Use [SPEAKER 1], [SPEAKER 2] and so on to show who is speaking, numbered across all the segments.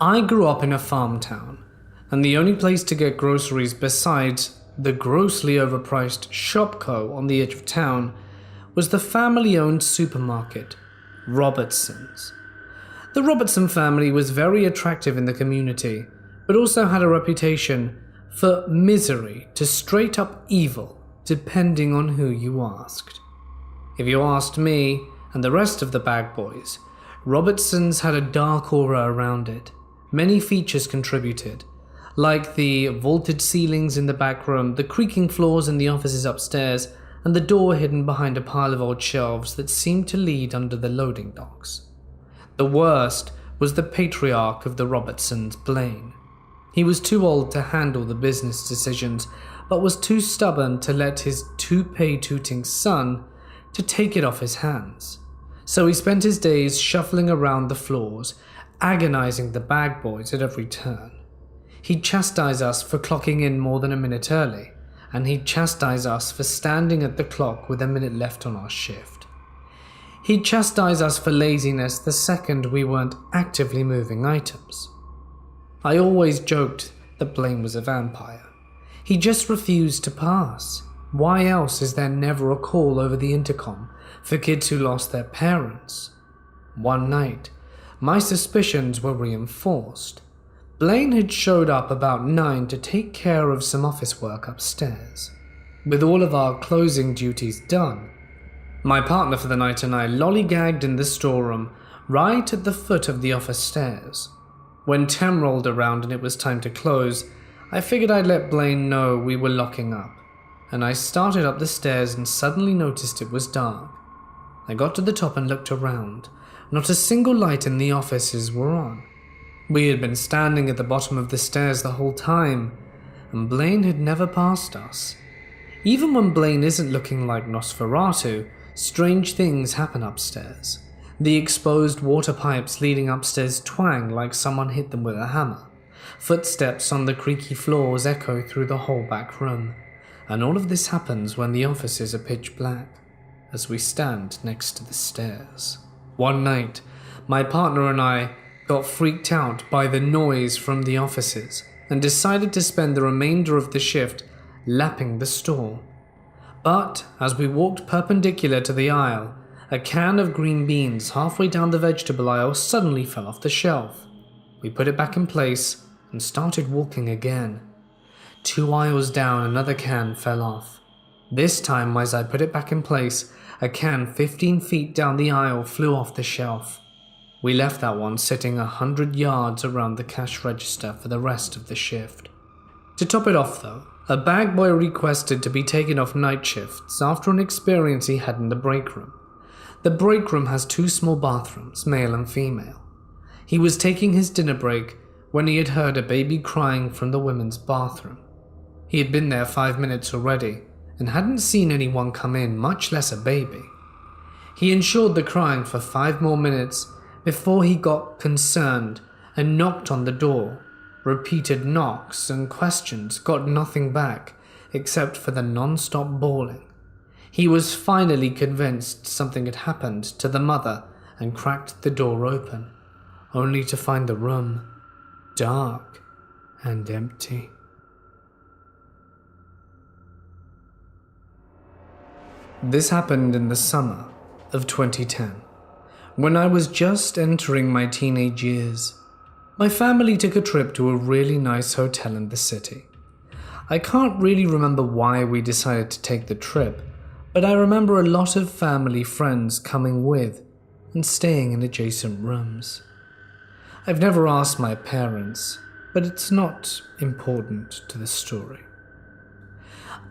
[SPEAKER 1] I grew up in a farm town, and the only place to get groceries besides the grossly overpriced Shopco on the edge of town was the family-owned supermarket, Robertson's. The Robertson family was very attractive in the community, but also had a reputation for misery to straight-up evil, depending on who you asked. If you asked me and the rest of the bag boys, Robertson's had a dark aura around it. Many features contributed, like the vaulted ceilings in the back room, the creaking floors in the offices upstairs, and the door hidden behind a pile of old shelves that seemed to lead under the loading docks. The worst was the patriarch of the Robertsons, Blaine. He was too old to handle the business decisions, but was too stubborn to let his toupee-tooting son to take it off his hands. So he spent his days shuffling around the floors, agonizing the bag boys at every turn. He'd chastise us for clocking in more than a minute early, and he'd chastise us for standing at the clock with a minute left on our shift. He'd chastise us for laziness the second we weren't actively moving items. I always joked that Blaine was a vampire. He just refused to pass. Why else is there never a call over the intercom for kids who lost their parents? One night, my suspicions were reinforced. Blaine had showed up about 9 to take care of some office work upstairs. With all of our closing duties done, my partner for the night and I lollygagged in the storeroom right at the foot of the office stairs. When 10 rolled around and it was time to close, I figured I'd let Blaine know we were locking up, and I started up the stairs and suddenly noticed it was dark. I got to the top and looked around. Not a single light in the offices were on. We had been standing at the bottom of the stairs the whole time, and Blaine had never passed us. Even when Blaine isn't looking like Nosferatu, strange things happen upstairs. The exposed water pipes leading upstairs twang like someone hit them with a hammer. Footsteps on the creaky floors echo through the whole back room. And all of this happens when the offices are pitch black, as we stand next to the stairs. One night, my partner and I got freaked out by the noise from the offices and decided to spend the remainder of the shift lapping the store. But as we walked perpendicular to the aisle, a can of green beans halfway down the vegetable aisle suddenly fell off the shelf. We put it back in place and started walking again. 2 aisles down, another can fell off. This time, as I put it back in place, a can 15 feet down the aisle flew off the shelf. We left that one sitting 100 yards around the cash register for the rest of the shift. To top it off though, a bag boy requested to be taken off night shifts after an experience he had in the break room. The break room has 2 small bathrooms, male and female. He was taking his dinner break when he had heard a baby crying from the women's bathroom. He had been there 5 minutes already and hadn't seen anyone come in, much less a baby. He ensured the crying for 5 more minutes before he got concerned and knocked on the door. Repeated knocks and questions got nothing back except for the non-stop bawling. He was finally convinced something had happened to the mother and cracked the door open, only to find the room dark and empty. This happened in the summer of 2010, when I was just entering my teenage years. My family took a trip to a really nice hotel in the city. I can't really remember why we decided to take the trip, but I remember a lot of family friends coming with and staying in adjacent rooms. I've never asked my parents, but it's not important to the story.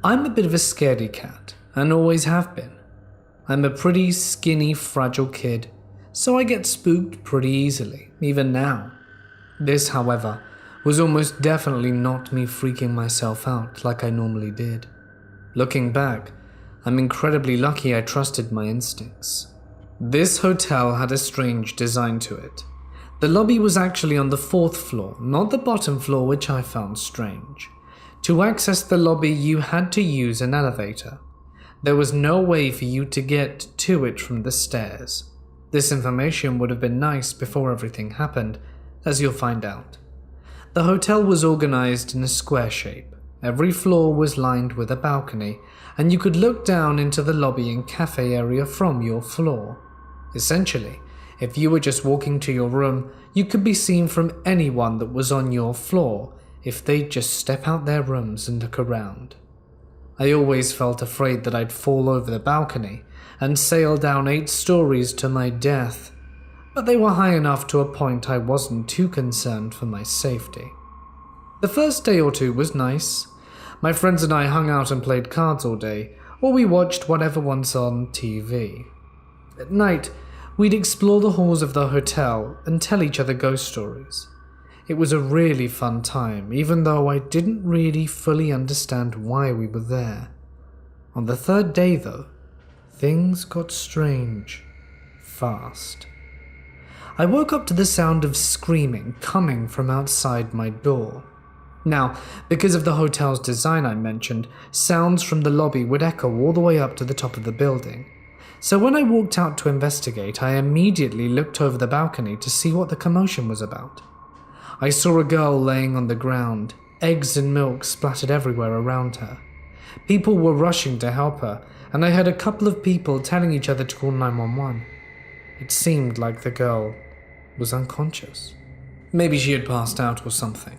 [SPEAKER 1] I'm a bit of a scaredy cat, and always have been. I'm a pretty skinny, fragile kid, so I get spooked pretty easily, even now. This, however, was almost definitely not me freaking myself out like I normally did. Looking back, I'm incredibly lucky I trusted my instincts. This hotel had a strange design to it. The lobby was actually on the 4th floor, not the bottom floor, which I found strange. To access the lobby, you had to use an elevator. There was no way for you to get to it from the stairs. This information would have been nice before everything happened, as you'll find out. The hotel was organized in a square shape. Every floor was lined with a balcony, and you could look down into the lobby and cafe area from your floor. Essentially, if you were just walking to your room, you could be seen from anyone that was on your floor if they'd just step out their rooms and look around. I always felt afraid that I'd fall over the balcony and sail down 8 stories to my death, but they were high enough to a point I wasn't too concerned for my safety. The first day or two was nice. My friends and I hung out and played cards all day, or we watched whatever was on TV. At night, we'd explore the halls of the hotel and tell each other ghost stories. It was a really fun time, even though I didn't really fully understand why we were there. On the third day, though, things got strange. Fast. I woke up to the sound of screaming coming from outside my door. Now, because of the hotel's design I mentioned, sounds from the lobby would echo all the way up to the top of the building. So when I walked out to investigate, I immediately looked over the balcony to see what the commotion was about. I saw a girl laying on the ground, eggs and milk splattered everywhere around her. People were rushing to help her, and I heard a couple of people telling each other to call 911. It seemed like the girl was unconscious. Maybe she had passed out or something.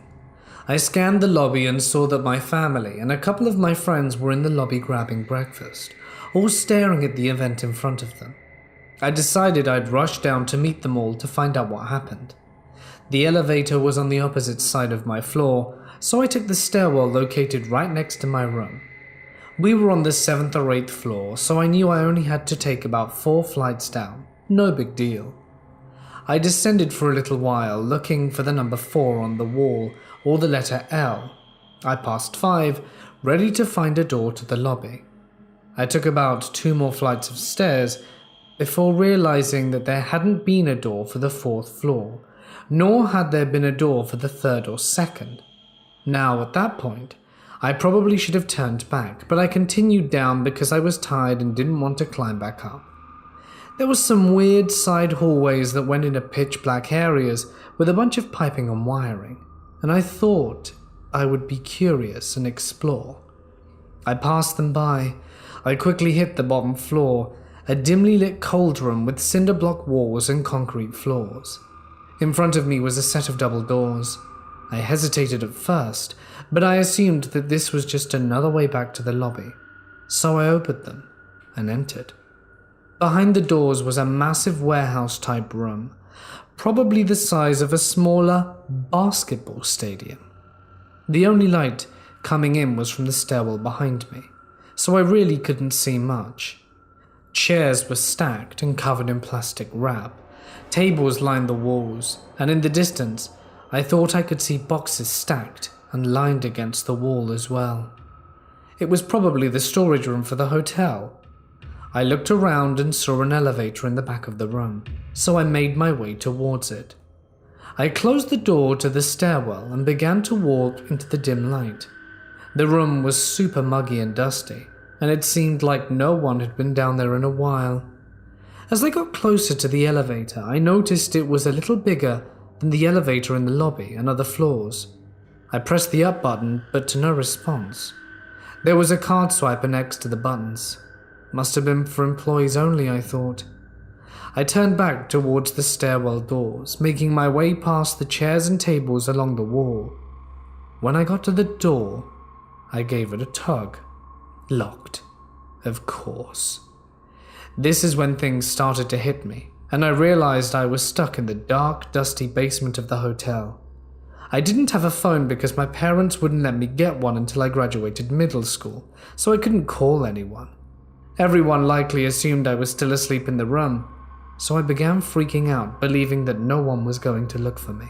[SPEAKER 1] I scanned the lobby and saw that my family and a couple of my friends were in the lobby grabbing breakfast, all staring at the event in front of them. I decided I'd rush down to meet them all to find out what happened. The elevator was on the opposite side of my floor, so I took the stairwell located right next to my room. We were on the 7th or 8th floor, so I knew I only had to take about 4 flights down. No big deal. I descended for a little while, looking for the number 4 on the wall, or the letter L. I passed 5, ready to find a door to the lobby. I took about 2 more flights of stairs before realizing that there hadn't been a door for the 4th floor, nor had there been a door for the 3rd or 2nd. Now, at that point, I probably should have turned back, but I continued down because I was tired and didn't want to climb back up. There were some weird side hallways that went into pitch black areas with a bunch of piping and wiring, and I thought I would be curious and explore. I passed them by. I quickly hit the bottom floor, a dimly lit cauldron with cinder block walls and concrete floors. In front of me was a set of double doors. I hesitated at first, but I assumed that this was just another way back to the lobby, so I opened them and entered. Behind the doors was a massive warehouse-type room, probably the size of a smaller basketball stadium. The only light coming in was from the stairwell behind me, so I really couldn't see much. Chairs were stacked and covered in plastic wrap. Tables lined the walls, and in the distance, I thought I could see boxes stacked and lined against the wall as well. It was probably the storage room for the hotel. I looked around and saw an elevator in the back of the room, so I made my way towards it. I closed the door to the stairwell and began to walk into the dim light. The room was super muggy and dusty, and it seemed like no one had been down there in a while. As I got closer to the elevator, I noticed it was a little bigger than the elevator in the lobby and other floors. I pressed the up button, but to no response. There was a card swiper next to the buttons. Must have been for employees only, I thought. I turned back towards the stairwell doors, making my way past the chairs and tables along the wall. When I got to the door, I gave it a tug. Locked. Of course. This is when things started to hit me, and I realized I was stuck in the dark, dusty basement of the hotel. I didn't have a phone because my parents wouldn't let me get one until I graduated middle school, so I couldn't call anyone. Everyone likely assumed I was still asleep in the room, so I began freaking out, believing that no one was going to look for me.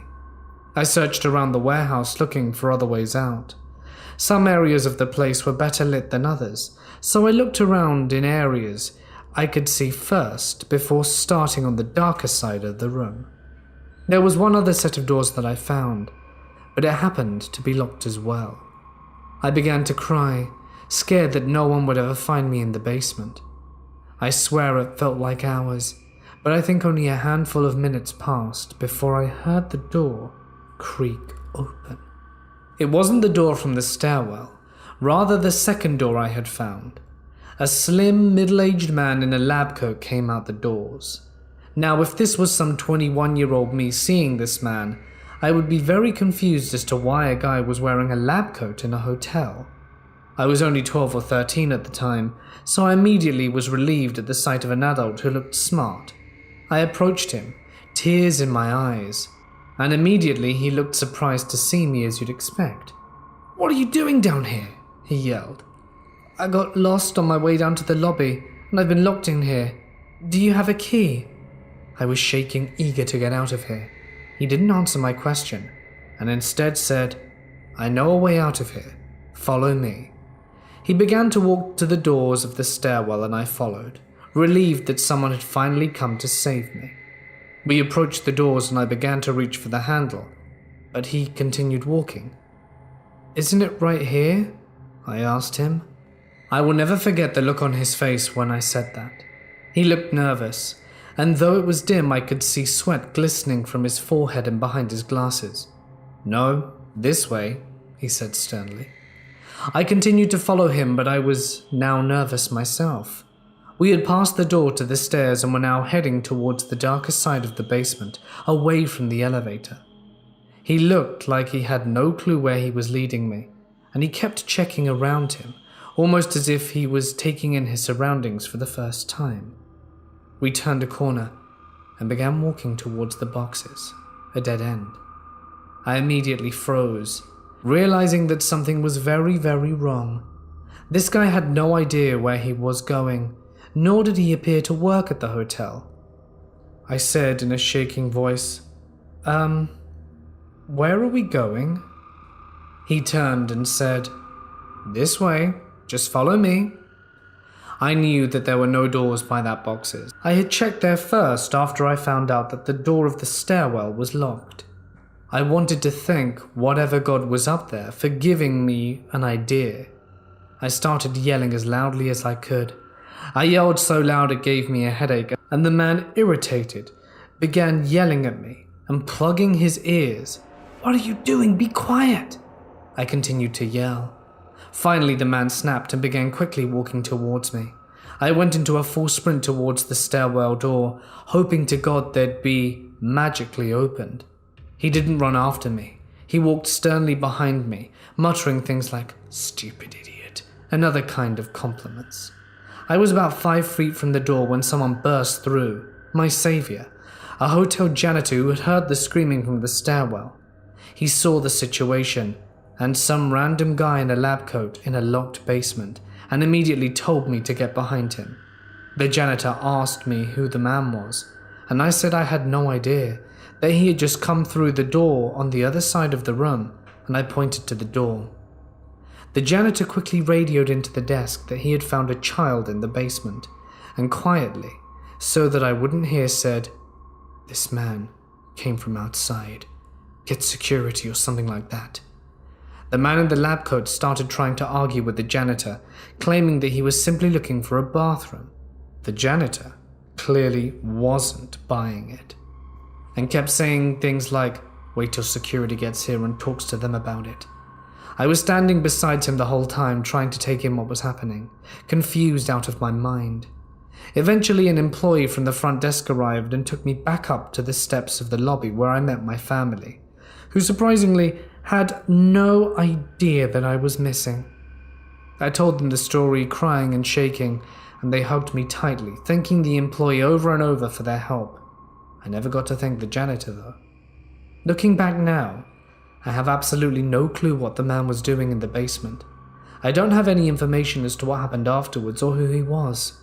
[SPEAKER 1] I searched around the warehouse looking for other ways out. Some areas of the place were better lit than others, so I looked around in areas I could see first before starting on the darker side of the room. There was one other set of doors that I found, but it happened to be locked as well. I began to cry, scared that no one would ever find me in the basement. I swear it felt like hours, but I think only a handful of minutes passed before I heard the door creak open. It wasn't the door from the stairwell, rather the second door I had found. A slim, middle-aged man in a lab coat came out the doors. Now, if this was some 21-year-old me seeing this man, I would be very confused as to why a guy was wearing a lab coat in a hotel. I was only 12 or 13 at the time, so I immediately was relieved at the sight of an adult who looked smart. I approached him, tears in my eyes, and immediately he looked surprised to see me, as you'd expect. "What are you doing down here?" he yelled. "I got lost on my way down to the lobby, and I've been locked in here. Do you have a key?" I was shaking, eager to get out of here. He didn't answer my question, and instead said, "I know a way out of here. Follow me." He began to walk to the doors of the stairwell, and I followed, relieved that someone had finally come to save me. We approached the doors and I began to reach for the handle, but he continued walking. "Isn't it right here?" I asked him. I will never forget the look on his face when I said that. He looked nervous, and though it was dim, I could see sweat glistening from his forehead and behind his glasses. "No, this way," he said sternly. I continued to follow him, but I was now nervous myself. We had passed the door to the stairs and were now heading towards the darker side of the basement, away from the elevator. He looked like he had no clue where he was leading me, and he kept checking around him, almost as if he was taking in his surroundings for the first time. We turned a corner and began walking towards the boxes, a dead end. I immediately froze, realizing that something was very, very wrong. This guy had no idea where he was going, nor did he appear to work at the hotel. I said in a shaking voice, "Where are we going?" He turned and said, "This way, just follow me." I knew that there were no doors by that boxes. I had checked there first after I found out that the door of the stairwell was locked. I wanted to thank whatever God was up there for giving me an idea. I started yelling as loudly as I could. I yelled so loud it gave me a headache, and the man, irritated, began yelling at me and plugging his ears. "What are you doing? Be quiet!" I continued to yell. Finally, the man snapped and began quickly walking towards me. I went into a full sprint towards the stairwell door, hoping to God they'd be magically opened. He didn't run after me. He walked sternly behind me, muttering things like, "Stupid idiot," and other kind of compliments. I was about 5 feet from the door when someone burst through, my savior, a hotel janitor who had heard the screaming from the stairwell. He saw the situation, and some random guy in a lab coat in a locked basement, and immediately told me to get behind him. The janitor asked me who the man was, and I said I had no idea, that he had just come through the door on the other side of the room, and I pointed to the door. The janitor quickly radioed into the desk that he had found a child in the basement, and quietly, so that I wouldn't hear, said, "This man came from outside. Get security," or something like that. The man in the lab coat started trying to argue with the janitor, claiming that he was simply looking for a bathroom. The janitor clearly wasn't buying it, and kept saying things like, "Wait till security gets here and talks to them about it." I was standing beside him the whole time, trying to take in what was happening, confused out of my mind. Eventually, an employee from the front desk arrived and took me back up to the steps of the lobby where I met my family, who surprisingly had no idea that I was missing. I told them the story, crying and shaking, and they hugged me tightly, thanking the employee over and over for their help. I never got to thank the janitor, though. Looking back now, I have absolutely no clue what the man was doing in the basement. I don't have any information as to what happened afterwards or who he was.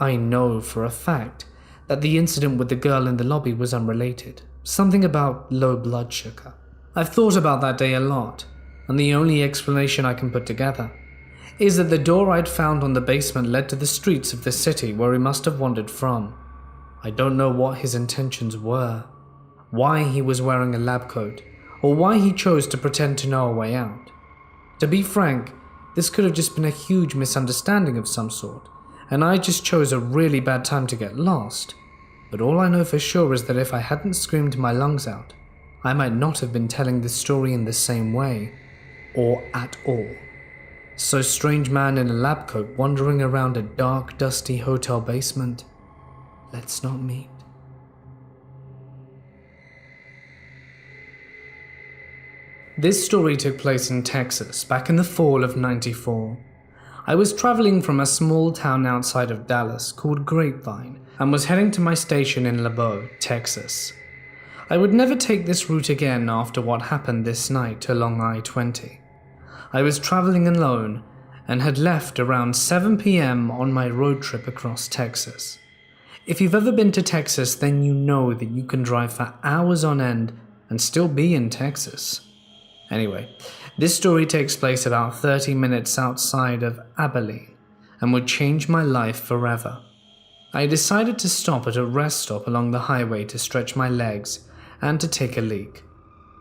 [SPEAKER 1] I know for a fact that the incident with the girl in the lobby was unrelated, something about low blood sugar. I've thought about that day a lot, and the only explanation I can put together is that the door I'd found on the basement led to the streets of the city where he must have wandered from. I don't know what his intentions were, why he was wearing a lab coat, or why he chose to pretend to know a way out. To be frank, this could have just been a huge misunderstanding of some sort, and I just chose a really bad time to get lost. But all I know for sure is that if I hadn't screamed my lungs out, I might not have been telling this story in the same way, or at all. So strange man in a lab coat wandering around a dark, dusty hotel basement. Let's not meet. This story took place in Texas back in the fall of '94. I was traveling from a small town outside of Dallas called Grapevine and was heading to my station in Lubbock, Texas. I would never take this route again after what happened this night along I-20. I was traveling alone and had left around 7 p.m. on my road trip across Texas. If you've ever been to Texas, then you know that you can drive for hours on end and still be in Texas. Anyway, this story takes place about 30 minutes outside of Abilene and would change my life forever. I decided to stop at a rest stop along the highway to stretch my legs and to take a leak.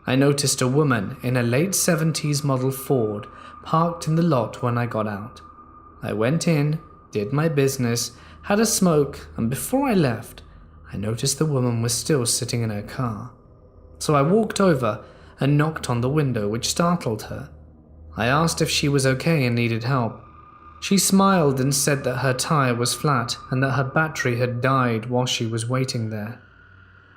[SPEAKER 1] I noticed a woman in a late 70s model Ford parked in the lot when I got out. I went in, did my business, had a smoke, and before I left, I noticed the woman was still sitting in her car. So I walked over and knocked on the window, which startled her. I asked if she was okay and needed help. She smiled and said that her tire was flat and that her battery had died while she was waiting there.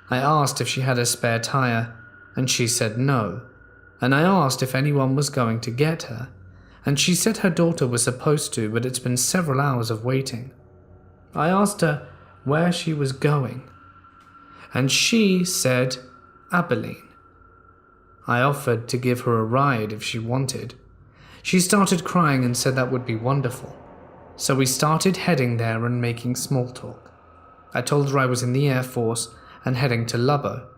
[SPEAKER 1] I asked if she had a spare tire, and she said no, and I asked if anyone was going to get her, and she said her daughter was supposed to, but it's been several hours of waiting. I asked her where she was going, and she said Abilene. I offered to give her a ride if she wanted. She started crying and said that would be wonderful. So we started heading there and making small talk. I told her I was in the Air Force and heading to Lubbock,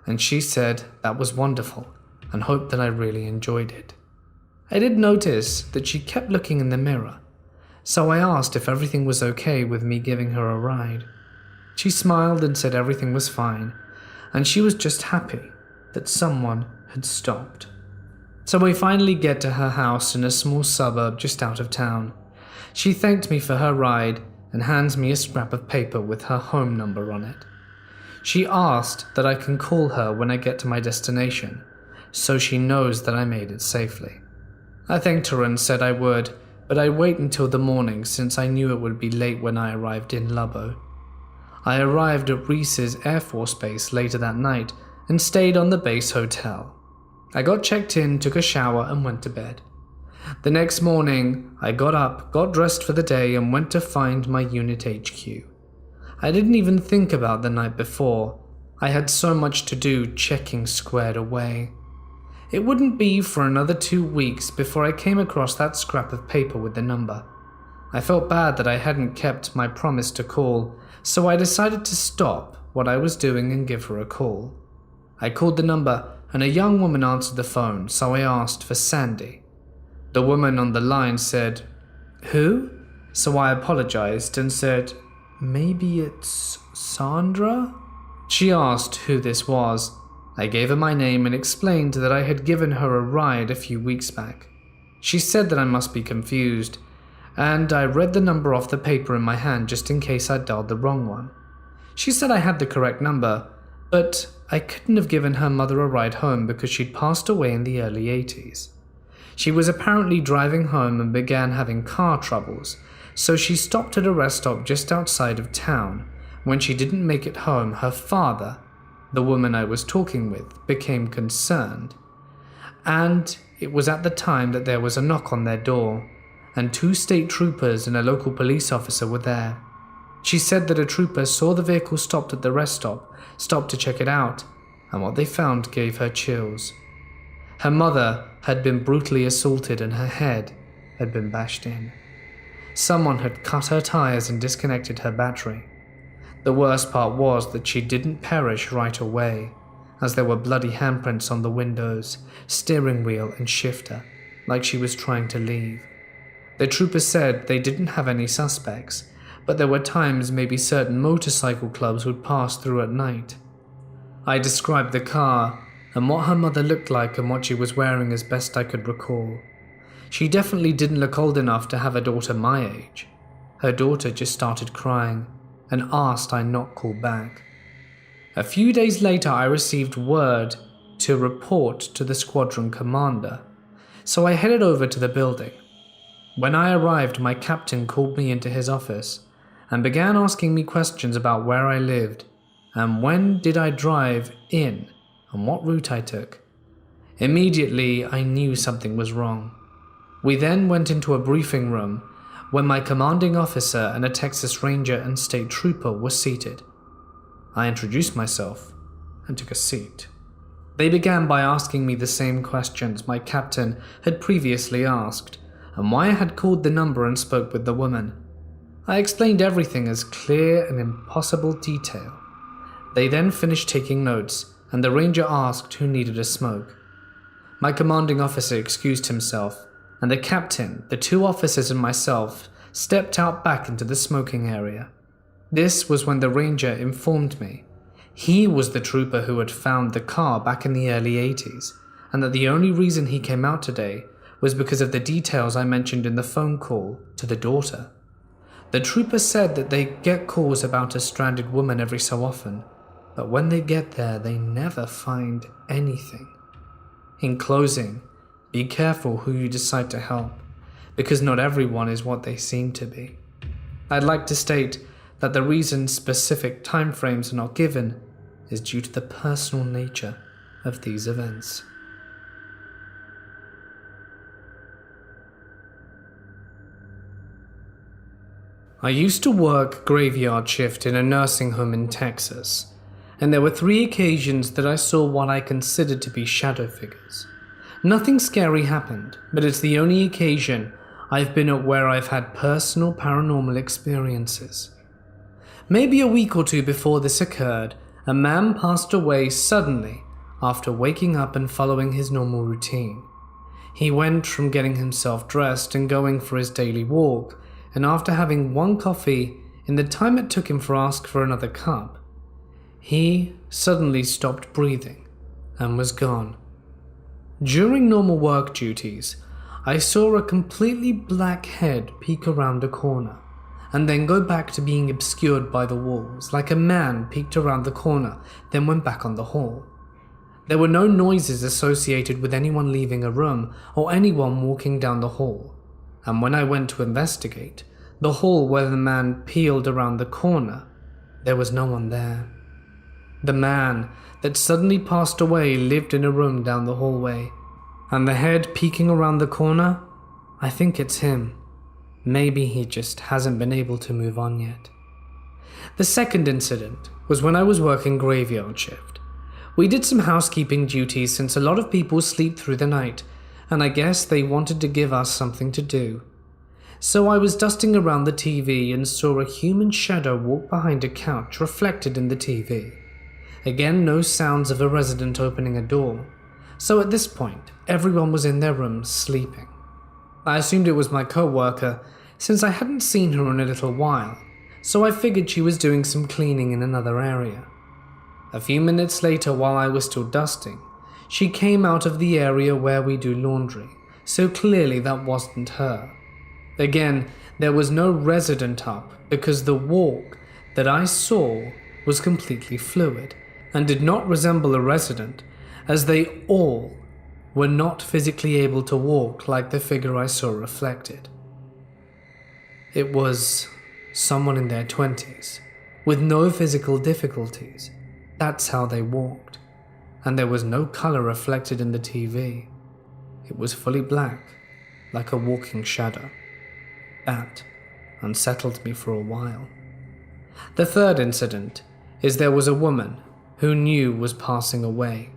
[SPEAKER 1] and she said that was wonderful and hoped that I really enjoyed it. I did notice that she kept looking in the mirror, so I asked if everything was okay with me giving her a ride. She smiled and said everything was fine, and she was just happy that someone had stopped. So we finally get to her house in a small suburb just out of town. She thanked me for her ride and hands me a scrap of paper with her home number on it. She asked that I can call her when I get to my destination, so she knows that I made it safely. I thanked her and said I would, but I'd wait until the morning since I knew it would be late when I arrived in Lubbock. I arrived at Reese's Air Force Base later that night and stayed on the base hotel. I got checked in, took a shower, and went to bed. The next morning, I got up, got dressed for the day, and went to find my unit HQ. I didn't even think about the night before. I had so much to do checking squared away. It wouldn't be for another 2 weeks before I came across that scrap of paper with the number. I felt bad that I hadn't kept my promise to call, so I decided to stop what I was doing and give her a call. I called the number and a young woman answered the phone, so I asked for Sandy. The woman on the line said, "Who?" So I apologized and said, "Maybe it's Sandra?" She asked who this was. I gave her my name and explained that I had given her a ride a few weeks back. She said that I must be confused, and I read the number off the paper in my hand just in case I dialed the wrong one. She said I had the correct number, but I couldn't have given her mother a ride home because she'd passed away in the early 80s. She was apparently driving home and began having car troubles, so she stopped at a rest stop just outside of town. When she didn't make it home, her father, the woman I was talking with, became concerned. And it was at the time that there was a knock on their door, and 2 state troopers and a local police officer were there. She said that a trooper saw the vehicle stopped at the rest stop, stopped to check it out, and what they found gave her chills. Her mother had been brutally assaulted and her head had been bashed in. Someone had cut her tires and disconnected her battery. The worst part was that she didn't perish right away, as there were bloody handprints on the windows, steering wheel and shifter, like she was trying to leave. The troopers said they didn't have any suspects, but there were times maybe certain motorcycle clubs would pass through at night. I described the car and what her mother looked like and what she was wearing as best I could recall. She definitely didn't look old enough to have a daughter my age. Her daughter just started crying and asked I not call back. A few days later I received word to report to the squadron commander, so I headed over to the building. When I arrived, my captain called me into his office and began asking me questions about where I lived and when did I drive in and what route I took. Immediately, I knew something was wrong. We then went into a briefing room where my commanding officer and a Texas Ranger and state trooper were seated. I introduced myself and took a seat. They began by asking me the same questions my captain had previously asked, and why I had called the number and spoke with the woman. I explained everything as clear and impossible detail. They then finished taking notes, and the ranger asked who needed a smoke. My commanding officer excused himself, and the captain, the two officers and myself stepped out back into the smoking area. This was when the ranger informed me he was the trooper who had found the car back in the early 80s, and that the only reason he came out today was because of the details I mentioned in the phone call to the daughter. The trooper said that they get calls about a stranded woman every so often, but when they get there, they never find anything. In closing, be careful who you decide to help, because not everyone is what they seem to be. I'd like to state that the reason specific timeframes are not given is due to the personal nature of these events. I used to work graveyard shift in a nursing home in Texas, and there were 3 occasions that I saw what I considered to be shadow figures. Nothing scary happened, but it's the only occasion I've been at where I've had personal paranormal experiences. Maybe a week or 2 before this occurred, a man passed away suddenly after waking up and following his normal routine. He went from getting himself dressed and going for his daily walk, and after having 1 coffee, in the time it took him to ask for another cup, he suddenly stopped breathing and was gone. During normal work duties, I saw a completely black head peek around a corner, and then go back to being obscured by the walls, like a man peeked around the corner, then went back on the hall. There were no noises associated with anyone leaving a room or anyone walking down the hall, and when I went to investigate the hall where the man peeled around the corner, there was no one there. The man that suddenly passed away lived in a room down the hallway, and the head peeking around the corner, I think it's him. Maybe he just hasn't been able to move on yet. The second incident was when I was working graveyard shift. We did some housekeeping duties since a lot of people sleep through the night, and I guess they wanted to give us something to do. So I was dusting around the TV and saw a human shadow walk behind a couch reflected in the TV. Again, no sounds of a resident opening a door. So at this point, everyone was in their rooms sleeping. I assumed it was my co-worker, since I hadn't seen her in a little while, so I figured she was doing some cleaning in another area. A few minutes later, while I was still dusting, she came out of the area where we do laundry, so clearly that wasn't her. Again, there was no resident up because the walk that I saw was completely fluid and did not resemble a resident, as they all were not physically able to walk like the figure I saw reflected. It was someone in their 20s, with no physical difficulties. That's how they walked, and there was no color reflected in the TV. It was fully black, like a walking shadow. That unsettled me for a while. The third incident is there was a woman who knew was passing away.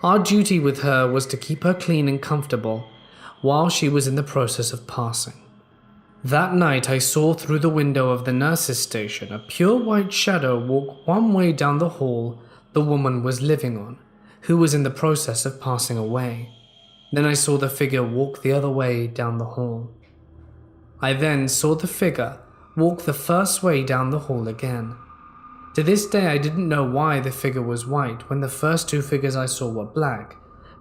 [SPEAKER 1] Our duty with her was to keep her clean and comfortable while she was in the process of passing. That night I saw through the window of the nurse's station a pure white shadow walk one way down the hall the woman was living on, who was in the process of passing away. Then I saw the figure walk the other way down the hall. I then saw the figure walk the first way down the hall again. To this day I didn't know why the figure was white when the first 2 figures I saw were black,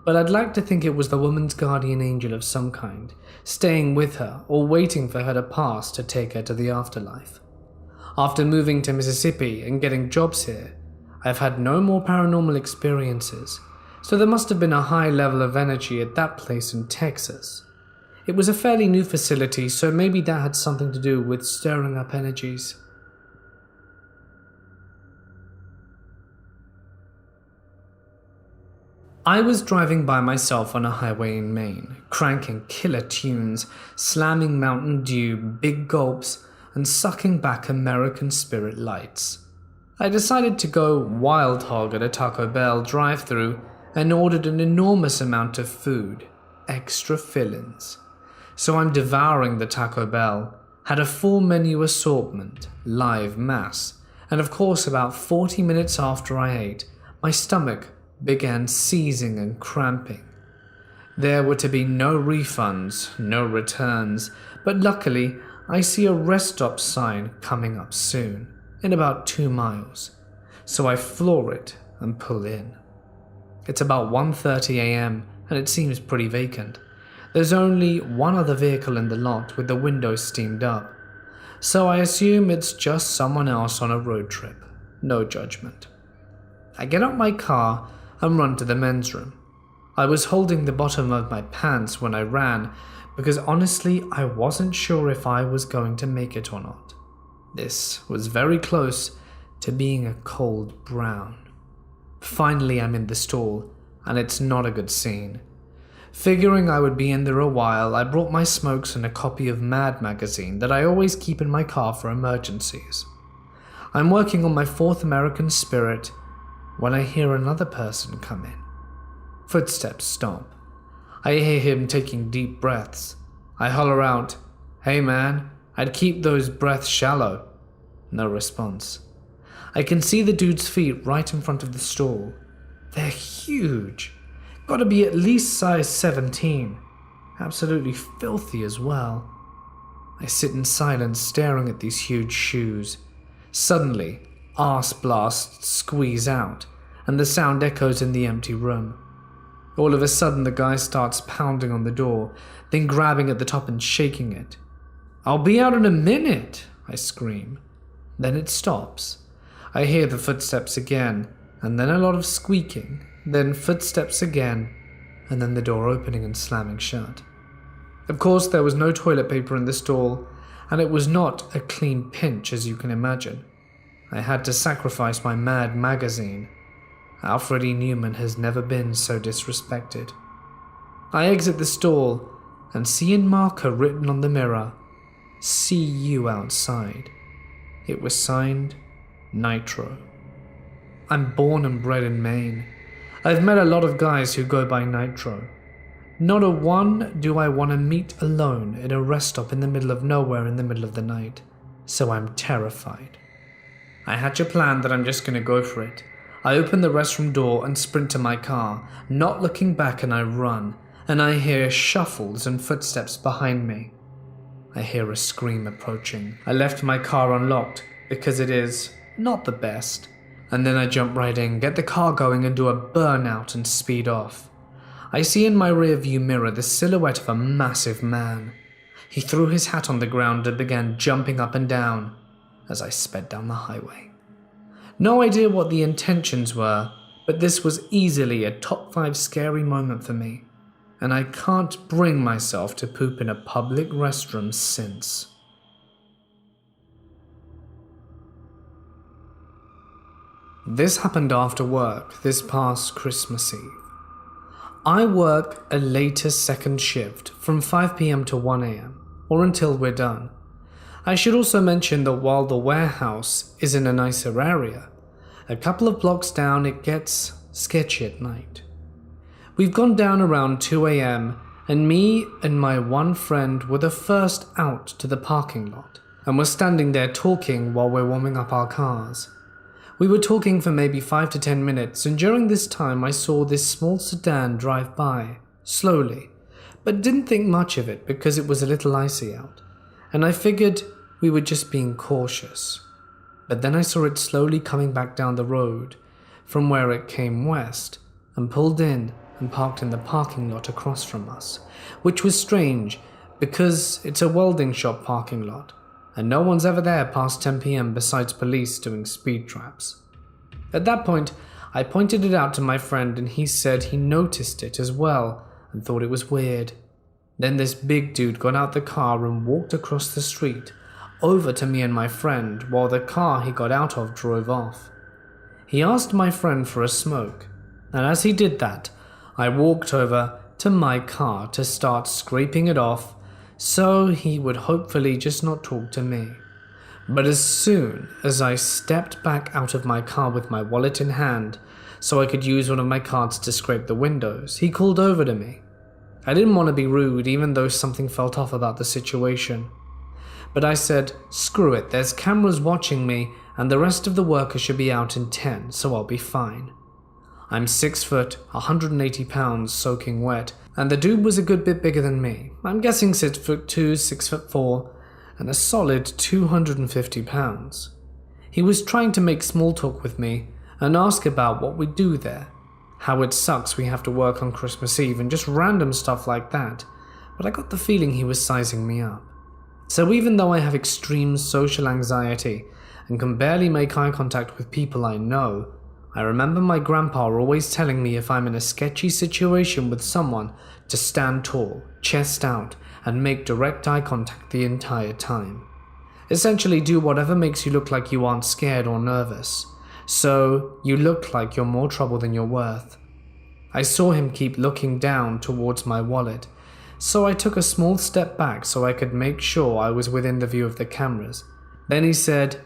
[SPEAKER 1] but I'd like to think it was the woman's guardian angel of some kind, staying with her or waiting for her to pass to take her to the afterlife. After moving to Mississippi and getting jobs here, I've had no more paranormal experiences, so there must have been a high level of energy at that place in Texas. It was a fairly new facility, so maybe that had something to do with stirring up energies. I was driving by myself on a highway in Maine, cranking killer tunes, slamming Mountain Dew, big gulps, and sucking back American Spirit lights. I decided to go wild hog at a Taco Bell drive-thru and ordered an enormous amount of food, extra fill-ins. So I'm devouring the Taco Bell, had a full menu assortment, live mass, and of course about 40 minutes after I ate, my stomach began seizing and cramping. There were to be no refunds, no returns, but luckily I see a rest stop sign coming up soon, in about 2 miles, so I floor it and pull in. It's about 1:30 a.m. and it seems pretty vacant. There's only one other vehicle in the lot with the windows steamed up, so I assume it's just someone else on a road trip. No judgment. I get out my car and run to the men's room. I was holding the bottom of my pants when I ran because honestly I wasn't sure if I was going to make it or not. This was very close to being a cold brown. Finally I'm in the stall and it's not a good scene. Figuring I would be in there a while, I brought my smokes and a copy of Mad magazine that I always keep in my car for emergencies. I'm working on my 4th American Spirit when I hear another person come in. Footsteps stop. I hear him taking deep breaths. I holler out, "Hey man, I'd keep those breaths shallow." No response. I can see the dude's feet right in front of the stall. They're huge. Gotta be at least size 17. Absolutely filthy as well. I sit in silence staring at these huge shoes. Suddenly, arse blasts squeeze out, and the sound echoes in the empty room. All of a sudden the guy starts pounding on the door, then grabbing at the top and shaking it. "I'll be out in a minute," I scream. Then it stops. I hear the footsteps again, and then a lot of squeaking, then footsteps again, and then the door opening and slamming shut. Of course there was no toilet paper in the stall, and it was not a clean pinch as you can imagine. I had to sacrifice my Mad magazine. Alfred E. Newman has never been so disrespected. I exit the stall and see in marker written on the mirror, "See you outside." It was signed Nitro. I'm born and bred in Maine. I've met a lot of guys who go by Nitro. Not a one do I want to meet alone at a rest stop in the middle of nowhere in the middle of the night, so I'm terrified. I hatch a plan that I'm just going to go for it. I open the restroom door and sprint to my car, not looking back, and I run, and I hear shuffles and footsteps behind me. I hear a scream approaching. I left my car unlocked because it is not the best, and then I jump right in, get the car going and do a burnout and speed off. I see in my rear view mirror the silhouette of a massive man. He threw his hat on the ground and began jumping up and down as I sped down the highway. No idea what the intentions were, but this was easily a top 5 scary moment for me, and I can't bring myself to poop in a public restroom since. This happened after work this past Christmas Eve. I work a later second shift from 5 p.m. to 1 a.m. or until we're done. I should also mention that while the warehouse is in a nicer area, a couple of blocks down it gets sketchy at night. We've gone down around 2 a.m. and me and my one friend were the first out to the parking lot and were standing there talking while we're warming up our cars. We were talking for maybe 5 to 10 minutes, and during this time I saw this small sedan drive by, slowly, but didn't think much of it because it was a little icy out, and I figured we were just being cautious. But then I saw it slowly coming back down the road from where it came west and pulled in and parked in the parking lot across from us, which was strange because it's a welding shop parking lot, and no one's ever there past 10 p.m. besides police doing speed traps. At that point, I pointed it out to my friend and he said he noticed it as well and thought it was weird. Then this big dude got out the car and walked across the street over to me and my friend while the car he got out of drove off. He asked my friend for a smoke, and as he did that, I walked over to my car to start scraping it off so he would hopefully just not talk to me. But as soon as I stepped back out of my car with my wallet in hand so I could use one of my cards to scrape the windows, he called over to me. I didn't want to be rude even though something felt off about the situation. But I said, screw it, there's cameras watching me and the rest of the workers should be out in 10, so I'll be fine. I'm 6 foot, 180 pounds, soaking wet, and the dude was a good bit bigger than me. I'm guessing 6 foot 2, 6 foot 4, and a solid 250 pounds. He was trying to make small talk with me and ask about what we do there, how it sucks we have to work on Christmas Eve and just random stuff like that, but I got the feeling he was sizing me up. So even though I have extreme social anxiety and can barely make eye contact with people I know, I remember my grandpa always telling me if I'm in a sketchy situation with someone to stand tall, chest out, and make direct eye contact the entire time. Essentially do whatever makes you look like you aren't scared or nervous, so you look like you're more trouble than you're worth. I saw him keep looking down towards my wallet, so I took a small step back so I could make sure I was within the view of the cameras. Then he said,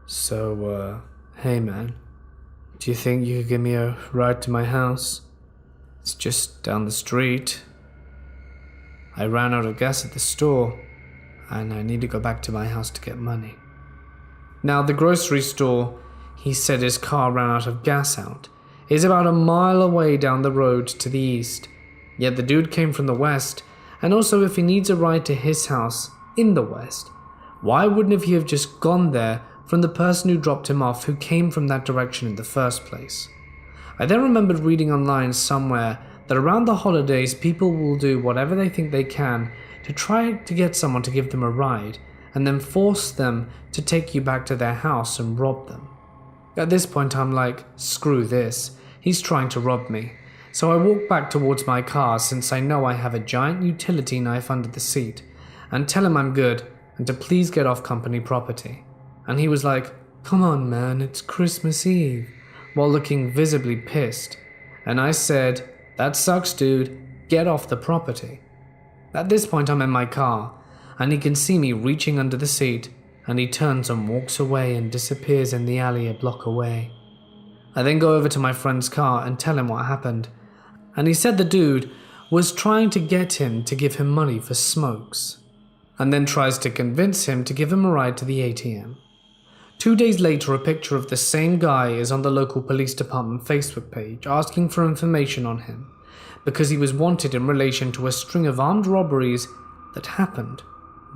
[SPEAKER 1] hey man, do you think you could give me a ride to my house? It's just down the street. I ran out of gas at the store, and I need to go back to my house to get money. Now, the grocery store he said his car ran out of gas at is about a mile away down the road to the east. Yet the dude came from the west, and also if he needs a ride to his house in the west, why wouldn't he have just gone there from the person who dropped him off who came from that direction in the first place? I then remembered reading online somewhere that around the holidays people will do whatever they think they can to try to get someone to give them a ride and then force them to take you back to their house and rob them. At this point I'm like, screw this, he's trying to rob me. So I walk back towards my car since I know I have a giant utility knife under the seat and tell him I'm good and to please get off company property. And he was like, come on man, it's Christmas Eve, while looking visibly pissed. And I said, that sucks dude, get off the property. At this point I'm in my car, and he can see me reaching under the seat, and he turns and walks away and disappears in the alley a block away. I then go over to my friend's car and tell him what happened, and he said the dude was trying to get him to give him money for smokes, and then tries to convince him to give him a ride to the ATM. 2 days later, a picture of the same guy is on the local police department Facebook page asking for information on him because he was wanted in relation to a string of armed robberies that happened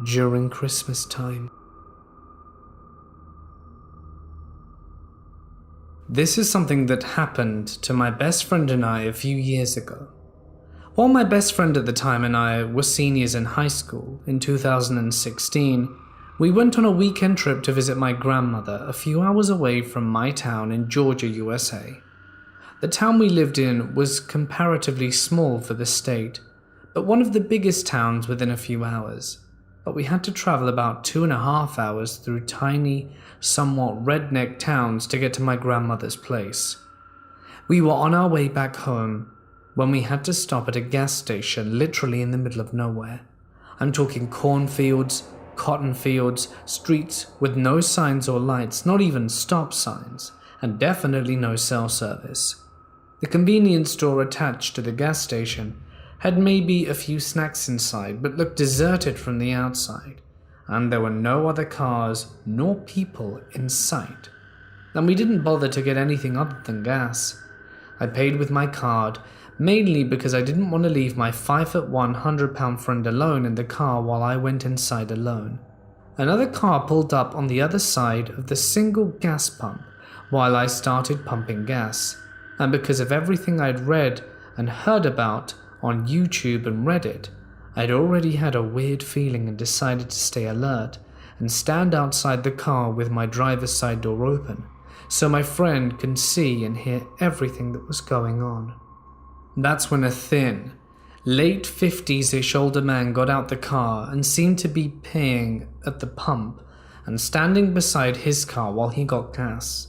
[SPEAKER 1] during Christmas time. This is something that happened to my best friend and I a few years ago. While my best friend at the time and I were seniors in high school in 2016, we went on a weekend trip to visit my grandmother a few hours away from my town in Georgia, USA. The town we lived in was comparatively small for the state, but one of the biggest towns within a few hours. But we had to travel about 2.5 hours through tiny, somewhat redneck towns to get to my grandmother's place. We were on our way back home when we had to stop at a gas station literally in the middle of nowhere. I'm talking cornfields, cotton fields, streets with no signs or lights, not even stop signs, and definitely no cell service. The convenience store attached to the gas station had maybe a few snacks inside, but looked deserted from the outside, and there were no other cars nor people in sight. And we didn't bother to get anything other than gas. I paid with my card, mainly because I didn't want to leave my 5'1", 100-pound friend alone in the car while I went inside alone. Another car pulled up on the other side of the single gas pump while I started pumping gas, and because of everything I'd read and heard about on YouTube and Reddit, I'd already had a weird feeling and decided to stay alert and stand outside the car with my driver's side door open, so my friend could see and hear everything that was going on. That's when a thin, late 50s-ish older man got out the car and seemed to be paying at the pump and standing beside his car while he got gas.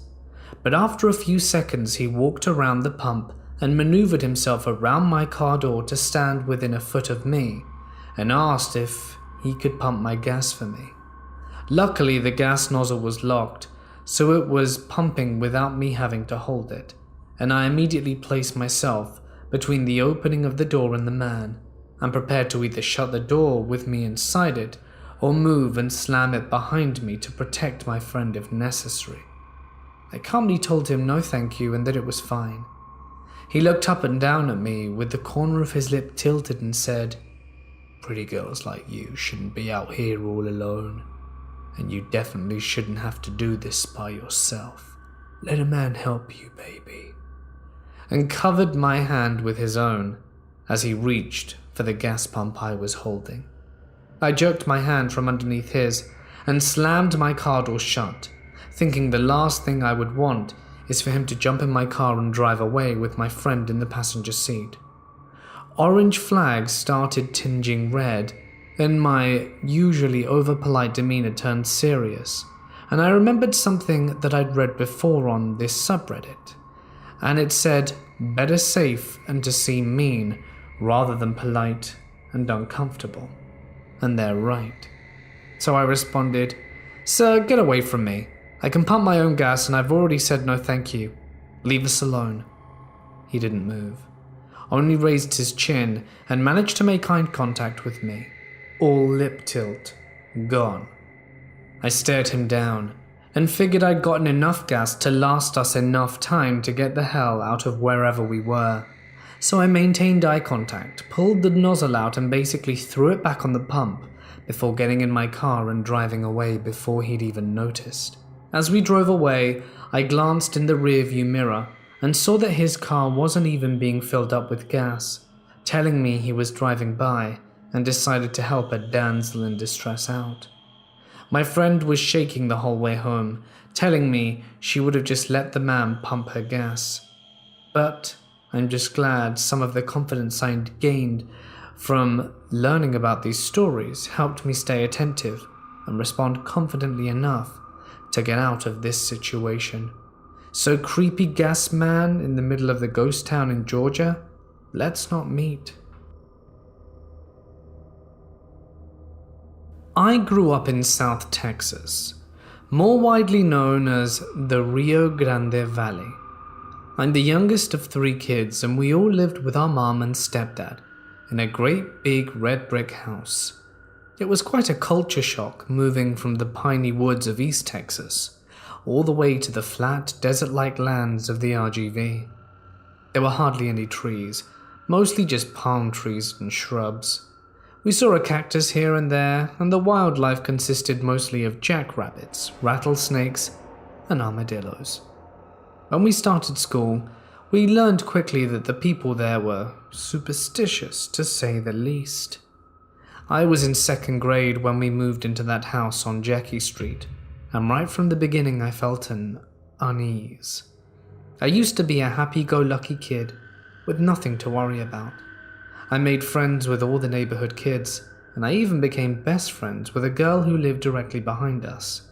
[SPEAKER 1] But after a few seconds he walked around the pump and maneuvered himself around my car door to stand within a foot of me and asked if he could pump my gas for me. Luckily, the gas nozzle was locked, so it was pumping without me having to hold it, and I immediately placed myself between the opening of the door and the man, and prepared to either shut the door with me inside it or move and slam it behind me to protect my friend if necessary. I calmly told him no thank you and that it was fine. He looked up and down at me with the corner of his lip tilted and said, "Pretty girls like you shouldn't be out here all alone, and you definitely shouldn't have to do this by yourself. Let a man help you, baby," and covered my hand with his own as he reached for the gas pump I was holding. I jerked my hand from underneath his and slammed my car door shut, thinking the last thing I would want is for him to jump in my car and drive away with my friend in the passenger seat. Orange flags started tinging red, then my usually over-polite demeanor turned serious, and I remembered something that I'd read before on this subreddit, and it said, "Better safe and to seem mean rather than polite and uncomfortable." And they're right. So I responded, "Sir, get away from me. I can pump my own gas and I've already said no thank you. Leave us alone." He didn't move, only raised his chin and managed to make eye contact with me, all lip tilt, gone. I stared him down and figured I'd gotten enough gas to last us enough time to get the hell out of wherever we were. So I maintained eye contact, pulled the nozzle out and basically threw it back on the pump before getting in my car and driving away before he'd even noticed. As we drove away, I glanced in the rearview mirror and saw that his car wasn't even being filled up with gas, telling me he was driving by and decided to help a damsel in distress out. My friend was shaking the whole way home, telling me she would have just let the man pump her gas. But I'm just glad some of the confidence I'd gained from learning about these stories helped me stay attentive and respond confidently enough to get out of this situation. So creepy gas man in the middle of the ghost town in Georgia, let's not meet. I grew up in South Texas, more widely known as the Rio Grande Valley. I'm the youngest of 3 kids and we all lived with our mom and stepdad in a great big red brick house. It was quite a culture shock moving from the piney woods of East Texas all the way to the flat, desert-like lands of the RGV. There were hardly any trees, mostly just palm trees and shrubs. We saw a cactus here and there, and the wildlife consisted mostly of jackrabbits, rattlesnakes, and armadillos. When we started school, we learned quickly that the people there were superstitious, to say the least. I was in 2nd grade when we moved into that house on Jackie Street, and right from the beginning I felt an unease. I used to be a happy-go-lucky kid with nothing to worry about. I made friends with all the neighborhood kids, and I even became best friends with a girl who lived directly behind us.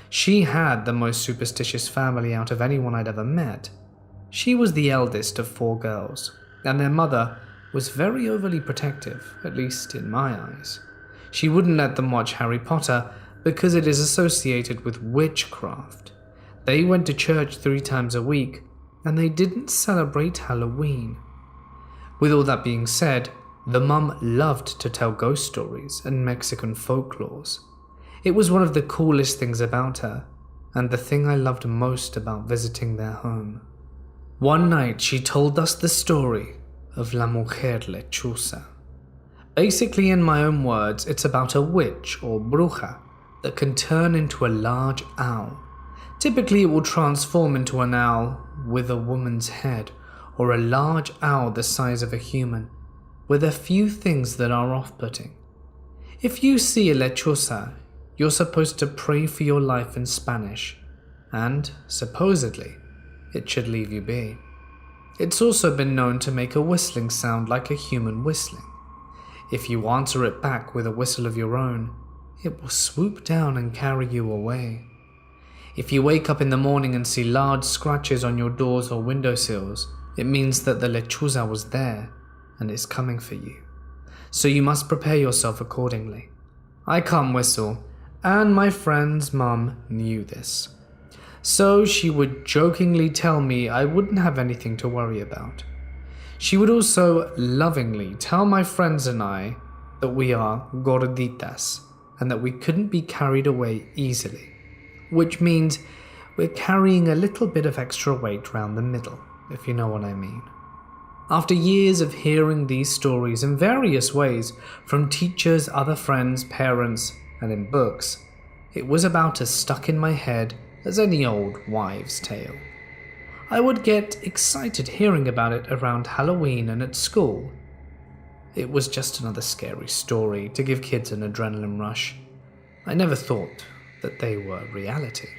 [SPEAKER 1] She had the most superstitious family out of anyone I'd ever met. She was the eldest of 4 girls, and their mother was very overly protective, at least in my eyes. She wouldn't let them watch Harry Potter because it is associated with witchcraft. They went to church 3 times a week, and they didn't celebrate Halloween. With all that being said, the mum loved to tell ghost stories and Mexican folklores. It was one of the coolest things about her, and the thing I loved most about visiting their home. One night she told us the story of La Mujer Lechuza. Basically, in my own words, it's about a witch or bruja that can turn into a large owl. Typically it will transform into an owl with a woman's head, or a large owl the size of a human, with a few things that are off-putting. If you see a lechuza, you're supposed to pray for your life in Spanish, and, supposedly, it should leave you be. It's also been known to make a whistling sound like a human whistling. If you answer it back with a whistle of your own, it will swoop down and carry you away. If you wake up in the morning and see large scratches on your doors or windowsills, it means that the lechuza was there and is coming for you. So you must prepare yourself accordingly. I can't whistle, and my friend's mum knew this. So she would jokingly tell me I wouldn't have anything to worry about. She would also lovingly tell my friends and I that we are gorditas and that we couldn't be carried away easily, which means we're carrying a little bit of extra weight round the middle, if you know what I mean. After years of hearing these stories in various ways from teachers, other friends, parents, and in books, it was about as stuck in my head as any old wives' tale. I would get excited hearing about it around Halloween and at school. It was just another scary story to give kids an adrenaline rush. I never thought that they were reality.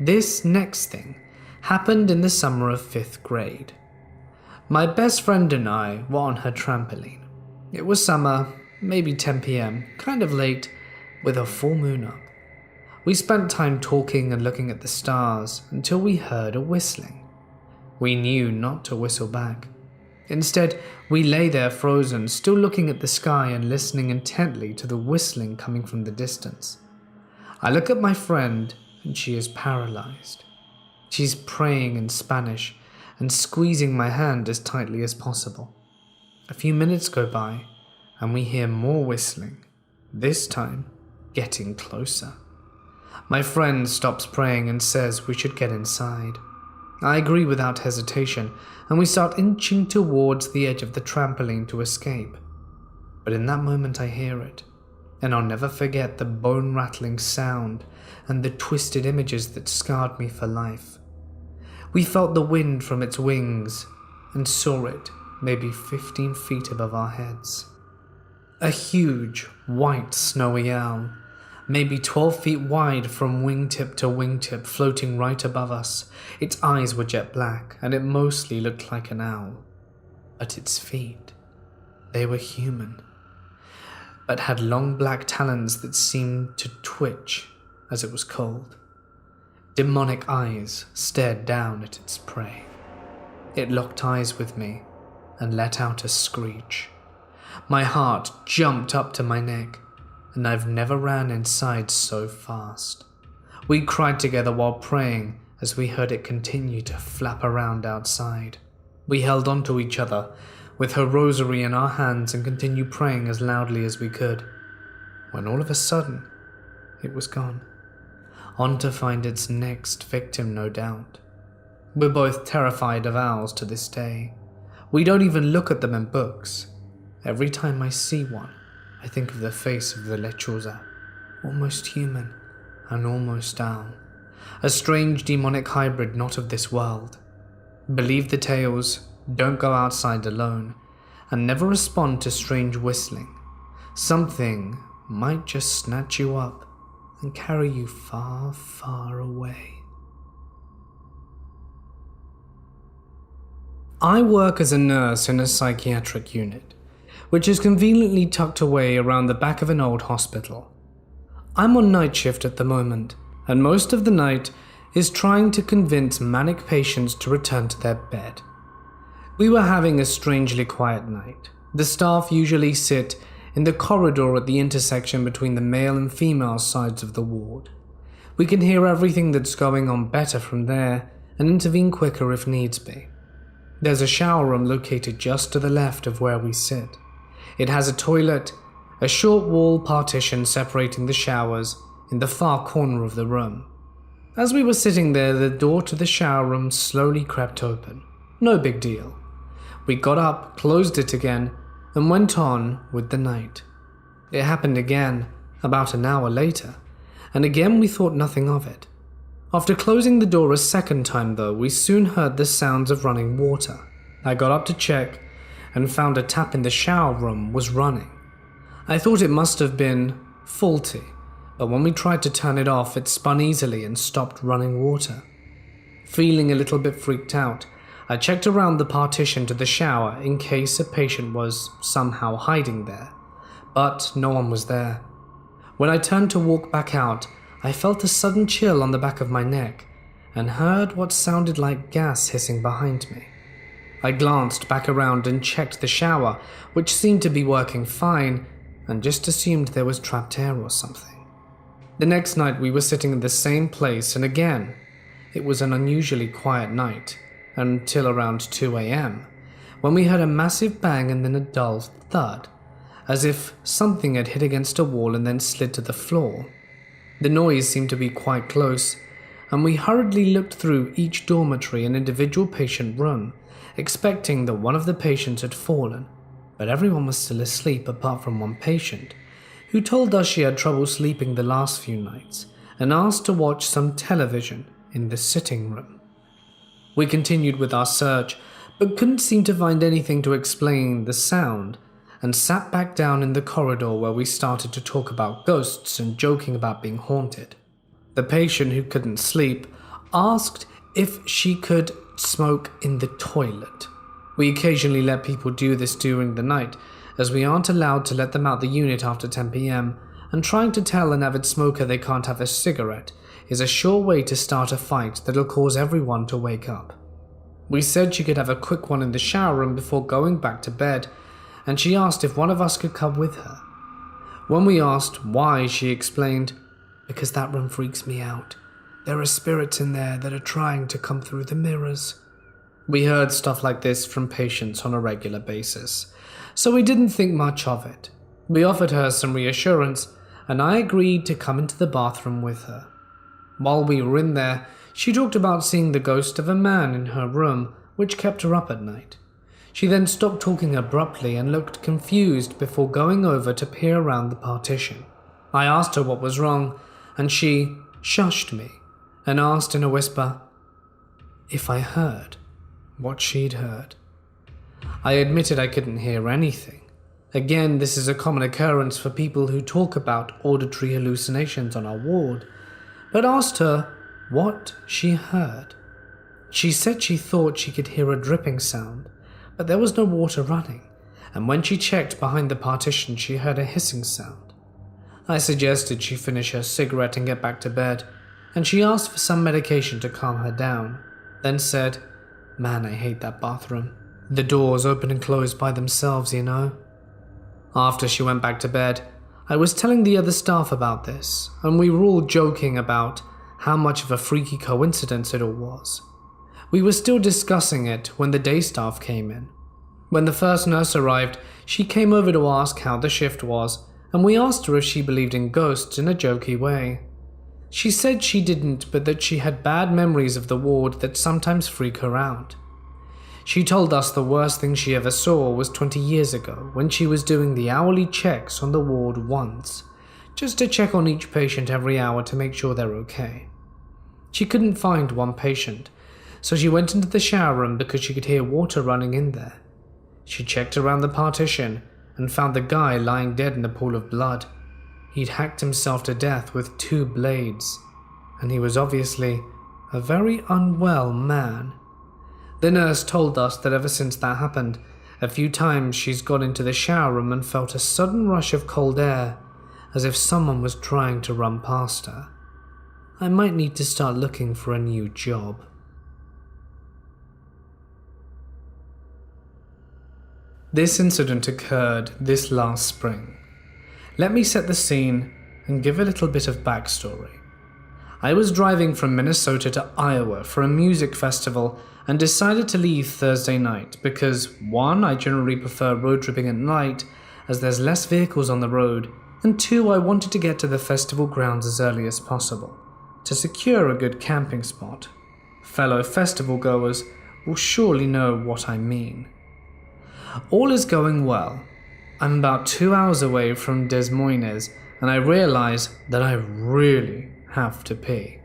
[SPEAKER 1] This next thing happened in the summer of 5th grade. My best friend and I were on her trampoline. It was summer, maybe 10 p.m, kind of late, with a full moon up. We spent time talking and looking at the stars until we heard a whistling. We knew not to whistle back. Instead, we lay there frozen, still looking at the sky and listening intently to the whistling coming from the distance. I look at my friend and she is paralyzed. She's praying in Spanish and squeezing my hand as tightly as possible. A few minutes go by and we hear more whistling, this time getting closer. My friend stops praying and says we should get inside. I agree without hesitation, and we start inching towards the edge of the trampoline to escape. But in that moment I hear it, and I'll never forget the bone-rattling sound and the twisted images that scarred me for life. We felt the wind from its wings and saw it maybe 15 feet above our heads. A huge, white, snowy owl, maybe 12 feet wide from wingtip to wingtip, floating right above us. Its eyes were jet black, and it mostly looked like an owl. But its feet, they were human, but had long black talons that seemed to twitch as it was cold. Demonic eyes stared down at its prey. It locked eyes with me and let out a screech. My heart jumped up to my neck, and I've never ran inside so fast. We cried together while praying as we heard it continue to flap around outside. We held on to each other with her rosary in our hands and continued praying as loudly as we could, when all of a sudden it was gone, on to find its next victim, no doubt. We're both terrified of owls to this day. We don't even look at them in books. Every time I see one, I think of the face of the lechuza, almost human and almost owl, a strange demonic hybrid not of this world. Believe the tales, don't go outside alone, and never respond to strange whistling. Something might just snatch you up and carry you far, far away. I work as a nurse in a psychiatric unit, which is conveniently tucked away around the back of an old hospital. I'm on night shift at the moment, and most of the night is trying to convince manic patients to return to their bed. We were having a strangely quiet night. The staff usually sit in the corridor at the intersection between the male and female sides of the ward. We can hear everything that's going on better from there and intervene quicker if needs be. There's a shower room located just to the left of where we sit. It has a toilet, a short wall partition separating the showers in the far corner of the room. As we were sitting there, the door to the shower room slowly crept open. No big deal. We got up, closed it again, and went on with the night. It happened again, about an hour later, and again we thought nothing of it. After closing the door a second time though, we soon heard the sounds of running water. I got up to check and found a tap in the shower room was running. I thought it must have been faulty, but when we tried to turn it off, it spun easily and stopped running water. Feeling a little bit freaked out, I checked around the partition to the shower in case a patient was somehow hiding there, but no one was there. When I turned to walk back out, I felt a sudden chill on the back of my neck and heard what sounded like gas hissing behind me. I glanced back around and checked the shower, which seemed to be working fine, and just assumed there was trapped air or something. The next night we were sitting in the same place, and again, it was an unusually quiet night, until around 2 a.m, when we heard a massive bang and then a dull thud, as if something had hit against a wall and then slid to the floor. The noise seemed to be quite close, and we hurriedly looked through each dormitory and individual patient room, expecting that one of the patients had fallen, but everyone was still asleep apart from one patient, who told us she had trouble sleeping the last few nights and asked to watch some television in the sitting room. We continued with our search, but couldn't seem to find anything to explain the sound, and sat back down in the corridor where we started to talk about ghosts and joking about being haunted. The patient who couldn't sleep asked if she could smoke in the toilet. We occasionally let people do this during the night, as we aren't allowed to let them out the unit after 10 p.m, and trying to tell an avid smoker they can't have a cigarette is a sure way to start a fight that'll cause everyone to wake up. We said she could have a quick one in the shower room before going back to bed, and she asked if one of us could come with her. When we asked why, she explained, "Because that room freaks me out. There are spirits in there that are trying to come through the mirrors." We heard stuff like this from patients on a regular basis, so we didn't think much of it. We offered her some reassurance, and I agreed to come into the bathroom with her. While we were in there, she talked about seeing the ghost of a man in her room, which kept her up at night. She then stopped talking abruptly and looked confused before going over to peer around the partition. I asked her what was wrong, and she shushed me and asked in a whisper if I heard what she'd heard. I admitted I couldn't hear anything. Again, this is a common occurrence for people who talk about auditory hallucinations on our ward, but asked her what she heard. She said she thought she could hear a dripping sound, but there was no water running, and when she checked behind the partition she heard a hissing sound. I suggested she finish her cigarette and get back to bed, and she asked for some medication to calm her down, then said, "Man, I hate that bathroom. The doors open and close by themselves, you know." After she went back to bed, I was telling the other staff about this, and we were all joking about how much of a freaky coincidence it all was. We were still discussing it when the day staff came in. When the first nurse arrived, she came over to ask how the shift was, and we asked her if she believed in ghosts in a jokey way. She said she didn't, but that she had bad memories of the ward that sometimes freak her out. She told us the worst thing she ever saw was 20 years ago when she was doing the hourly checks on the ward once, just to check on each patient every hour to make sure they're okay. She couldn't find one patient, so she went into the shower room because she could hear water running in there. She checked around the partition and found the guy lying dead in a pool of blood. He'd hacked himself to death with 2 blades, and he was obviously a very unwell man. The nurse told us that ever since that happened, a few times she's gone into the shower room and felt a sudden rush of cold air, as if someone was trying to run past her. I might need to start looking for a new job. This incident occurred this last spring. Let me set the scene and give a little bit of backstory. I was driving from Minnesota to Iowa for a music festival and decided to leave Thursday night because 1, I generally prefer road tripping at night as there's less vehicles on the road, and 2, I wanted to get to the festival grounds as early as possible to secure a good camping spot. Fellow festival goers will surely know what I mean. All is going well. I'm about 2 hours away from Des Moines, and I realize that I really have to pee.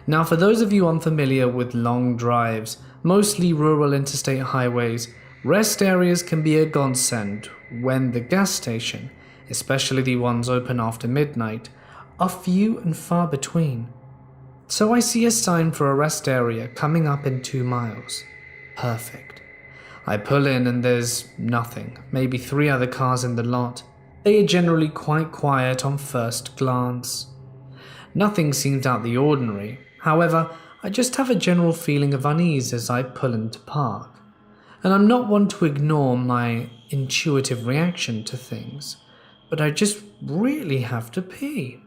[SPEAKER 1] Now, for those of you unfamiliar with long drives, mostly rural interstate highways, rest areas can be a godsend when the gas station, especially the ones open after midnight, are few and far between. So I see a sign for a rest area coming up in 2 miles. Perfect. I pull in and there's nothing, maybe 3 other cars in the lot. They are generally quite quiet on first glance. Nothing seems out the ordinary. However, I just have a general feeling of unease as I pull into park. And I'm not one to ignore my intuitive reaction to things, but I just really have to pee.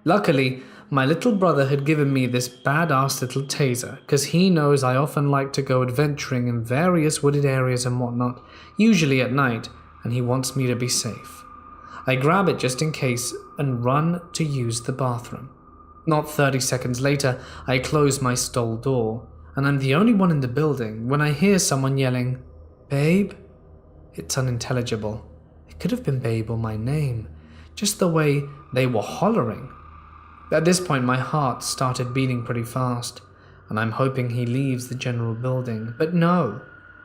[SPEAKER 1] Luckily, my little brother had given me this badass little taser because he knows I often like to go adventuring in various wooded areas and whatnot, usually at night, and he wants me to be safe. I grab it just in case and run to use the bathroom. Not 30 seconds later, I close my stall door, and I'm the only one in the building when I hear someone yelling, "Babe?" It's unintelligible. It could have been Babe or my name, just the way they were hollering. At this point, my heart started beating pretty fast, and I'm hoping he leaves the general building. But no,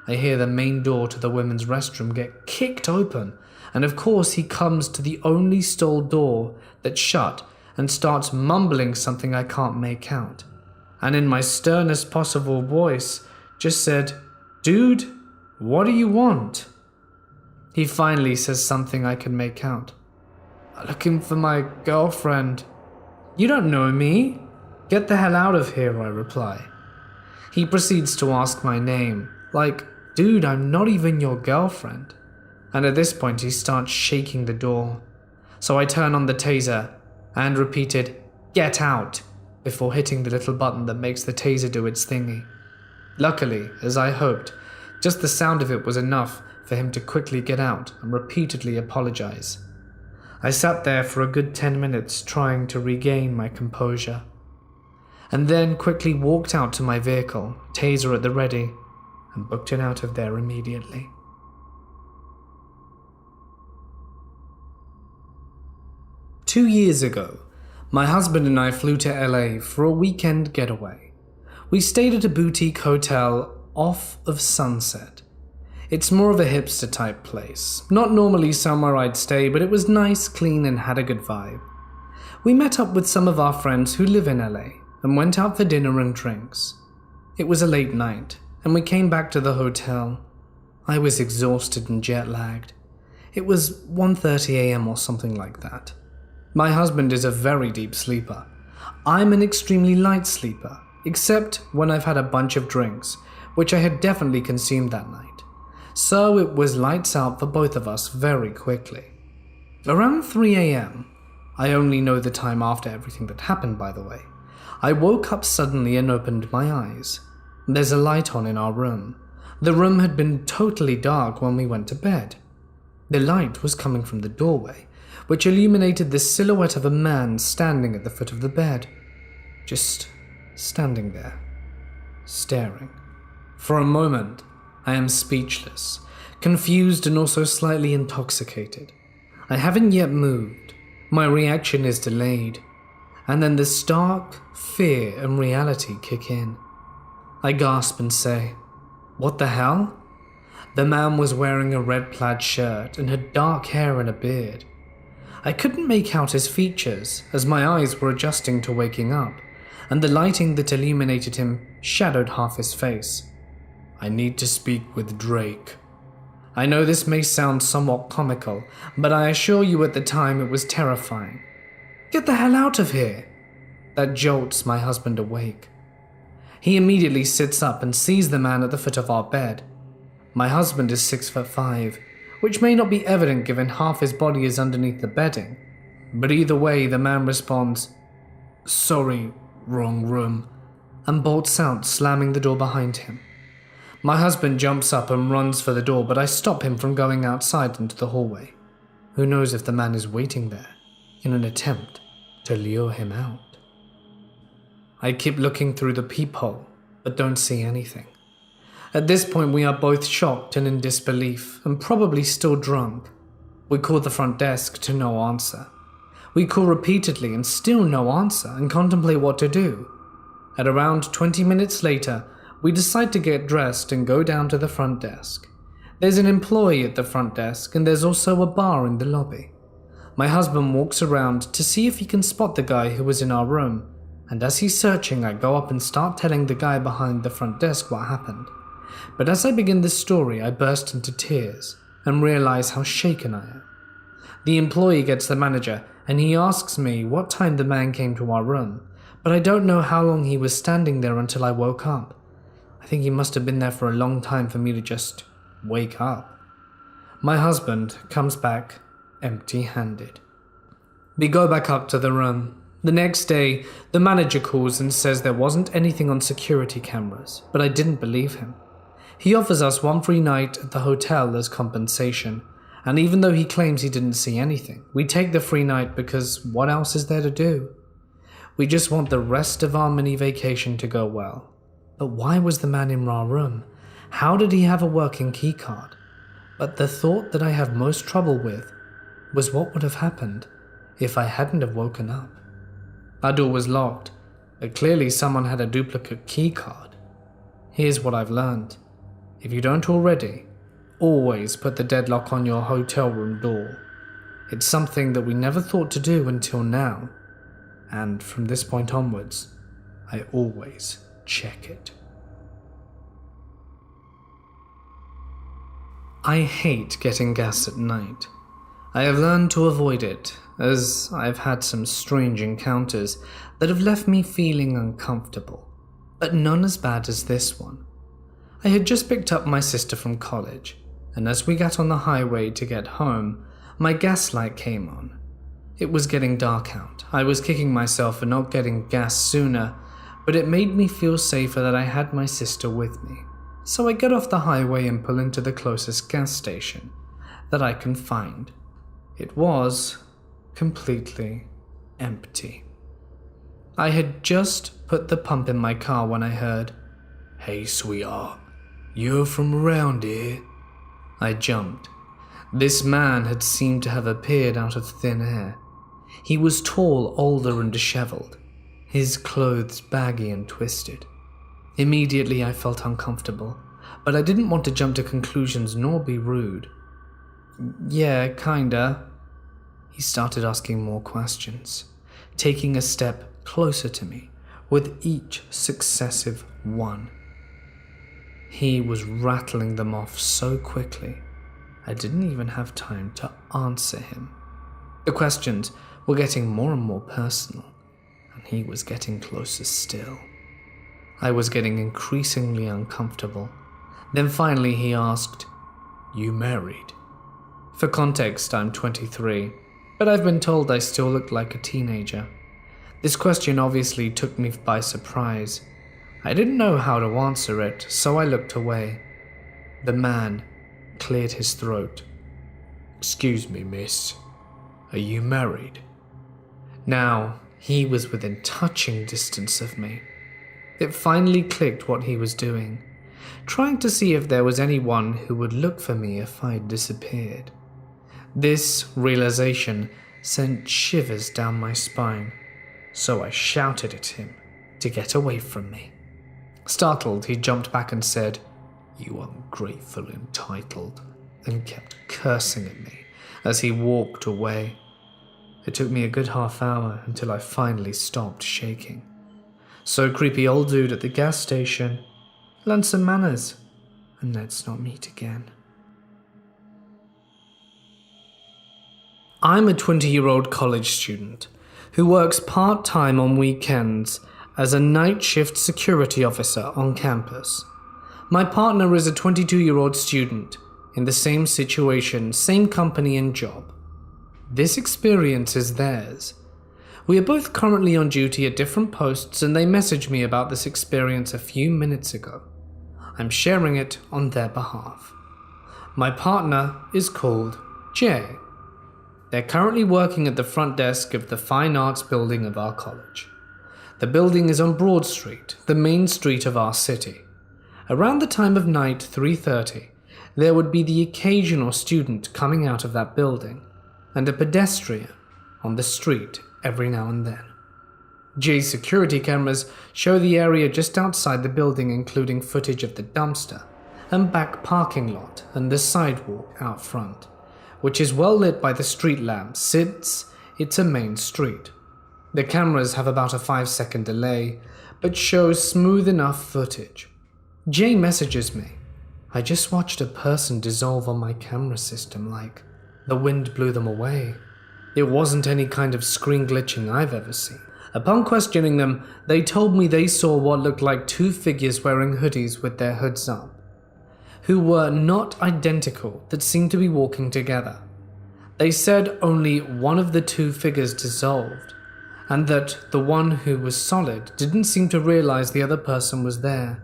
[SPEAKER 1] I hear the main door to the women's restroom get kicked open, and of course he comes to the only stall door that's shut and starts mumbling something I can't make out. And in my sternest possible voice, just said, "Dude, what do you want?" He finally says something I can make out. "Looking for my girlfriend." "You don't know me. Get the hell out of here," I reply. He proceeds to ask my name, like, "Dude, I'm not even your girlfriend." And at this point he starts shaking the door. So I turn on the taser and repeated, "Get out," before hitting the little button that makes the taser do its thingy. Luckily, as I hoped, just the sound of it was enough for him to quickly get out and repeatedly apologize. I sat there for a good 10 minutes trying to regain my composure, and then quickly walked out to my vehicle, taser at the ready, and booked it out of there immediately. Two years ago, my husband and I flew to LA for a weekend getaway. We stayed at a boutique hotel off of Sunset. It's more of a hipster type place. Not normally somewhere I'd stay, but it was nice, clean, and had a good vibe. We met up with some of our friends who live in LA and went out for dinner and drinks. It was a late night, and we came back to the hotel. I was exhausted and jet-lagged. It was 1:30 a.m. or something like that. My husband is a very deep sleeper. I'm an extremely light sleeper, except when I've had a bunch of drinks, which I had definitely consumed that night. So it was lights out for both of us very quickly. Around 3 a.m., I only know the time after everything that happened, by the way, I woke up suddenly and opened my eyes. There's a light on in our room. The room had been totally dark when we went to bed. The light was coming from the doorway, which illuminated the silhouette of a man standing at the foot of the bed. Just standing there, staring. For a moment, I am speechless, confused and also slightly intoxicated. I haven't yet moved. My reaction is delayed. And then the stark fear and reality kick in. I gasp and say, "What the hell?" The man was wearing a red plaid shirt and had dark hair and a beard. I couldn't make out his features as my eyes were adjusting to waking up, and the lighting that illuminated him shadowed half his face. "I need to speak with Drake." I know this may sound somewhat comical, but I assure you at the time it was terrifying. "Get the hell out of here!" That jolts my husband awake. He immediately sits up and sees the man at the foot of our bed. My husband is 6'5", which may not be evident given half his body is underneath the bedding, but either way the man responds, "Sorry, wrong room," and bolts out, slamming the door behind him. My husband jumps up and runs for the door, but I stop him from going outside into the hallway. Who knows if the man is waiting there in an attempt to lure him out. I keep looking through the peephole, but don't see anything. At this point, we are both shocked and in disbelief, and probably still drunk. We call the front desk to no answer. We call repeatedly and still no answer, and contemplate what to do. At around 20 minutes later, we decide to get dressed and go down to the front desk. There's an employee at the front desk, and there's also a bar in the lobby. My husband walks around to see if he can spot the guy who was in our room, and as he's searching, I go up and start telling the guy behind the front desk what happened. But as I begin this story, I burst into tears and realize how shaken I am. The employee gets the manager and he asks me what time the man came to our room, but I don't know how long he was standing there until I woke up. I think he must have been there for a long time for me to just wake up. My husband comes back empty-handed. We go back up to the room. The next day, the manager calls and says there wasn't anything on security cameras, but I didn't believe him. He offers us one free night at the hotel as compensation, and even though he claims he didn't see anything, we take the free night because what else is there to do? We just want the rest of our mini vacation to go well. But why was the man in our room? How did he have a working keycard? But the thought that I have most trouble with was what would have happened if I hadn't have woken up. Our door was locked, but clearly someone had a duplicate keycard. Here's what I've learned. If you don't already, always put the deadlock on your hotel room door. It's something that we never thought to do until now, and from this point onwards, I always check it. I hate getting gas at night. I have learned to avoid it, as I've had some strange encounters that have left me feeling uncomfortable, but none as bad as this one. I had just picked up my sister from college, and as we got on the highway to get home, my gas light came on. It was getting dark out. I was kicking myself for not getting gas sooner, but it made me feel safer that I had my sister with me. So I get off the highway and pull into the closest gas station that I can find. It was completely empty. I had just put the pump in my car when I heard, "Hey sweetheart, you're from around here?" I jumped. This man had seemed to have appeared out of thin air. He was tall, older and disheveled, his clothes baggy and twisted. Immediately I felt uncomfortable, but I didn't want to jump to conclusions nor be rude. "Yeah, kinda." He started asking more questions, taking a step closer to me with each successive one. He was rattling them off so quickly, I didn't even have time to answer him. The questions were getting more and more personal, and he was getting closer still. I was getting increasingly uncomfortable. Then finally he asked, "You married?" For context, I'm 23, but I've been told I still look like a teenager. This question obviously took me by surprise. I didn't know how to answer it, so I looked away. The man cleared his throat. "Excuse me, miss. Are you married?" Now, he was within touching distance of me. It finally clicked what he was doing, trying to see if there was anyone who would look for me if I disappeared. This realization sent shivers down my spine, so I shouted at him to get away from me. Startled, he jumped back and said, "You ungrateful entitled," and kept cursing at me as he walked away. It took me a good half hour until I finally stopped shaking. So creepy old dude at the gas station, learn some manners, and let's not meet again. I'm a 20-year-old college student who works part-time on weekends as a night shift security officer on campus. My partner is a 22-year-old student in the same situation, same company and job. This experience is theirs. We are both currently on duty at different posts, and they messaged me about this experience a few minutes ago. I'm sharing it on their behalf. My partner is called Jay. They're currently working at the front desk of the Fine Arts building of our college. The building is on Broad Street, the main street of our city. Around the time of night, 3:30, there would be the occasional student coming out of that building, and a pedestrian on the street every now and then. Jay's security cameras show the area just outside the building, including footage of the dumpster and back parking lot and the sidewalk out front, which is well lit by the street lamps since it's a main street. The cameras have about a 5-second delay, but show smooth enough footage. Jay messages me. I just watched a person dissolve on my camera system like the wind blew them away. It wasn't any kind of screen glitching I've ever seen. Upon questioning them, they told me they saw what looked like two figures wearing hoodies with their hoods up, who were not identical that seemed to be walking together. They said only one of the two figures dissolved, and that the one who was solid didn't seem to realize the other person was there.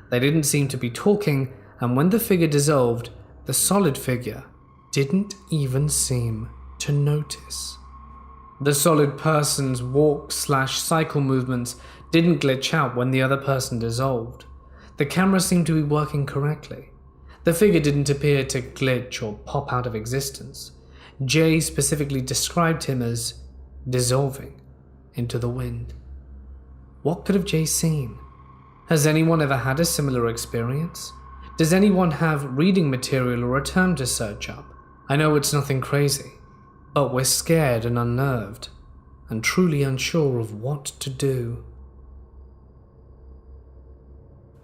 [SPEAKER 1] They didn't seem to be talking, and when the figure dissolved, the solid figure didn't even seem to notice. The solid person's walk/cycle movements didn't glitch out when the other person dissolved. The camera seemed to be working correctly. The figure didn't appear to glitch or pop out of existence. Jay specifically described him as dissolving into the wind. What could have Jay seen? Has anyone ever had a similar experience? Does anyone have reading material or a term to search up? I know it's nothing crazy, but we're scared and unnerved, and truly unsure of what to do.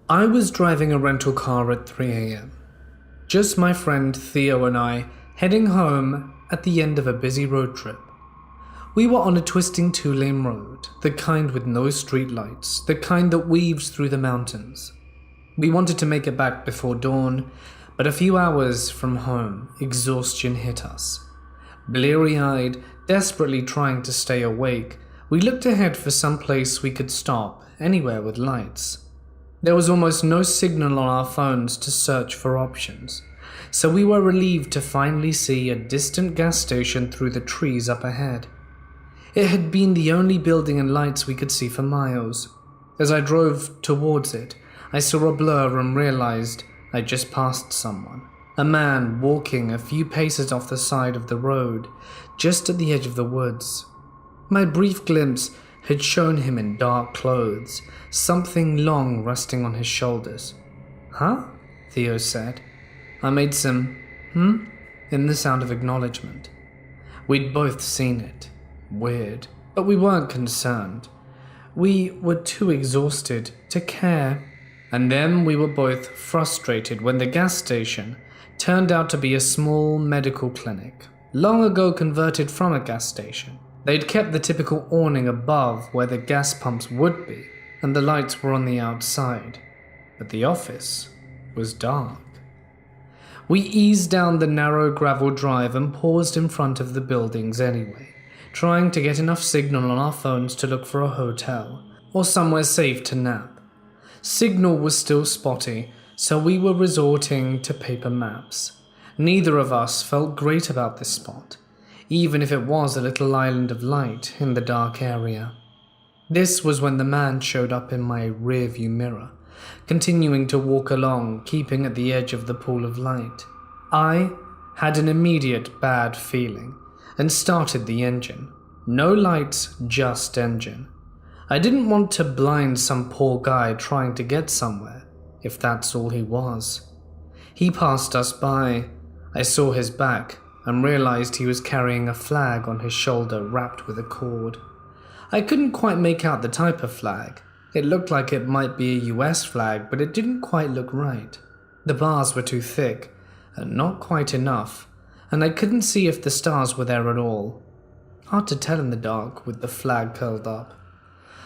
[SPEAKER 1] I was driving a rental car at 3 a.m. Just my friend Theo and I heading home at the end of a busy road trip. We were on a twisting 2-lane road, the kind with no street lights, the kind that weaves through the mountains. We wanted to make it back before dawn, but a few hours from home, exhaustion hit us. Bleary-eyed, desperately trying to stay awake, we looked ahead for some place we could stop, anywhere with lights. There was almost no signal on our phones to search for options, so we were relieved to finally see a distant gas station through the trees up ahead. It had been the only building and lights we could see for miles. As I drove towards it, I saw a blur and realized I'd just passed someone. A man walking a few paces off the side of the road, just at the edge of the woods. My brief glimpse had shown him in dark clothes, something long resting on his shoulders. "Huh?" Theo said. I made some in the sound of acknowledgement. We'd both seen it. Weird, but we weren't concerned. We were too exhausted to care. And then we were both frustrated when the gas station turned out to be a small medical clinic, long ago converted from a gas station. They'd kept the typical awning above where the gas pumps would be, and the lights were on the outside. But the office was dark. We eased down the narrow gravel drive and paused in front of the buildings anyway, trying to get enough signal on our phones to look for a hotel, or somewhere safe to nap. Signal was still spotty, so we were resorting to paper maps. Neither of us felt great about this spot, even if it was a little island of light in the dark area. This was when the man showed up in my rearview mirror, continuing to walk along, keeping at the edge of the pool of light. I had an immediate bad feeling and started the engine. No lights, just engine. I didn't want to blind some poor guy trying to get somewhere, if that's all he was. He passed us by. I saw his back and realized he was carrying a flag on his shoulder wrapped with a cord. I couldn't quite make out the type of flag. It looked like it might be a US flag, but it didn't quite look right. The bars were too thick and not quite enough, and I couldn't see if the stars were there at all. Hard to tell in the dark with the flag curled up.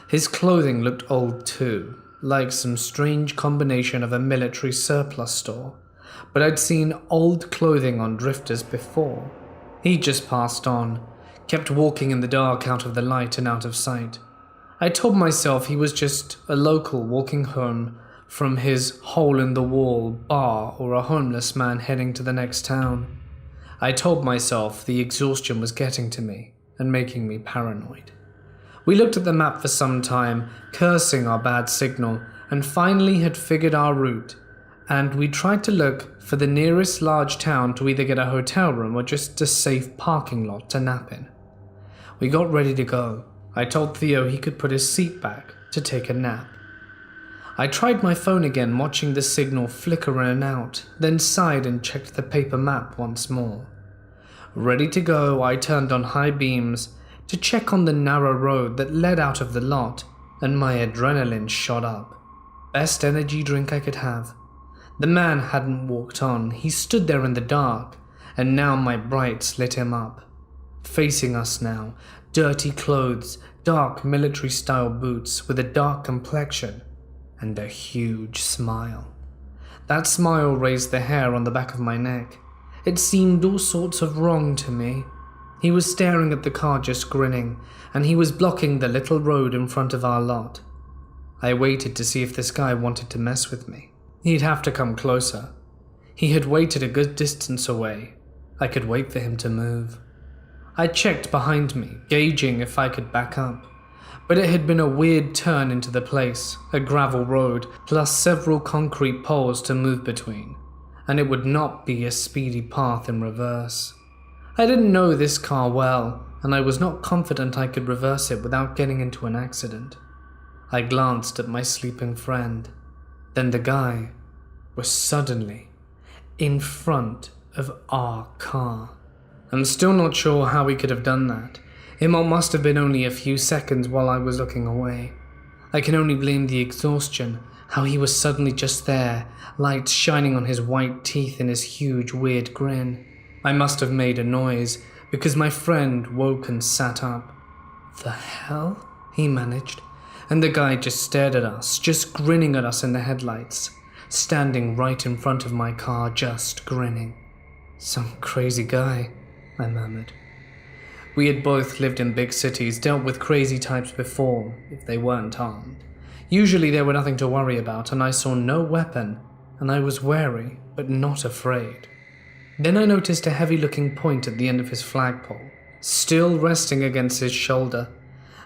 [SPEAKER 1] His clothing looked old too, like some strange combination of a military surplus store, but I'd seen old clothing on drifters before. He just passed on, kept walking in the dark out of the light and out of sight. I told myself he was just a local walking home from his hole-in-the-wall bar or a homeless man heading to the next town. I told myself the exhaustion was getting to me and making me paranoid. We looked at the map for some time, cursing our bad signal, and finally had figured our route, and we tried to look for the nearest large town to either get a hotel room or just a safe parking lot to nap in. We got ready to go. I told Theo he could put his seat back to take a nap. I tried my phone again, watching the signal flicker in and out, then sighed and checked the paper map once more. Ready to go, I turned on high beams to check on the narrow road that led out of the lot, and my adrenaline shot up. Best energy drink I could have. The man hadn't walked on, he stood there in the dark, and now my brights lit him up. Facing us now, dirty clothes, dark military-style boots with a dark complexion, and a huge smile. That smile raised the hair on the back of my neck. It seemed all sorts of wrong to me. He was staring at the car just grinning, and he was blocking the little road in front of our lot. I waited to see if this guy wanted to mess with me. He'd have to come closer. He had waited a good distance away. I could wait for him to move. I checked behind me, gauging if I could back up, but it had been a weird turn into the place, a gravel road, plus several concrete poles to move between, and it would not be a speedy path in reverse. I didn't know this car well, and I was not confident I could reverse it without getting into an accident. I glanced at my sleeping friend. Then the guy was suddenly in front of our car. I'm still not sure how he could have done that. It must have been only a few seconds while I was looking away. I can only blame the exhaustion, how he was suddenly just there, lights shining on his white teeth and his huge weird grin. I must have made a noise, because my friend woke and sat up. "The hell?" he managed, and the guy just stared at us, just grinning at us in the headlights, standing right in front of my car, just grinning. "Some crazy guy," I murmured. We had both lived in big cities, dealt with crazy types before, if they weren't armed. Usually they were nothing to worry about, and I saw no weapon, and I was wary, but not afraid. Then I noticed a heavy-looking point at the end of his flagpole, still resting against his shoulder,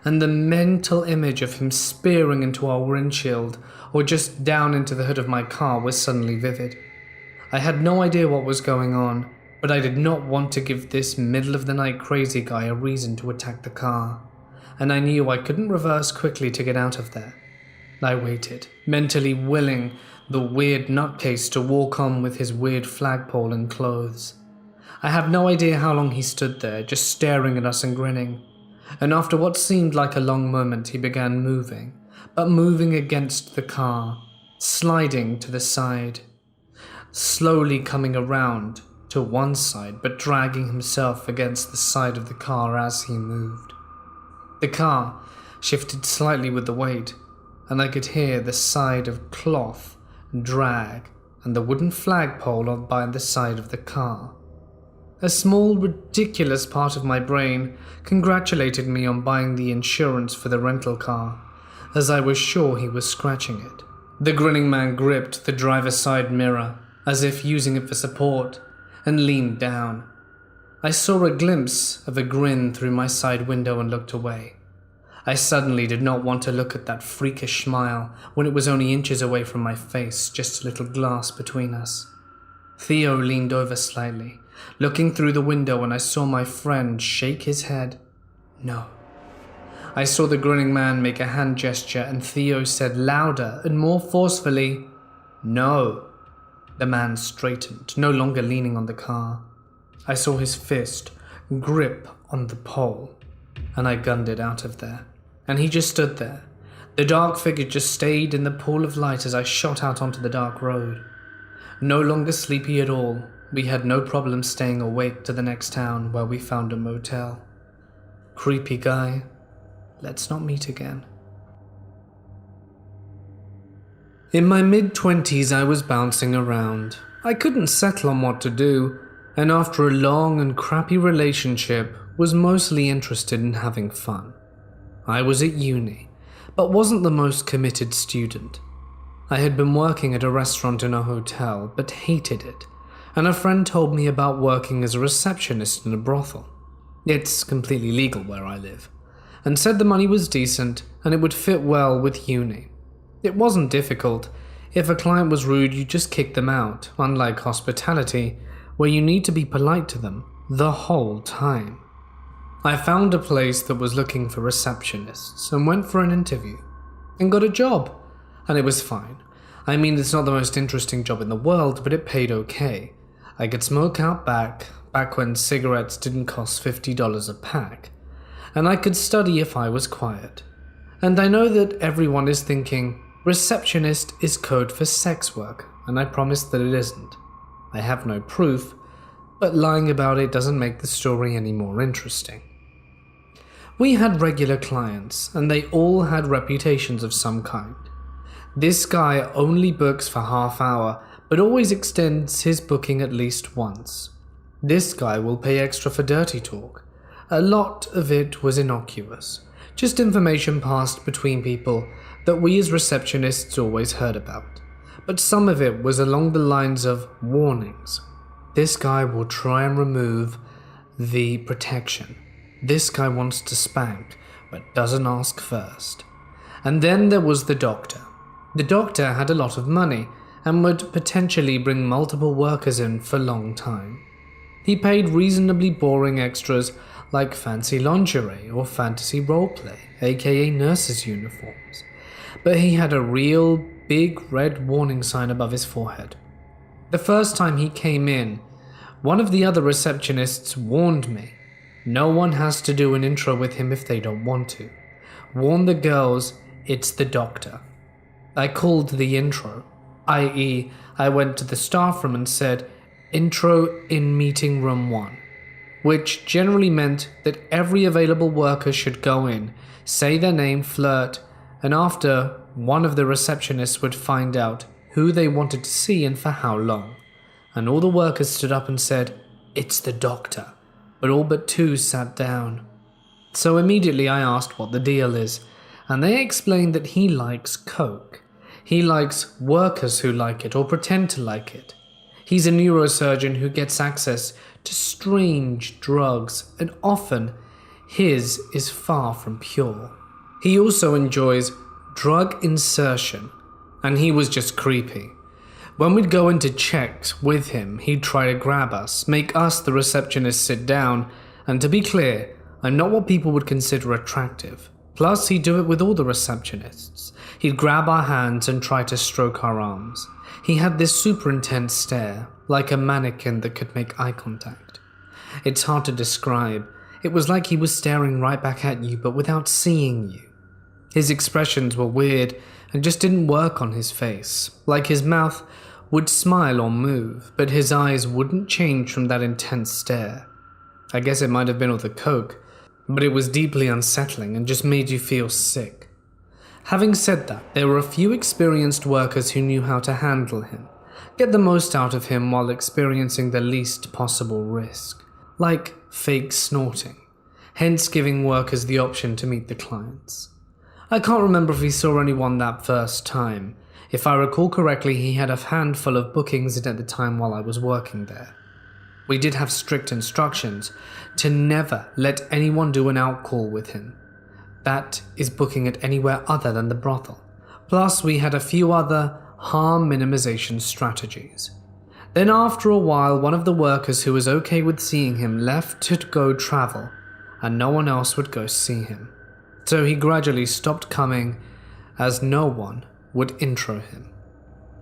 [SPEAKER 1] and the mental image of him spearing into our windshield, or just down into the hood of my car, was suddenly vivid. I had no idea what was going on, but I did not want to give this middle-of-the-night crazy guy a reason to attack the car, and I knew I couldn't reverse quickly to get out of there. I waited, mentally willing the weird nutcase to walk on with his weird flagpole and clothes. I have no idea how long he stood there, just staring at us and grinning, and after what seemed like a long moment he began moving, but moving against the car, sliding to the side, slowly coming around to one side but dragging himself against the side of the car as he moved. The car shifted slightly with the weight, and I could hear the side of cloth drag and the wooden flagpole on by the side of the car. A small, ridiculous part of my brain congratulated me on buying the insurance for the rental car, as I was sure he was scratching it. The grinning man gripped the driver's side mirror, as if using it for support, and leaned down. I saw a glimpse of a grin through my side window and looked away. I suddenly did not want to look at that freakish smile when it was only inches away from my face, just a little glass between us. Theo leaned over slightly, looking through the window, and I saw my friend shake his head. No. I saw the grinning man make a hand gesture, and Theo said louder and more forcefully, "No." The man straightened, no longer leaning on the car. I saw his fist grip on the pole, and I gunned it out of there. And he just stood there. The dark figure just stayed in the pool of light as I shot out onto the dark road. No longer sleepy at all, we had no problem staying awake to the next town, where we found a motel. Creepy guy. Let's not meet again. In my mid-20s, I was bouncing around. I couldn't settle on what to do, and after a long and crappy relationship, was mostly interested in having fun. I was at uni, but wasn't the most committed student. I had been working at a restaurant in a hotel, but hated it, and a friend told me about working as a receptionist in a brothel. It's completely legal where I live, and said the money was decent and it would fit well with uni. It wasn't difficult. If a client was rude, you just kick them out, unlike hospitality, where you need to be polite to them the whole time. I found a place that was looking for receptionists and went for an interview and got a job, and it was fine. I mean, it's not the most interesting job in the world, but it paid okay. I could smoke out back, back when cigarettes didn't cost $50 a pack, and I could study if I was quiet. And I know that everyone is thinking, receptionist is code for sex work, and I promise that it isn't. I have no proof, but lying about it doesn't make the story any more interesting. We had regular clients, and they all had reputations of some kind. This guy only books for half hour, but always extends his booking at least once. This guy will pay extra for dirty talk. A lot of it was innocuous, just information passed between people that we as receptionists always heard about. But some of it was along the lines of warnings. This guy will try and remove the protection. This guy wants to spank, but doesn't ask first. And then there was the doctor. The doctor had a lot of money and would potentially bring multiple workers in for a long time. He paid reasonably boring extras like fancy lingerie or fantasy roleplay, aka nurses' uniforms. But he had a real big red warning sign above his forehead. The first time he came in, one of the other receptionists warned me, no one has to do an intro with him if they don't want to. Warn the girls, it's the doctor. I called the intro, i.e. I went to the staff room and said, intro in meeting room 1, which generally meant that every available worker should go in, say their name, flirt, and after, one of the receptionists would find out who they wanted to see and for how long. And all the workers stood up and said, it's the doctor, but all but 2 sat down. So immediately I asked what the deal is, and they explained that he likes coke. He likes workers who like it or pretend to like it. He's a neurosurgeon who gets access to strange drugs, and often his is far from pure. He also enjoys drug insertion, and he was just creepy. When we'd go into checks with him, he'd try to grab us, make us, the receptionists, sit down, and to be clear, I'm not what people would consider attractive. Plus, he'd do it with all the receptionists. He'd grab our hands and try to stroke our arms. He had this super intense stare, like a mannequin that could make eye contact. It's hard to describe. It was like he was staring right back at you, but without seeing you. His expressions were weird and just didn't work on his face. Like his mouth would smile or move, but his eyes wouldn't change from that intense stare. I guess it might have been all the coke, but it was deeply unsettling and just made you feel sick. Having said that, there were a few experienced workers who knew how to handle him, get the most out of him while experiencing the least possible risk, like fake snorting, hence giving workers the option to meet the clients. I can't remember if he saw anyone that first time. If I recall correctly, he had a handful of bookings in at the time while I was working there. We did have strict instructions to never let anyone do an out-call with him. That is booking at anywhere other than the brothel. Plus, we had a few other harm minimization strategies. Then after a while, one of the workers who was okay with seeing him left to go travel, and no one else would go see him. So he gradually stopped coming, as no one would intro him.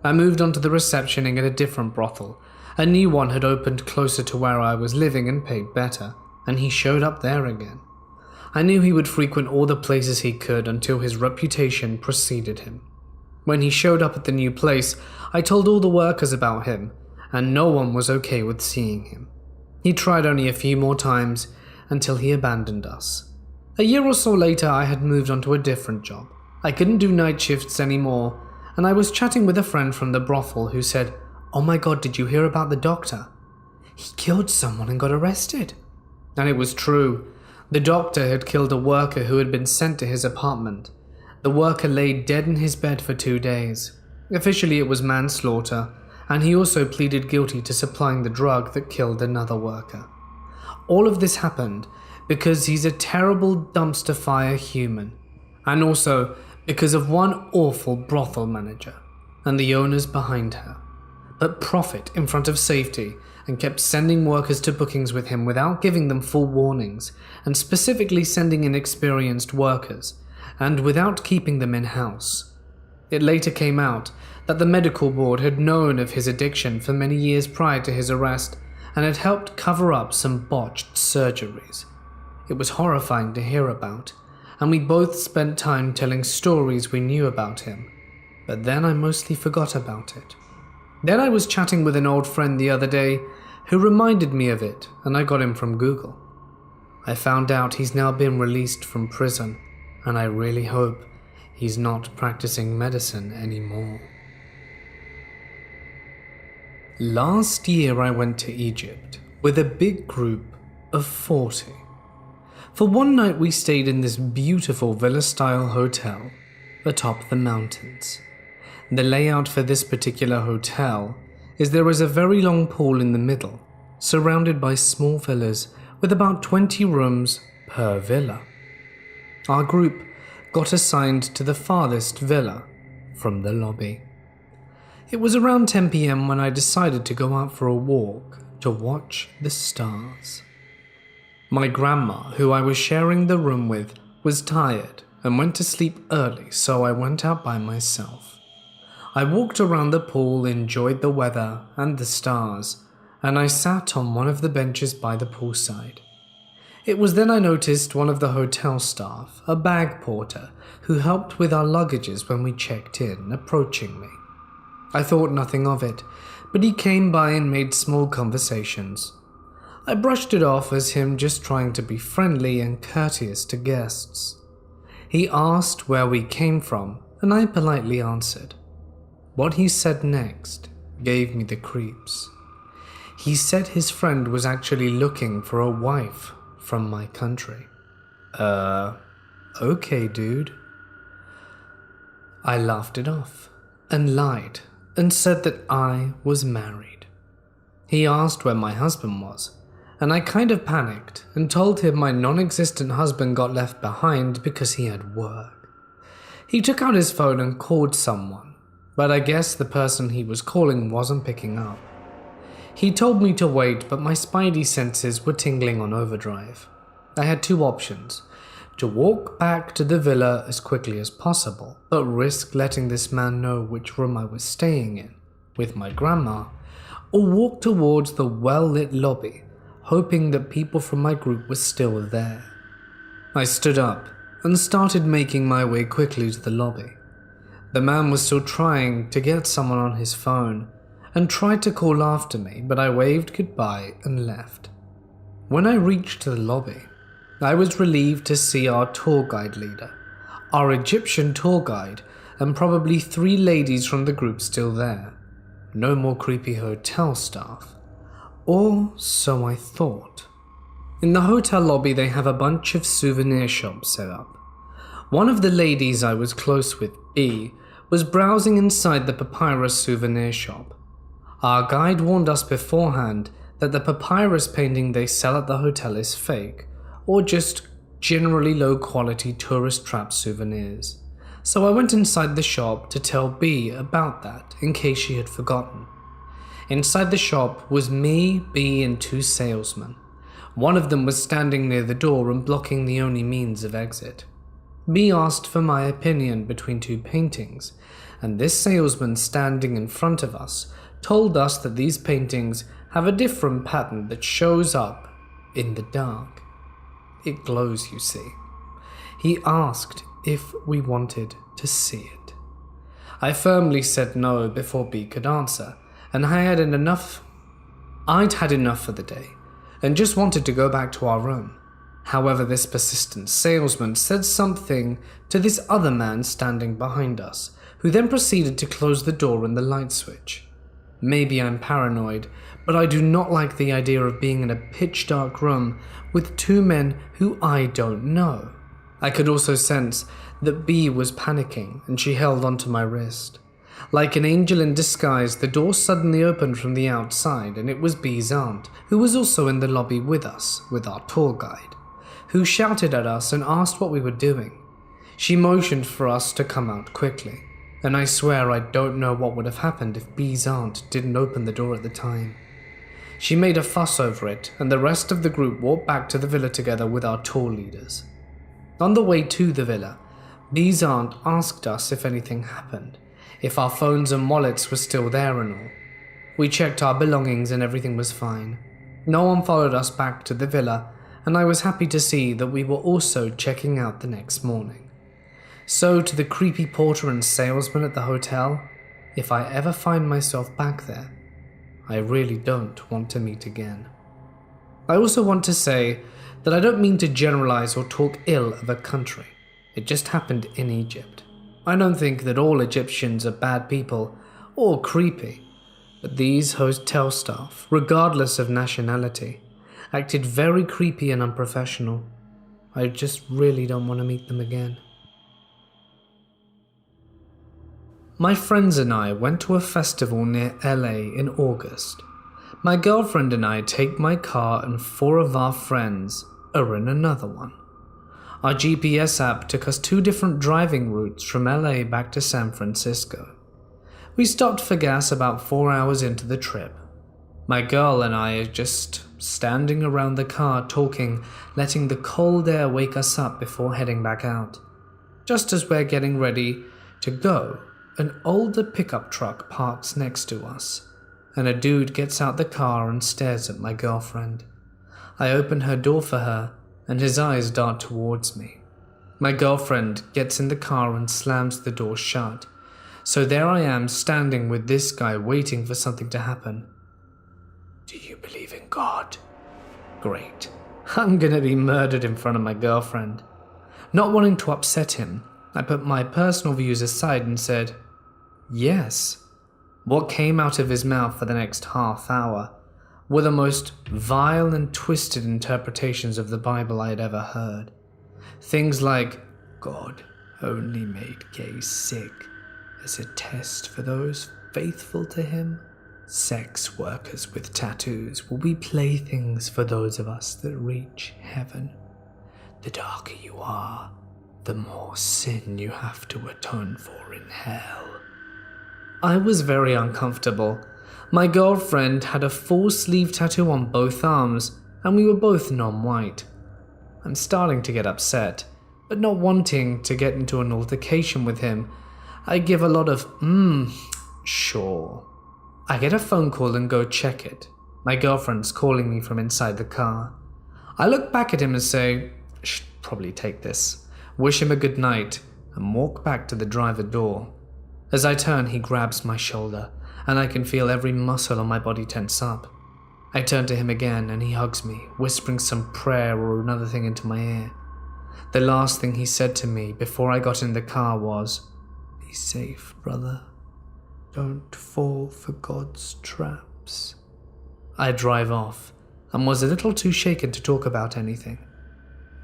[SPEAKER 1] I moved on to the receptioning at a different brothel. A new one had opened closer to where I was living and paid better, and he showed up there again. I knew he would frequent all the places he could until his reputation preceded him. When he showed up at the new place, I told all the workers about him, and no one was okay with seeing him. He tried only a few more times until he abandoned us. A year or so later, I had moved on to a different job. I couldn't do night shifts anymore, and I was chatting with a friend from the brothel who said, "Oh my god, did you hear about the doctor? He killed someone and got arrested." And it was true. The doctor had killed a worker who had been sent to his apartment. The worker lay dead in his bed for 2 days. Officially it was manslaughter, and he also pleaded guilty to supplying the drug that killed another worker. All of this happened because he's a terrible dumpster fire human, and also because of one awful brothel manager and the owners behind her. But profit in front of safety, and kept sending workers to bookings with him without giving them full warnings, and specifically sending inexperienced workers, and without keeping them in-house. It later came out that the medical board had known of his addiction for many years prior to his arrest, and had helped cover up some botched surgeries. It was horrifying to hear about, and we both spent time telling stories we knew about him, but then I mostly forgot about it. Then I was chatting with an old friend the other day who reminded me of it, and I got him from Google. I found out he's now been released from prison, and I really hope he's not practicing medicine anymore. Last year I went to Egypt with a big group of 40. For one night we stayed in this beautiful villa-style hotel atop the mountains. The layout for this particular hotel is there is a very long pool in the middle, surrounded by small villas with about 20 rooms per villa. Our group got assigned to the farthest villa from the lobby. It was around 10 p.m. when I decided to go out for a walk to watch the stars. My grandma, who I was sharing the room with, was tired and went to sleep early, so I went out by myself. I walked around the pool, enjoyed the weather and the stars, and I sat on one of the benches by the poolside. It was then I noticed one of the hotel staff, a bag porter, who helped with our luggages when we checked in, approaching me. I thought nothing of it, but he came by and made small conversations. I brushed it off as him just trying to be friendly and courteous to guests. He asked where we came from, and I politely answered. What he said next gave me the creeps. He said his friend was actually looking for a wife from my country. Okay, dude. I laughed it off and lied and said that I was married. He asked where my husband was, and I kind of panicked and told him my non-existent husband got left behind because he had work. He took out his phone and called someone, but I guess the person he was calling wasn't picking up. He told me to wait, but my spidey senses were tingling on overdrive. I had two options: to walk back to the villa as quickly as possible, but risk letting this man know which room I was staying in with my grandma, or walk towards the well-lit lobby, hoping that people from my group were still there. I stood up and started making my way quickly to the lobby. The man was still trying to get someone on his phone and tried to call after me, but I waved goodbye and left. When I reached the lobby, I was relieved to see our tour guide leader, our Egyptian tour guide, and probably 3 ladies from the group still there. No more creepy hotel staff. Or so I thought. In the hotel lobby they have a bunch of souvenir shops set up. One of the ladies I was close with, B, was browsing inside the papyrus souvenir shop. Our guide warned us beforehand that the papyrus painting they sell at the hotel is fake, or just generally low-quality tourist-trap souvenirs. So I went inside the shop to tell B about that in case she had forgotten. Inside the shop was me, B, and 2 salesmen. One of them was standing near the door and blocking the only means of exit. B asked for my opinion between 2 paintings, and this salesman standing in front of us told us that these paintings have a different pattern that shows up in the dark. It glows, you see. He asked if we wanted to see it. I firmly said no before B could answer, and I'd had enough for the day, and just wanted to go back to our room. However, this persistent salesman said something to this other man standing behind us, who then proceeded to close the door and the light switch. Maybe I'm paranoid, but I do not like the idea of being in a pitch-dark room with 2 men who I don't know. I could also sense that B was panicking, and she held onto my wrist. Like an angel in disguise, the door suddenly opened from the outside, and it was B's aunt, who was also in the lobby with us, with our tour guide, who shouted at us and asked what we were doing. She motioned for us to come out quickly, and I swear I don't know what would have happened if B's aunt didn't open the door at the time. She made a fuss over it, and the rest of the group walked back to the villa together with our tour leaders. On the way to the villa, B's aunt asked us if anything happened, if our phones and wallets were still there and all. We checked our belongings and everything was fine. No one followed us back to the villa, and I was happy to see that we were also checking out the next morning. So to the creepy porter and salesman at the hotel, if I ever find myself back there, I really don't want to meet again. I also want to say that I don't mean to generalize or talk ill of a country. It just happened in Egypt. I don't think that all Egyptians are bad people or creepy, but these hotel staff, regardless of nationality, acted very creepy and unprofessional. I just really don't want to meet them again. My friends and I went to a festival near LA in August. My girlfriend and I take my car and 4 of our friends are in another one. Our GPS app took us 2 different driving routes from LA back to San Francisco. We stopped for gas about 4 hours into the trip. My girl and I are just standing around the car talking, letting the cold air wake us up before heading back out. Just as we're getting ready to go, an older pickup truck parks next to us, and a dude gets out the car and stares at my girlfriend. I open her door for her, and his eyes dart towards me. My girlfriend gets in the car and slams the door shut. So there I am standing with this guy waiting for something to happen. Do you believe in God? Great. I'm gonna be murdered in front of my girlfriend. Not wanting to upset him, I put my personal views aside and said, yes. What came out of his mouth for the next half hour were the most vile and twisted interpretations of the Bible I had ever heard. Things like, God only made gays sick as a test for those faithful to him. Sex workers with tattoos will be playthings for those of us that reach heaven. The darker you are, the more sin you have to atone for in hell. I was very uncomfortable. My girlfriend had a full sleeve tattoo on both arms, and we were both non-white. I'm starting to get upset, but not wanting to get into an altercation with him, I give a lot of, sure. I get a phone call and go check it. My girlfriend's calling me from inside the car. I look back at him and say, should probably take this, wish him a good night, and walk back to the driver door. As I turn, he grabs my shoulder, and I can feel every muscle on my body tense up. I turn to him again, and he hugs me, whispering some prayer or another thing into my ear. The last thing he said to me before I got in the car was, "Be safe, brother. Don't fall for God's traps." I drive off, and was a little too shaken to talk about anything.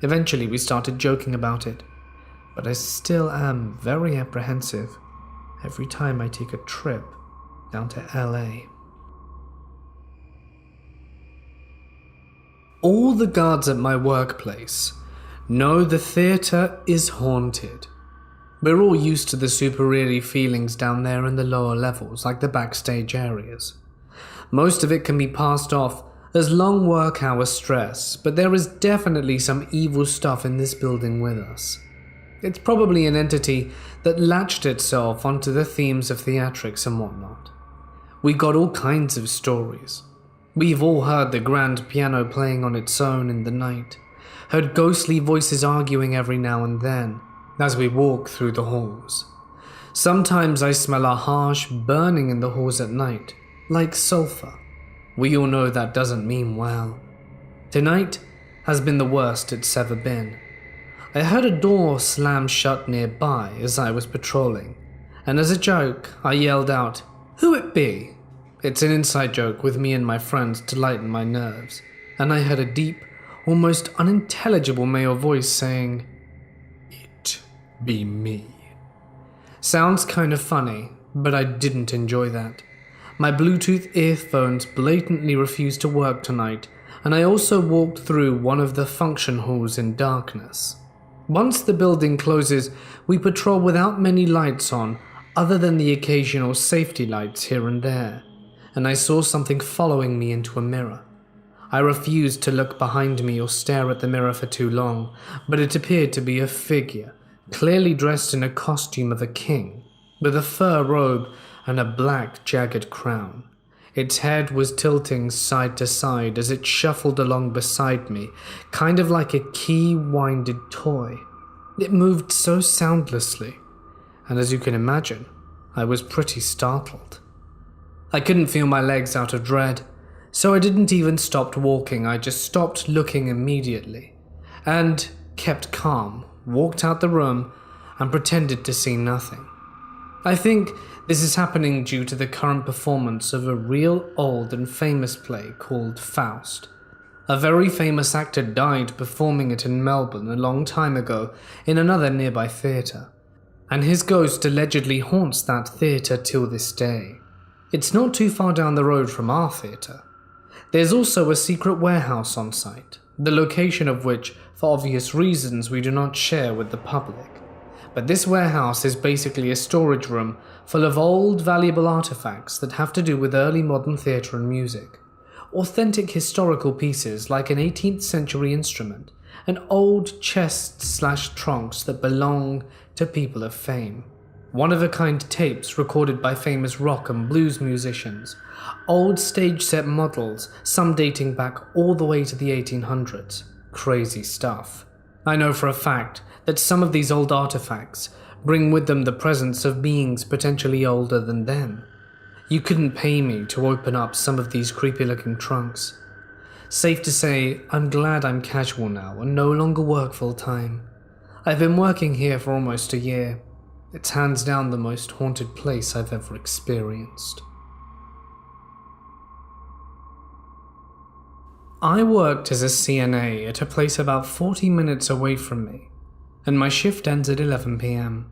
[SPEAKER 1] Eventually, we started joking about it, but I still am very apprehensive every time I take a trip down to LA. All the guards at my workplace know the theatre is haunted. We're all used to the super eerie feelings down there in the lower levels, like the backstage areas. Most of it can be passed off as long work hour stress, but there is definitely some evil stuff in this building with us. It's probably an entity that latched itself onto the themes of theatrics and whatnot. We got all kinds of stories. We've all heard the grand piano playing on its own in the night, heard ghostly voices arguing every now and then as we walk through the halls. Sometimes I smell a harsh burning in the halls at night, like sulfur. We all know that doesn't mean well. Tonight has been the worst it's ever been. I heard a door slam shut nearby as I was patrolling, and as a joke, I yelled out, "Who it be?" It's an inside joke with me and my friends to lighten my nerves, and I heard a deep, almost unintelligible male voice saying, "It be me." Sounds kind of funny, but I didn't enjoy that. My Bluetooth earphones blatantly refused to work tonight, and I also walked through one of the function halls in darkness. Once the building closes, we patrol without many lights on, other than the occasional safety lights here and there, and I saw something following me into a mirror. I refused to look behind me or stare at the mirror for too long, but it appeared to be a figure, clearly dressed in a costume of a king, with a fur robe and a black, jagged crown. Its head was tilting side to side as it shuffled along beside me, kind of like a key-winded toy. It moved so soundlessly, and as you can imagine, I was pretty startled. I couldn't feel my legs out of dread, so I didn't even stop walking. I just stopped looking immediately and kept calm, walked out the room, and pretended to see nothing. I think this is happening due to the current performance of a real old and famous play called Faust. A very famous actor died performing it in Melbourne a long time ago in another nearby theatre, and his ghost allegedly haunts that theatre till this day. It's not too far down the road from our theatre. There's also a secret warehouse on site, the location of which, for obvious reasons, we do not share with the public. But this warehouse is basically a storage room full of old, valuable artifacts that have to do with early modern theatre and music. Authentic historical pieces like an 18th century instrument, and old chests/trunks that belong to people of fame. One-of-a-kind tapes recorded by famous rock and blues musicians, old stage set models, some dating back all the way to the 1800s. Crazy stuff. I know for a fact that some of these old artifacts bring with them the presence of beings potentially older than them. You couldn't pay me to open up some of these creepy-looking trunks. Safe to say, I'm glad I'm casual now and no longer work full-time. I've been working here for almost a year. It's hands down the most haunted place I've ever experienced. I worked as a CNA at a place about 40 minutes away from me, and my shift ends at 11 p.m.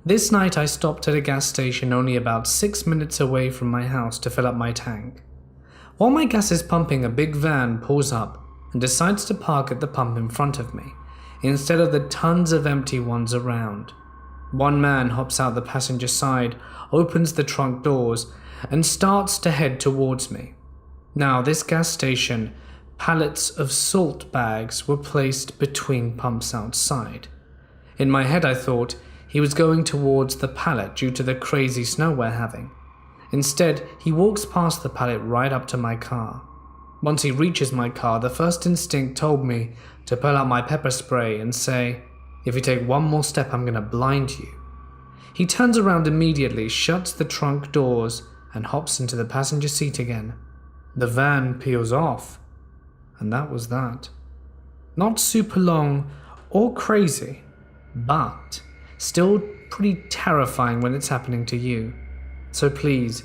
[SPEAKER 1] This night I stopped at a gas station only about 6 minutes away from my house to fill up my tank. While my gas is pumping, a big van pulls up and decides to park at the pump in front of me, instead of the tons of empty ones around. One man hops out the passenger side, opens the trunk doors, and starts to head towards me. Now, this gas station, pallets of salt bags were placed between pumps outside. In my head I thought he was going towards the pallet due to the crazy snow we're having. Instead, he walks past the pallet right up to my car. Once he reaches my car, the first instinct told me to pull out my pepper spray and say, "If you take one more step, I'm gonna blind you." He turns around immediately, shuts the trunk doors, and hops into the passenger seat again. The van peels off, and that was that. Not super long or crazy, but still pretty terrifying when it's happening to you. So please,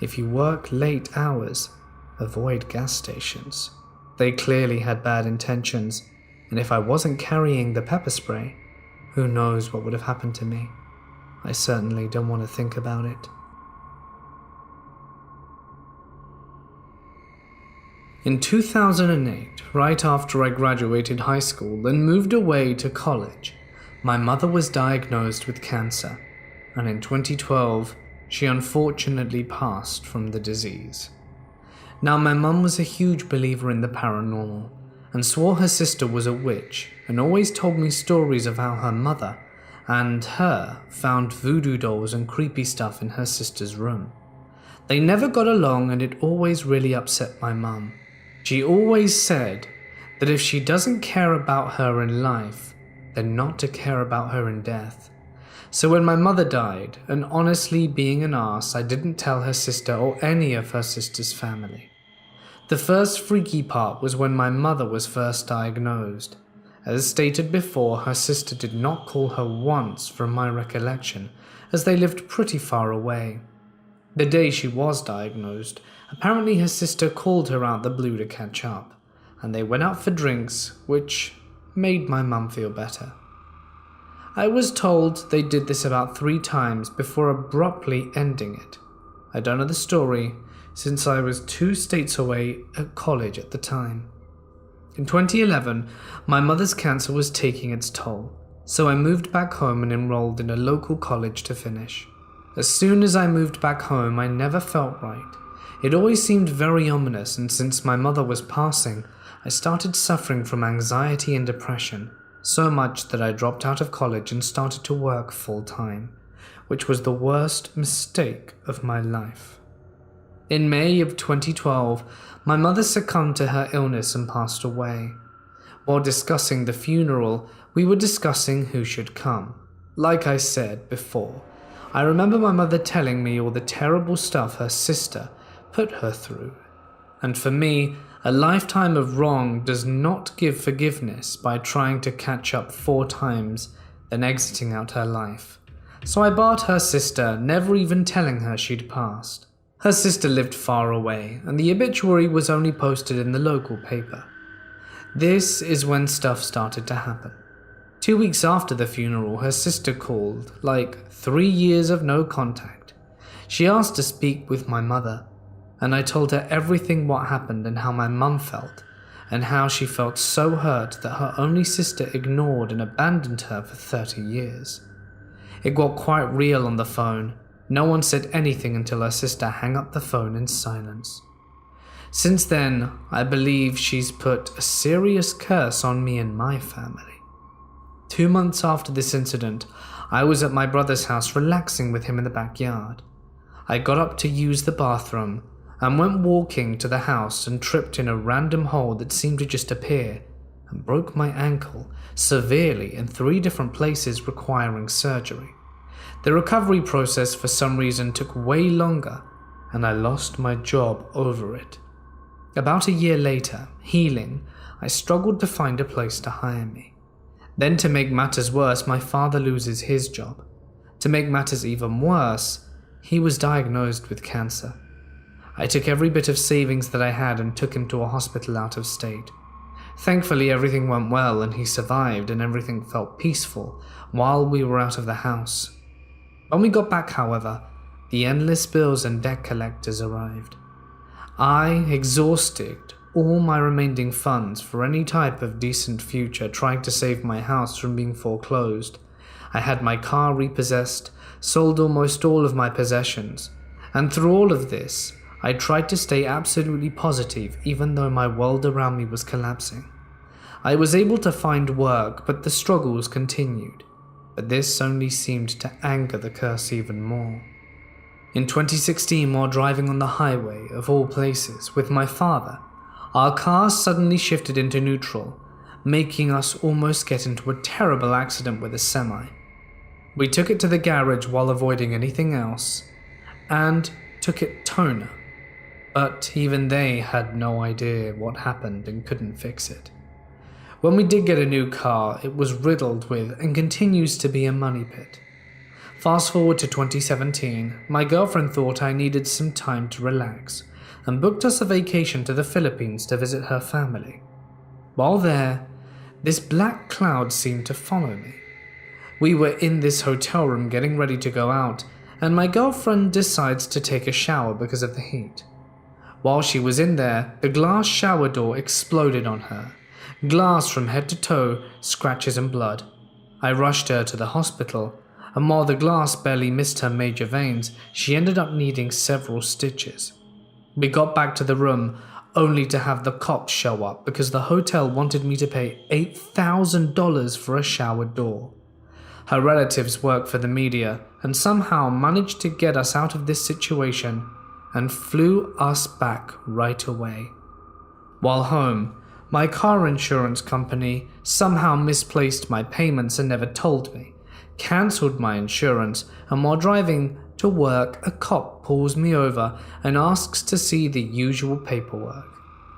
[SPEAKER 1] if you work late hours, avoid gas stations. They clearly had bad intentions, and if I wasn't carrying the pepper spray, who knows what would have happened to me. I certainly don't want to think about it. In 2008, right after I graduated high school and moved away to college, my mother was diagnosed with cancer, and in 2012, she unfortunately passed from the disease. Now, my mum was a huge believer in the paranormal, and swore her sister was a witch, and always told me stories of how her mother and her found voodoo dolls and creepy stuff in her sister's room. They never got along, and it always really upset my mum. She always said that if she doesn't care about her in life, then not to care about her in death. So when my mother died, and honestly being an arse, I didn't tell her sister or any of her sister's family. The first freaky part was when my mother was first diagnosed. As stated before, her sister did not call her once from my recollection, as they lived pretty far away. The day she was diagnosed, apparently her sister called her out the blue to catch up, and they went out for drinks, which made my mum feel better. I was told they did this about 3 times before abruptly ending it. I don't know the story, since I was 2 states away at college at the time. In 2011, my mother's cancer was taking its toll, so I moved back home and enrolled in a local college to finish. As soon as I moved back home, I never felt right. It always seemed very ominous, and since my mother was passing, I started suffering from anxiety and depression, so much that I dropped out of college and started to work full-time, which was the worst mistake of my life. In May of 2012, my mother succumbed to her illness and passed away. While discussing the funeral, we were discussing who should come. Like I said before, I remember my mother telling me all the terrible stuff her sister put her through. And for me, a lifetime of wrong does not give forgiveness by trying to catch up 4 times, then exiting out her life. So I barred her sister, never even telling her she'd passed. Her sister lived far away, and the obituary was only posted in the local paper. This is when stuff started to happen. 2 weeks after the funeral, her sister called, like 3 years of no contact. She asked to speak with my mother, and I told her everything what happened and how my mum felt, and how she felt so hurt that her only sister ignored and abandoned her for 30 years. It got quite real on the phone. No one said anything until her sister hung up the phone in silence. Since then, I believe she's put a serious curse on me and my family. 2 months after this incident, I was at my brother's house relaxing with him in the backyard. I got up to use the bathroom and went walking to the house and tripped in a random hole that seemed to just appear and broke my ankle severely in 3 different places requiring surgery. The recovery process for some reason took way longer and I lost my job over it. About a year later, healing, I struggled to find a place to hire me. Then to make matters worse, my father loses his job. To make matters even worse, he was diagnosed with cancer. I took every bit of savings that I had and took him to a hospital out of state. Thankfully, everything went well and he survived and everything felt peaceful while we were out of the house. When we got back, however, the endless bills and debt collectors arrived. I exhausted all my remaining funds for any type of decent future trying to save my house from being foreclosed. I had my car repossessed, sold almost all of my possessions, and through all of this, I tried to stay absolutely positive even though my world around me was collapsing. I was able to find work, but the struggles continued. But this only seemed to anger the curse even more. In 2016, while driving on the highway, of all places, with my father, our car suddenly shifted into neutral, making us almost get into a terrible accident with a semi. We took it to the garage while avoiding anything else, and took it toner, but even they had no idea what happened and couldn't fix it. When we did get a new car, it was riddled with and continues to be a money pit. Fast forward to 2017, my girlfriend thought I needed some time to relax and booked us a vacation to the Philippines to visit her family. While there, this black cloud seemed to follow me. We were in this hotel room getting ready to go out, and my girlfriend decides to take a shower because of the heat. While she was in there, the glass shower door exploded on her. Glass from head to toe, scratches and blood. I rushed her to the hospital, and while the glass barely missed her major veins, she ended up needing several stitches. We got back to the room, only to have the cops show up because the hotel wanted me to pay $8,000 for a shower door. Her relatives work for the media and somehow managed to get us out of this situation and flew us back right away. While home, my car insurance company somehow misplaced my payments and never told me, cancelled my insurance, and while driving to work, a cop pulls me over and asks to see the usual paperwork.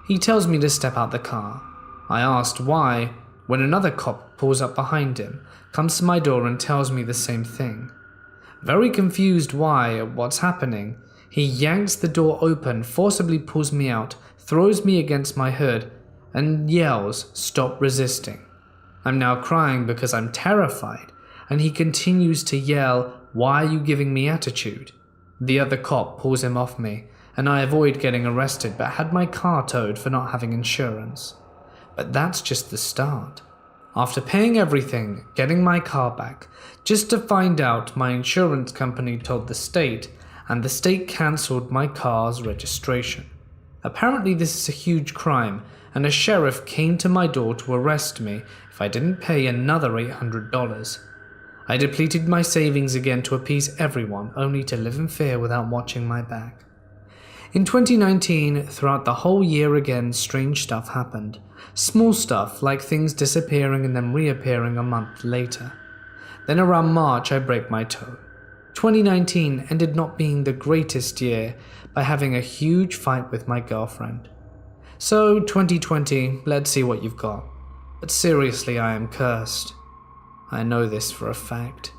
[SPEAKER 1] He tells me to step out the car. I asked why, when another cop pulls up behind him, comes to my door and tells me the same thing. Very confused why or what's happening, he yanks the door open, forcibly pulls me out, throws me against my hood, and yells, "Stop resisting." I'm now crying because I'm terrified, and he continues to yell, "Why are you giving me attitude?" The other cop pulls him off me, and I avoid getting arrested but had my car towed for not having insurance. But that's just the start. After paying everything, getting my car back, just to find out my insurance company told the state, and the state cancelled my car's registration. Apparently this is a huge crime, and a sheriff came to my door to arrest me if I didn't pay another $800. I depleted my savings again to appease everyone, only to live in fear without watching my back. In 2019, throughout the whole year again, strange stuff happened. Small stuff like things disappearing and then reappearing a month later. Then around March, I break my toe. 2019 ended not being the greatest year by having a huge fight with my girlfriend. So 2020, let's see what you've got. But seriously, I am cursed. I know this for a fact.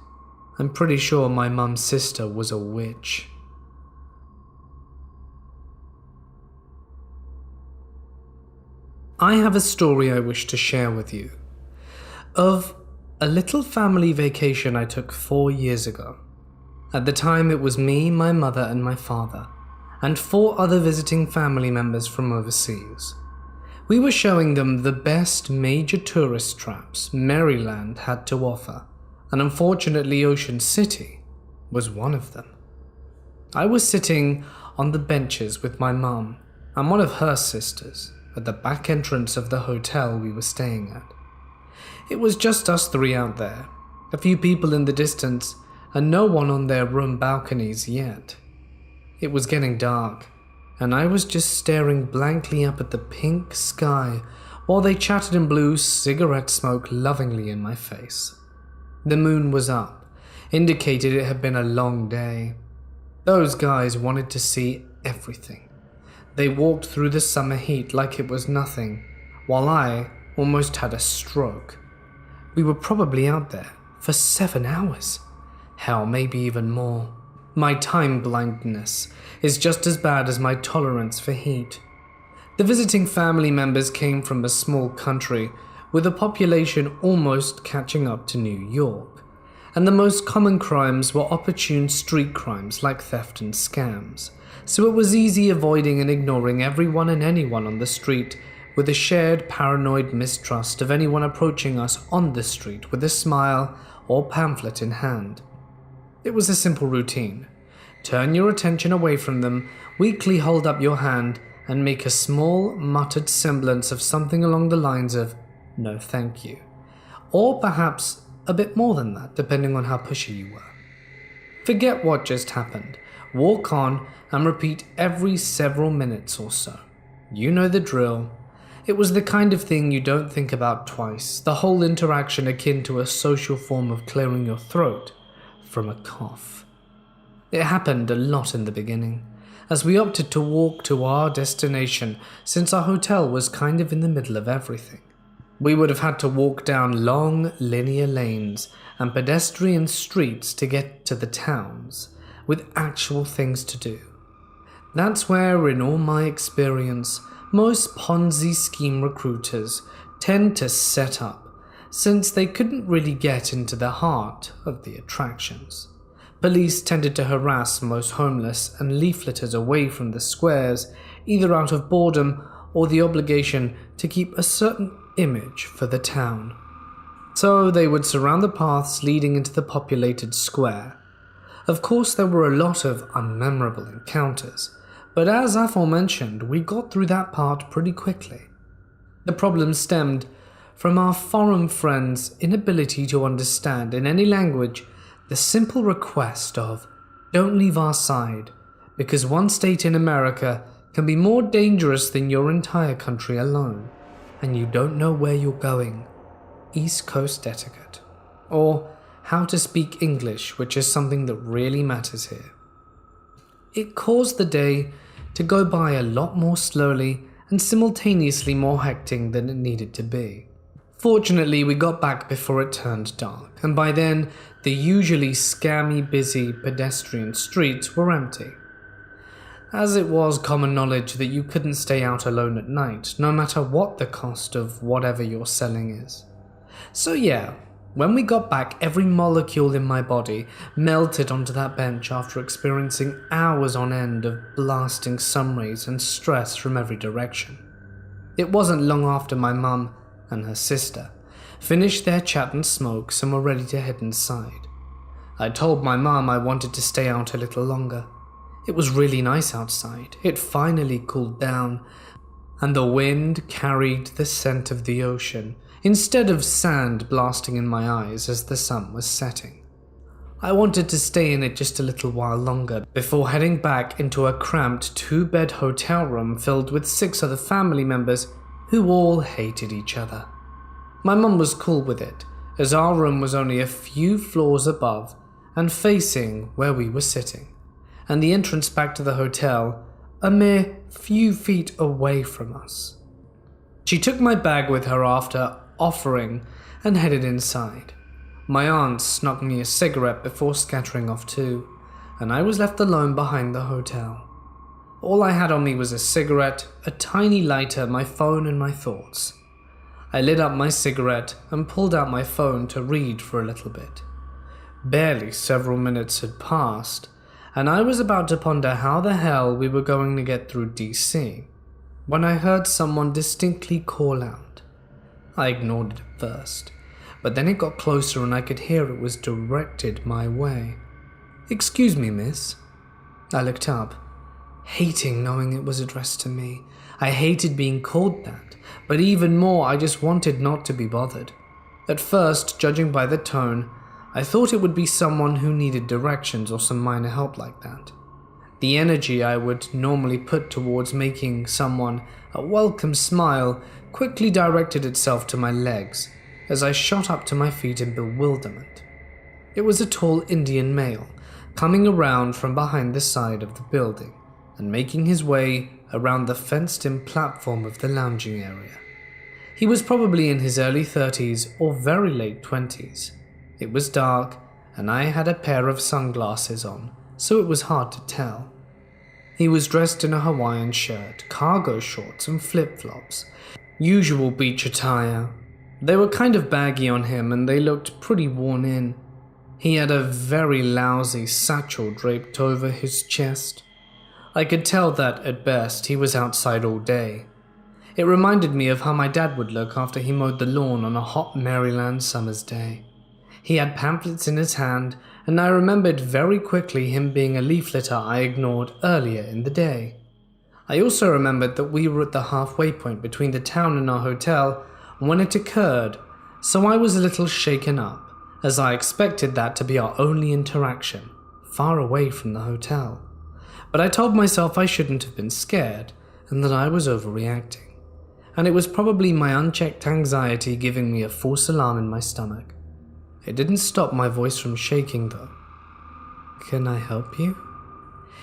[SPEAKER 1] I'm pretty sure my mum's sister was a witch. I have a story I wish to share with you. Of a little family vacation I took 4 years ago. At the time it was me, my mother and my father, and 4 other visiting family members from overseas. We were showing them the best major tourist traps Maryland had to offer, and unfortunately Ocean City was one of them. I was sitting on the benches with my mum and one of her sisters at the back entrance of the hotel we were staying at. It was just us 3 out there, a few people in the distance, and no one on their room balconies yet. It was getting dark, and I was just staring blankly up at the pink sky while they chatted and blew cigarette smoke lovingly in my face. The moon was up, indicated it had been a long day. Those guys wanted to see everything. They walked through the summer heat like it was nothing, while I almost had a stroke. We were probably out there for 7 hours. Hell, maybe even more. My time blindness is just as bad as my tolerance for heat. The visiting family members came from a small country with a population almost catching up to New York, and the most common crimes were opportune street crimes like theft and scams. So it was easy avoiding and ignoring everyone and anyone on the street with a shared paranoid mistrust of anyone approaching us on the street with a smile or pamphlet in hand. It was a simple routine. Turn your attention away from them, weakly hold up your hand, and make a small, muttered semblance of something along the lines of, "No thank you." Or perhaps a bit more than that, depending on how pushy you were. Forget what just happened. Walk on and repeat every several minutes or so. You know the drill. It was the kind of thing you don't think about twice, the whole interaction akin to a social form of clearing your throat from a cough. It happened a lot in the beginning, as we opted to walk to our destination since our hotel was kind of in the middle of everything. We would have had to walk down long linear lanes and pedestrian streets to get to the towns, with actual things to do. That's where, in all my experience, most Ponzi scheme recruiters tend to set up, since they couldn't really get into the heart of the attractions. Police tended to harass most homeless and leafleters away from the squares, either out of boredom or the obligation to keep a certain image for the town. So they would surround the paths leading into the populated square. Of course, there were a lot of unmemorable encounters, but as aforementioned, we got through that part pretty quickly. The problem stemmed from our foreign friends' inability to understand in any language the simple request of, "Don't leave our side, because one state in America can be more dangerous than your entire country alone, and you don't know where you're going." East Coast etiquette. Or how to speak English, which is something that really matters here. It caused the day to go by a lot more slowly and simultaneously more hectic than it needed to be. Fortunately, we got back before it turned dark, and by then, the usually scammy busy pedestrian streets were empty. As it was common knowledge that you couldn't stay out alone at night, no matter what the cost of whatever you're selling is. So yeah, when we got back, every molecule in my body melted onto that bench after experiencing hours on end of blasting sun rays and stress from every direction. It wasn't long after my mum and her sister finished their chat and smokes and were ready to head inside. I told my mum I wanted to stay out a little longer. It was really nice outside. It finally cooled down, and the wind carried the scent of the ocean, instead of sand blasting in my eyes as the sun was setting. I wanted to stay in it just a little while longer before heading back into a cramped 2-bed hotel room filled with 6 other family members who all hated each other. My mum was cool with it, as our room was only a few floors above and facing where we were sitting, and the entrance back to the hotel a mere few feet away from us. She took my bag with her after offering and headed inside. My aunt snuck me a cigarette before scattering off too, and I was left alone behind the hotel. All I had on me was a cigarette, a tiny lighter, my phone, and my thoughts. I lit up my cigarette and pulled out my phone to read for a little bit. Barely several minutes had passed, and I was about to ponder how the hell we were going to get through DC when I heard someone distinctly call out. I ignored it at first, but then it got closer and I could hear it was directed my way. "Excuse me, miss." I looked up, hating knowing it was addressed to me. I hated being called that, but even more I just wanted not to be bothered. At first, judging by the tone, I thought it would be someone who needed directions or some minor help like that. The energy I would normally put towards making someone a welcome smile quickly directed itself to my legs as I shot up to my feet in bewilderment. It was a tall Indian male coming around from behind the side of the building and making his way around the fenced-in platform of the lounging area. He was probably in his early 30s or very late 20s. It was dark, and I had a pair of sunglasses on, so it was hard to tell. He was dressed in a Hawaiian shirt, cargo shorts, and flip-flops. Usual beach attire. They were kind of baggy on him, and they looked pretty worn in. He had a very lousy satchel draped over his chest. I could tell that, at best, he was outside all day. It reminded me of how my dad would look after he mowed the lawn on a hot Maryland summer's day. He had pamphlets in his hand, and I remembered very quickly him being a leafleter I ignored earlier in the day. I also remembered that we were at the halfway point between the town and our hotel when it occurred, so I was a little shaken up, as I expected that to be our only interaction, far away from the hotel. But I told myself I shouldn't have been scared, and that I was overreacting. And it was probably my unchecked anxiety giving me a false alarm in my stomach. It didn't stop my voice from shaking, though. "Can I help you?"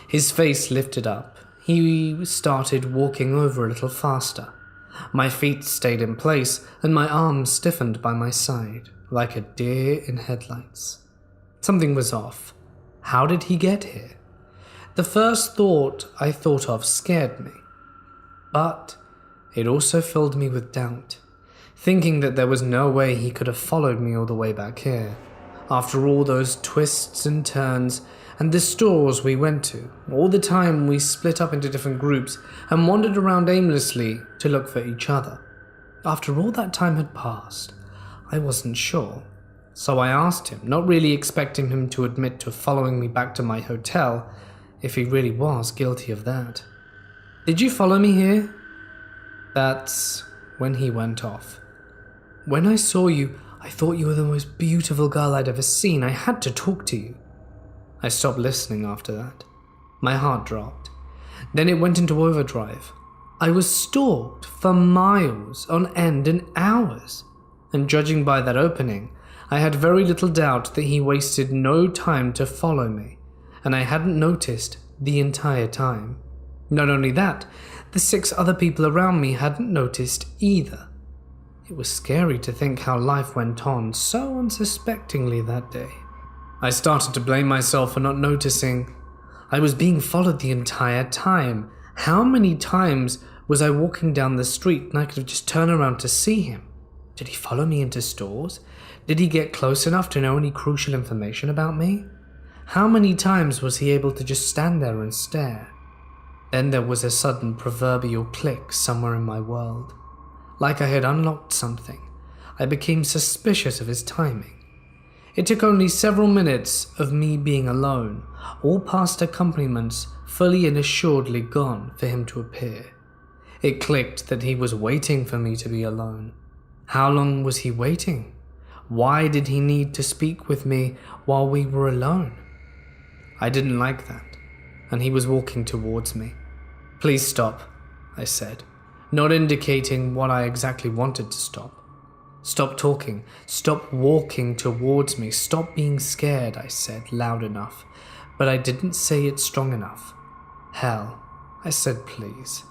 [SPEAKER 1] His face lifted up. He started walking over a little faster. My feet stayed in place, and my arms stiffened by my side, like a deer in headlights. Something was off. How did he get here? The first thought I thought of scared me, but it also filled me with doubt, thinking that there was no way he could have followed me all the way back here, after all those twists and turns and the stores we went to, all the time we split up into different groups and wandered around aimlessly to look for each other. After all that time had passed, I wasn't sure, so I asked him, not really expecting him to admit to following me back to my hotel, if he really was guilty of that. "Did you follow me here?" That's when he went off. "When I saw you, I thought you were the most beautiful girl I'd ever seen. I had to talk to you." I stopped listening after that. My heart dropped. Then it went into overdrive. I was stalked for miles on end and hours. And judging by that opening, I had very little doubt that he wasted no time to follow me, and I hadn't noticed the entire time. Not only that, the 6 other people around me hadn't noticed either. It was scary to think how life went on so unsuspectingly that day. I started to blame myself for not noticing. I was being followed the entire time. How many times was I walking down the street and I could have just turned around to see him? Did he follow me into stores? Did he get close enough to know any crucial information about me? How many times was he able to just stand there and stare? Then there was a sudden proverbial click somewhere in my world. Like I had unlocked something, I became suspicious of his timing. It took only several minutes of me being alone, all past accompaniments fully and assuredly gone, for him to appear. It clicked that he was waiting for me to be alone. How long was he waiting? Why did he need to speak with me while we were alone? I didn't like that, and he was walking towards me. "Please stop," I said, not indicating what I exactly wanted to stop. "Stop talking. Stop walking towards me. Stop being scared," I said, loud enough, but I didn't say it strong enough. "Hell," I said, "please."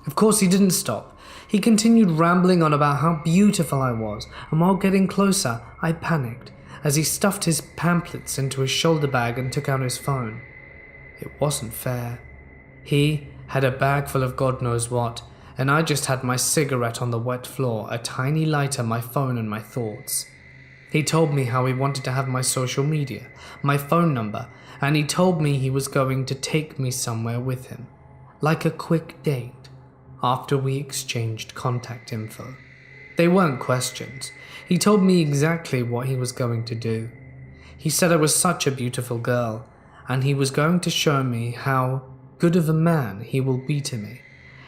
[SPEAKER 1] Of course he didn't stop. He continued rambling on about how beautiful I was, and while getting closer, I panicked as he stuffed his pamphlets into his shoulder bag and took out his phone. It wasn't fair. He had a bag full of God knows what, and I just had my cigarette on the wet floor, a tiny lighter, my phone, and my thoughts. He told me how he wanted to have my social media, my phone number, and he told me he was going to take me somewhere with him, like a quick date, after we exchanged contact info. They weren't questions. He told me exactly what he was going to do. He said I was such a beautiful girl, and he was going to show me how good of a man he will be to me,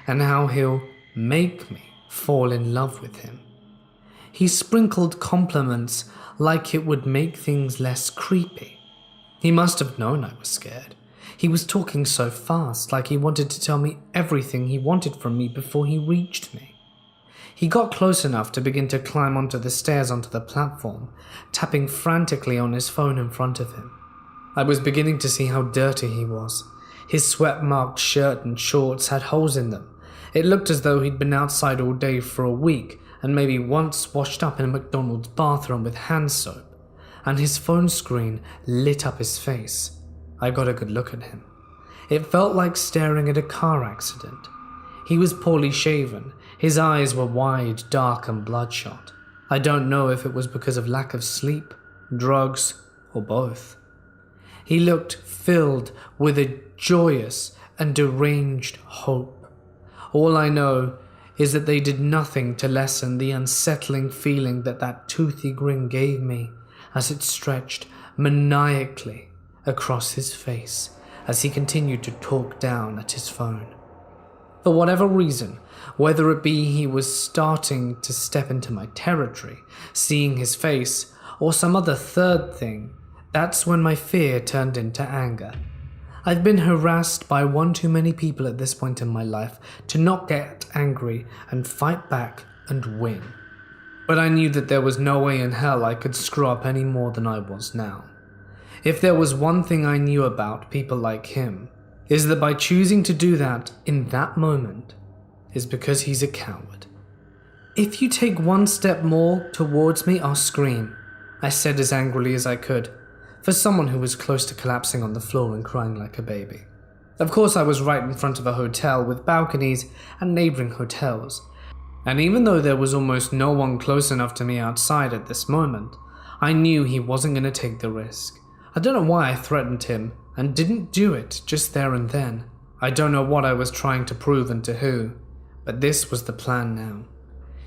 [SPEAKER 1] and how he'll make me fall in love with him. He sprinkled compliments like it would make things less creepy. He must have known I was scared. He was talking so fast, like he wanted to tell me everything he wanted from me before he reached me. He got close enough to begin to climb onto the stairs onto the platform, tapping frantically on his phone in front of him. I was beginning to see how dirty he was. His sweat-marked shirt and shorts had holes in them. It looked as though he'd been outside all day for a week and maybe once washed up in a McDonald's bathroom with hand soap, and his phone screen lit up his face. I got a good look at him. It felt like staring at a car accident. He was poorly shaven. His eyes were wide, dark, and bloodshot. I don't know if it was because of lack of sleep, drugs, or both. He looked filled with a joyous and deranged hope. All I know is that they did nothing to lessen the unsettling feeling that toothy grin gave me as it stretched maniacally across his face as he continued to talk down at his phone. For whatever reason, whether it be he was starting to step into my territory, seeing his face, or some other third thing, that's when my fear turned into anger. I've been harassed by one too many people at this point in my life to not get angry and fight back and win. But I knew that there was no way in hell I could screw up any more than I was now. If there was one thing I knew about people like him, is that by choosing to do that in that moment is because he's a coward. "If you take one step more towards me, I'll scream," I said as angrily as I could, for someone who was close to collapsing on the floor and crying like a baby. Of course, I was right in front of a hotel with balconies and neighboring hotels, and even though there was almost no one close enough to me outside at this moment, I knew he wasn't going to take the risk. I don't know why I threatened him and didn't do it just there and then. I don't know what I was trying to prove and to who, but this was the plan now.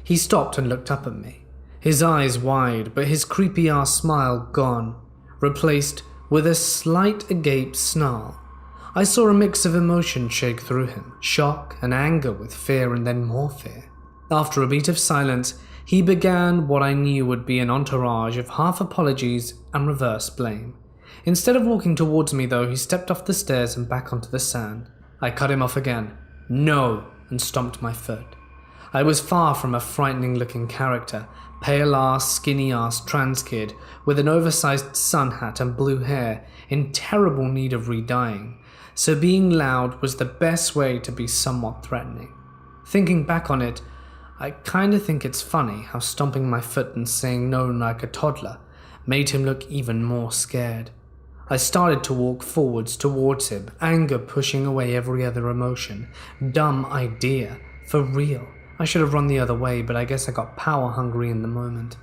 [SPEAKER 1] He stopped and looked up at me, his eyes wide, but his creepy-ass smile gone, replaced with a slight agape snarl. I saw a mix of emotion shake through him, shock and anger with fear and then more fear. After a beat of silence, he began what I knew would be an entourage of half apologies and reverse blame. Instead of walking towards me though, he stepped off the stairs and back onto the sand. I cut him off again. "No," and stomped my foot. I was far from a frightening-looking character, pale-ass, skinny-ass trans kid with an oversized sun hat and blue hair in terrible need of re-dyeing, so being loud was the best way to be somewhat threatening. Thinking back on it, I kinda think it's funny how stomping my foot and saying no like a toddler made him look even more scared. I started to walk forwards towards him, anger pushing away every other emotion. Dumb idea, for real. I should have run the other way, but I guess I got power hungry in the moment.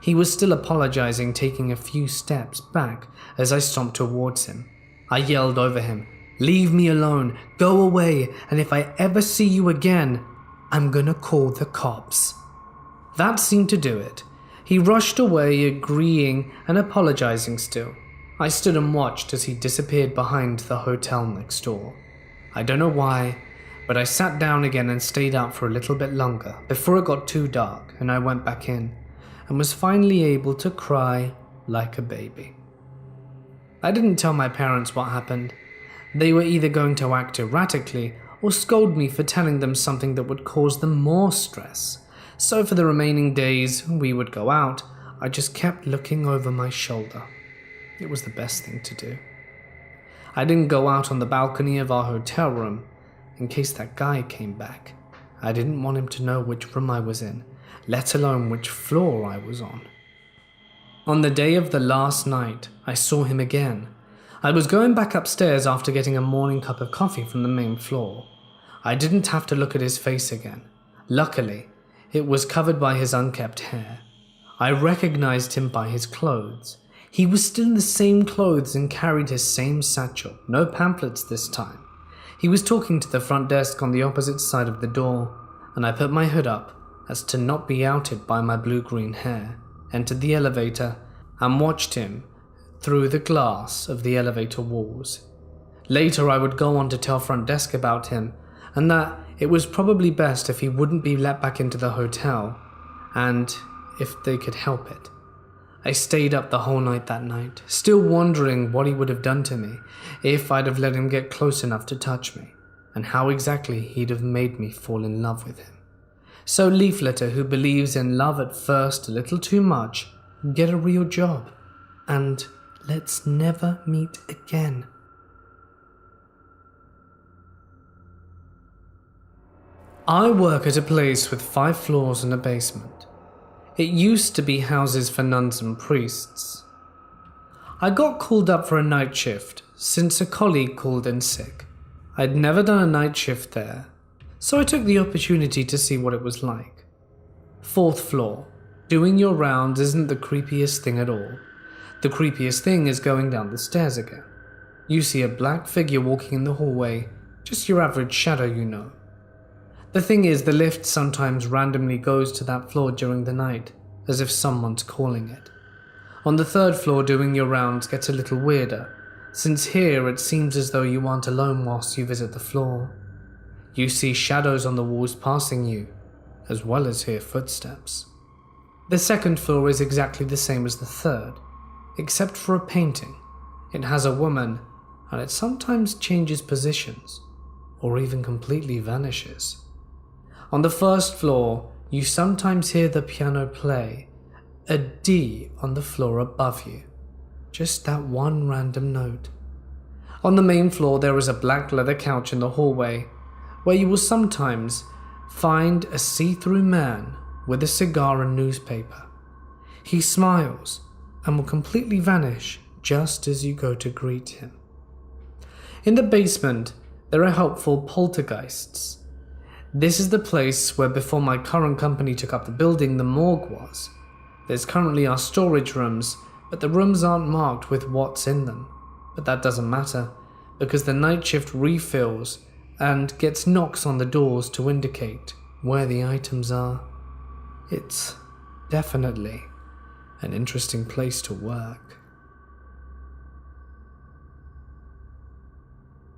[SPEAKER 1] He was still apologizing, taking a few steps back as I stomped towards him. I yelled over him, "Leave me alone, go away, and if I ever see you again, I'm gonna call the cops." That seemed to do it. He rushed away, agreeing and apologizing still. I stood and watched as he disappeared behind the hotel next door. I don't know why, but I sat down again and stayed out for a little bit longer before it got too dark and I went back in. and was finally able to cry like a baby. I didn't tell my parents what happened. They were either going to act erratically or scold me for telling them something that would cause them more stress. So for the remaining days we would go out, I just kept looking over my shoulder. It was the best thing to do. I didn't go out on the balcony of our hotel room in case that guy came back. I didn't want him to know which room I was in, let alone which floor I was on. On the day of the last night, I saw him again. I was going back upstairs after getting a morning cup of coffee from the main floor. I didn't have to look at his face again. Luckily, it was covered by his unkempt hair. I recognized him by his clothes. He was still in the same clothes and carried his same satchel, no pamphlets this time. He was talking to the front desk on the opposite side of the door, and I put my hood up as to not be outed by my blue-green hair, entered the elevator, and watched him through the glass of the elevator walls. Later I would go on to tell front desk about him, and that it was probably best if he wouldn't be let back into the hotel, and if they could help it. I stayed up the whole night that night, still wondering what he would have done to me if I'd have let him get close enough to touch me, and how exactly he'd have made me fall in love with him. So leafleter who believes in love at first a little too much, get a real job, and let's never meet again. I work at a place with 5 floors and a basement. It used to be houses for nuns and priests. I got called up for a night shift since a colleague called in sick. I'd never done a night shift there, so I took the opportunity to see what it was like. 4th floor. Doing your rounds isn't the creepiest thing at all. The creepiest thing is going down the stairs again. You see a black figure walking in the hallway, just your average shadow, you know. The thing is, the lift sometimes randomly goes to that floor during the night, as if someone's calling it. On the 3rd floor, doing your rounds gets a little weirder, since here it seems as though you aren't alone whilst you visit the floor. You see shadows on the walls passing you, as well as hear footsteps. The 2nd floor is exactly the same as the 3rd, except for a painting. It has a woman, and it sometimes changes positions, or even completely vanishes. On the 1st floor, you sometimes hear the piano play, a D on the floor above you. Just that one random note. On the main floor, there is a black leather couch in the hallway, where you will sometimes find a see-through man with a cigar and newspaper. He smiles and will completely vanish just as you go to greet him. In the basement, there are helpful poltergeists. This is the place where before my current company took up the building, the morgue was. There's currently our storage rooms, but the rooms aren't marked with what's in them. But that doesn't matter, because the night shift refills and gets knocks on the doors to indicate where the items are. It's definitely an interesting place to work.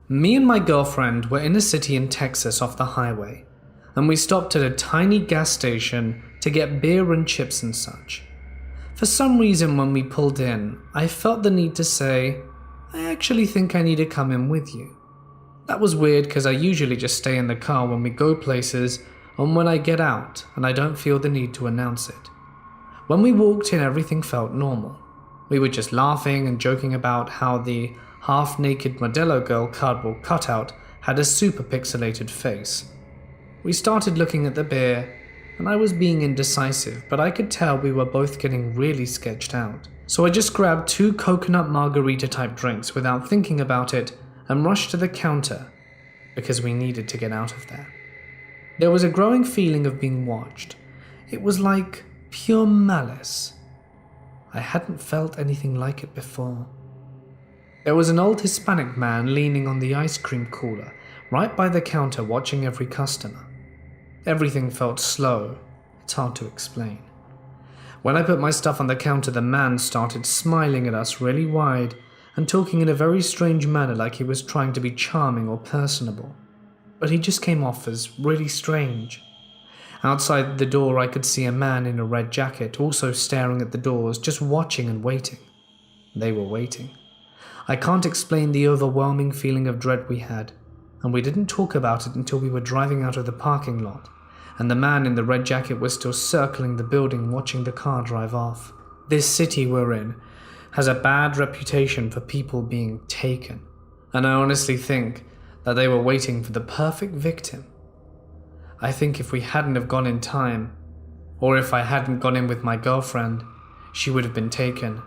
[SPEAKER 1] Me and my girlfriend were in a city in Texas off the highway, and we stopped at a tiny gas station to get beer and chips and such. For some reason when we pulled in, I felt the need to say, I actually think I need to come in with you. That was weird because I usually just stay in the car when we go places and when I get out, and I don't feel the need to announce it. When we walked in, everything felt normal. We were just laughing and joking about how the half-naked Modelo girl cardboard cutout had a super pixelated face. We started looking at the beer, and I was being indecisive, but I could tell we were both getting really sketched out. So I just grabbed 2 coconut margarita type drinks without thinking about it and rushed to the counter because we needed to get out of there. There was a growing feeling of being watched. It was like pure malice. I hadn't felt anything like it before. There was an old Hispanic man leaning on the ice cream cooler right by the counter watching every customer. Everything felt slow. It's hard to explain. When I put my stuff on the counter, the man started smiling at us really wide and talking in a very strange manner like he was trying to be charming or personable. But he just came off as really strange. Outside the door, I could see a man in a red jacket also staring at the doors, just watching and waiting. They were waiting. I can't explain the overwhelming feeling of dread we had, and we didn't talk about it until we were driving out of the parking lot, and the man in the red jacket was still circling the building watching the car drive off. This city we're in has a bad reputation for people being taken, and I honestly think that they were waiting for the perfect victim. I think if we hadn't have gone in time, or if I hadn't gone in with my girlfriend, she would have been taken,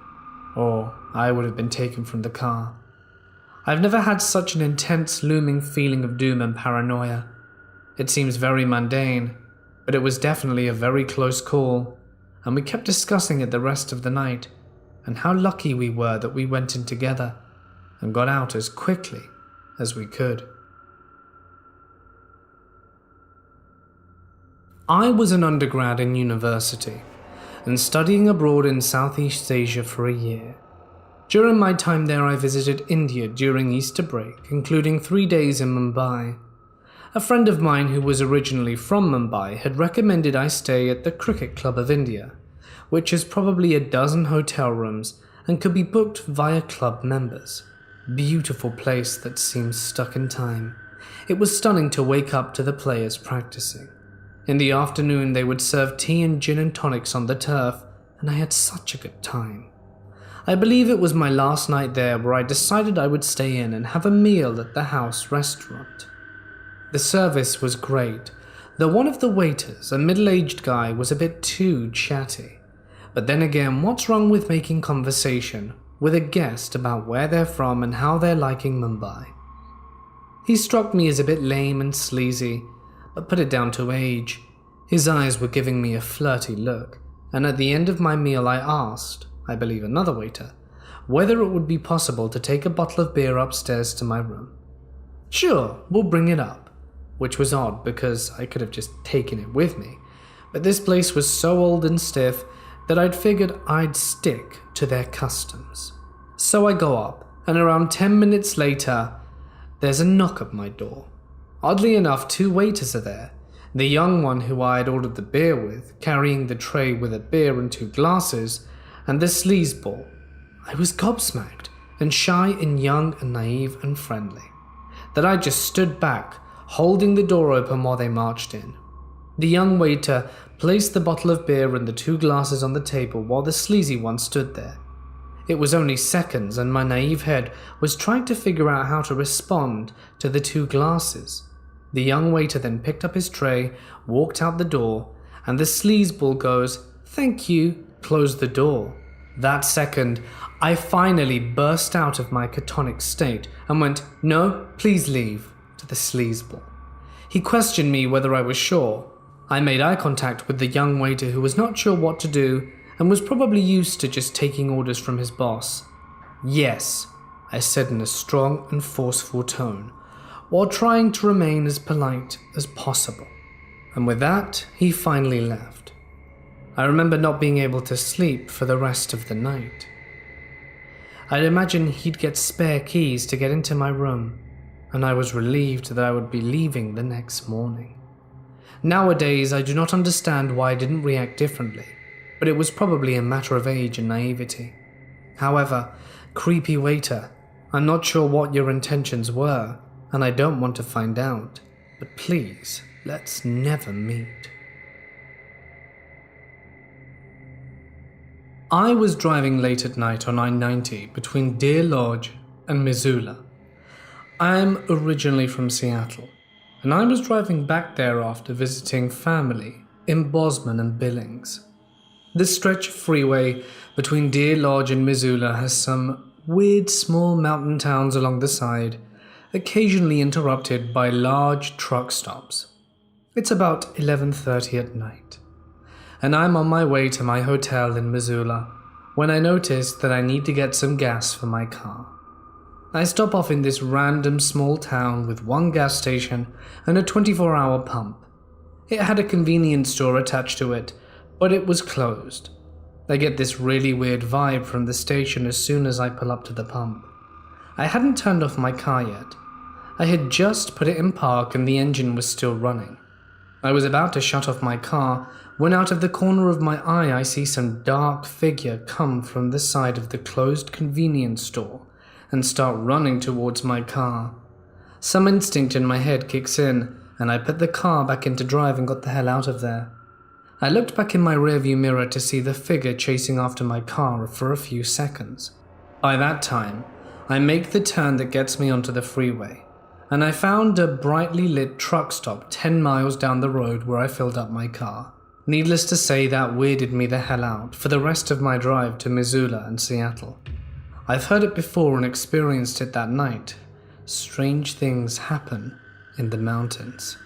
[SPEAKER 1] or I would have been taken from the car. I've never had such an intense looming feeling of doom and paranoia. It seems very mundane, but it was definitely a very close call, and we kept discussing it the rest of the night, and how lucky we were that we went in together and got out as quickly as we could. I was an undergrad in university and studying abroad in Southeast Asia for a year. During my time there, I visited India during Easter break, including 3 days in Mumbai. A friend of mine who was originally from Mumbai had recommended I stay at the Cricket Club of India, which has probably a dozen hotel rooms and could be booked via club members. Beautiful place that seems stuck in time. It was stunning to wake up to the players practicing. In the afternoon, they would serve tea and gin and tonics on the turf, and I had such a good time. I believe it was my last night there where I decided I would stay in and have a meal at the house restaurant. The service was great, though one of the waiters, a middle-aged guy, was a bit too chatty. But then again, what's wrong with making conversation with a guest about where they're from and how they're liking Mumbai? He struck me as a bit lame and sleazy, but put it down to age. His eyes were giving me a flirty look, and at the end of my meal I asked, I believe another waiter, whether it would be possible to take a bottle of beer upstairs to my room. Sure, we'll bring it up, which was odd because I could have just taken it with me, but this place was so old and stiff that I'd figured I'd stick to their customs. So I go up, and around 10 minutes later, there's a knock at my door. Oddly enough, 2 waiters are there. The young one who I had ordered the beer with, carrying the tray with a beer and 2 glasses, and the sleazeball. I was gobsmacked, and shy and young and naive and friendly, that I just stood back, holding the door open while they marched in. The young waiter placed the bottle of beer and the 2 glasses on the table while the sleazy one stood there. It was only seconds, and my naive head was trying to figure out how to respond to the 2 glasses. The young waiter then picked up his tray, walked out the door, and the sleazeball goes, "Thank you," closed the door. That second, I finally burst out of my catonic state and went, "No, please leave," to the sleazeball. He questioned me whether I was sure. I made eye contact with the young waiter who was not sure what to do and was probably used to just taking orders from his boss. "Yes," I said in a strong and forceful tone, while trying to remain as polite as possible. And with that, he finally left. I remember not being able to sleep for the rest of the night. I'd imagine he'd get spare keys to get into my room, and I was relieved that I would be leaving the next morning. Nowadays, I do not understand why I didn't react differently, but it was probably a matter of age and naivety. However, creepy waiter, I'm not sure what your intentions were, and I don't want to find out, but please, let's never meet. I was driving late at night on I-90 between Deer Lodge and Missoula. I am originally from Seattle, and I was driving back there after visiting family in Bozeman and Billings. This stretch of freeway between Deer Lodge and Missoula has some weird small mountain towns along the side, occasionally interrupted by large truck stops. It's about 11:30 at night, and I'm on my way to my hotel in Missoula when I notice that I need to get some gas for my car. I stop off in this random small town with 1 gas station and a 24-hour pump. It had a convenience store attached to it, but it was closed. I get this really weird vibe from the station as soon as I pull up to the pump. I hadn't turned off my car yet. I had just put it in park and the engine was still running. I was about to shut off my car when out of the corner of my eye I see some dark figure come from the side of the closed convenience store and start running towards my car. Some instinct in my head kicks in, and I put the car back into drive and got the hell out of there. I looked back in my rearview mirror to see the figure chasing after my car for a few seconds. By that time, I make the turn that gets me onto the freeway, and I found a brightly lit truck stop 10 miles down the road where I filled up my car. Needless to say, that weirded me the hell out for the rest of my drive to Missoula and Seattle. I've heard it before and experienced it that night. Strange things happen in the mountains.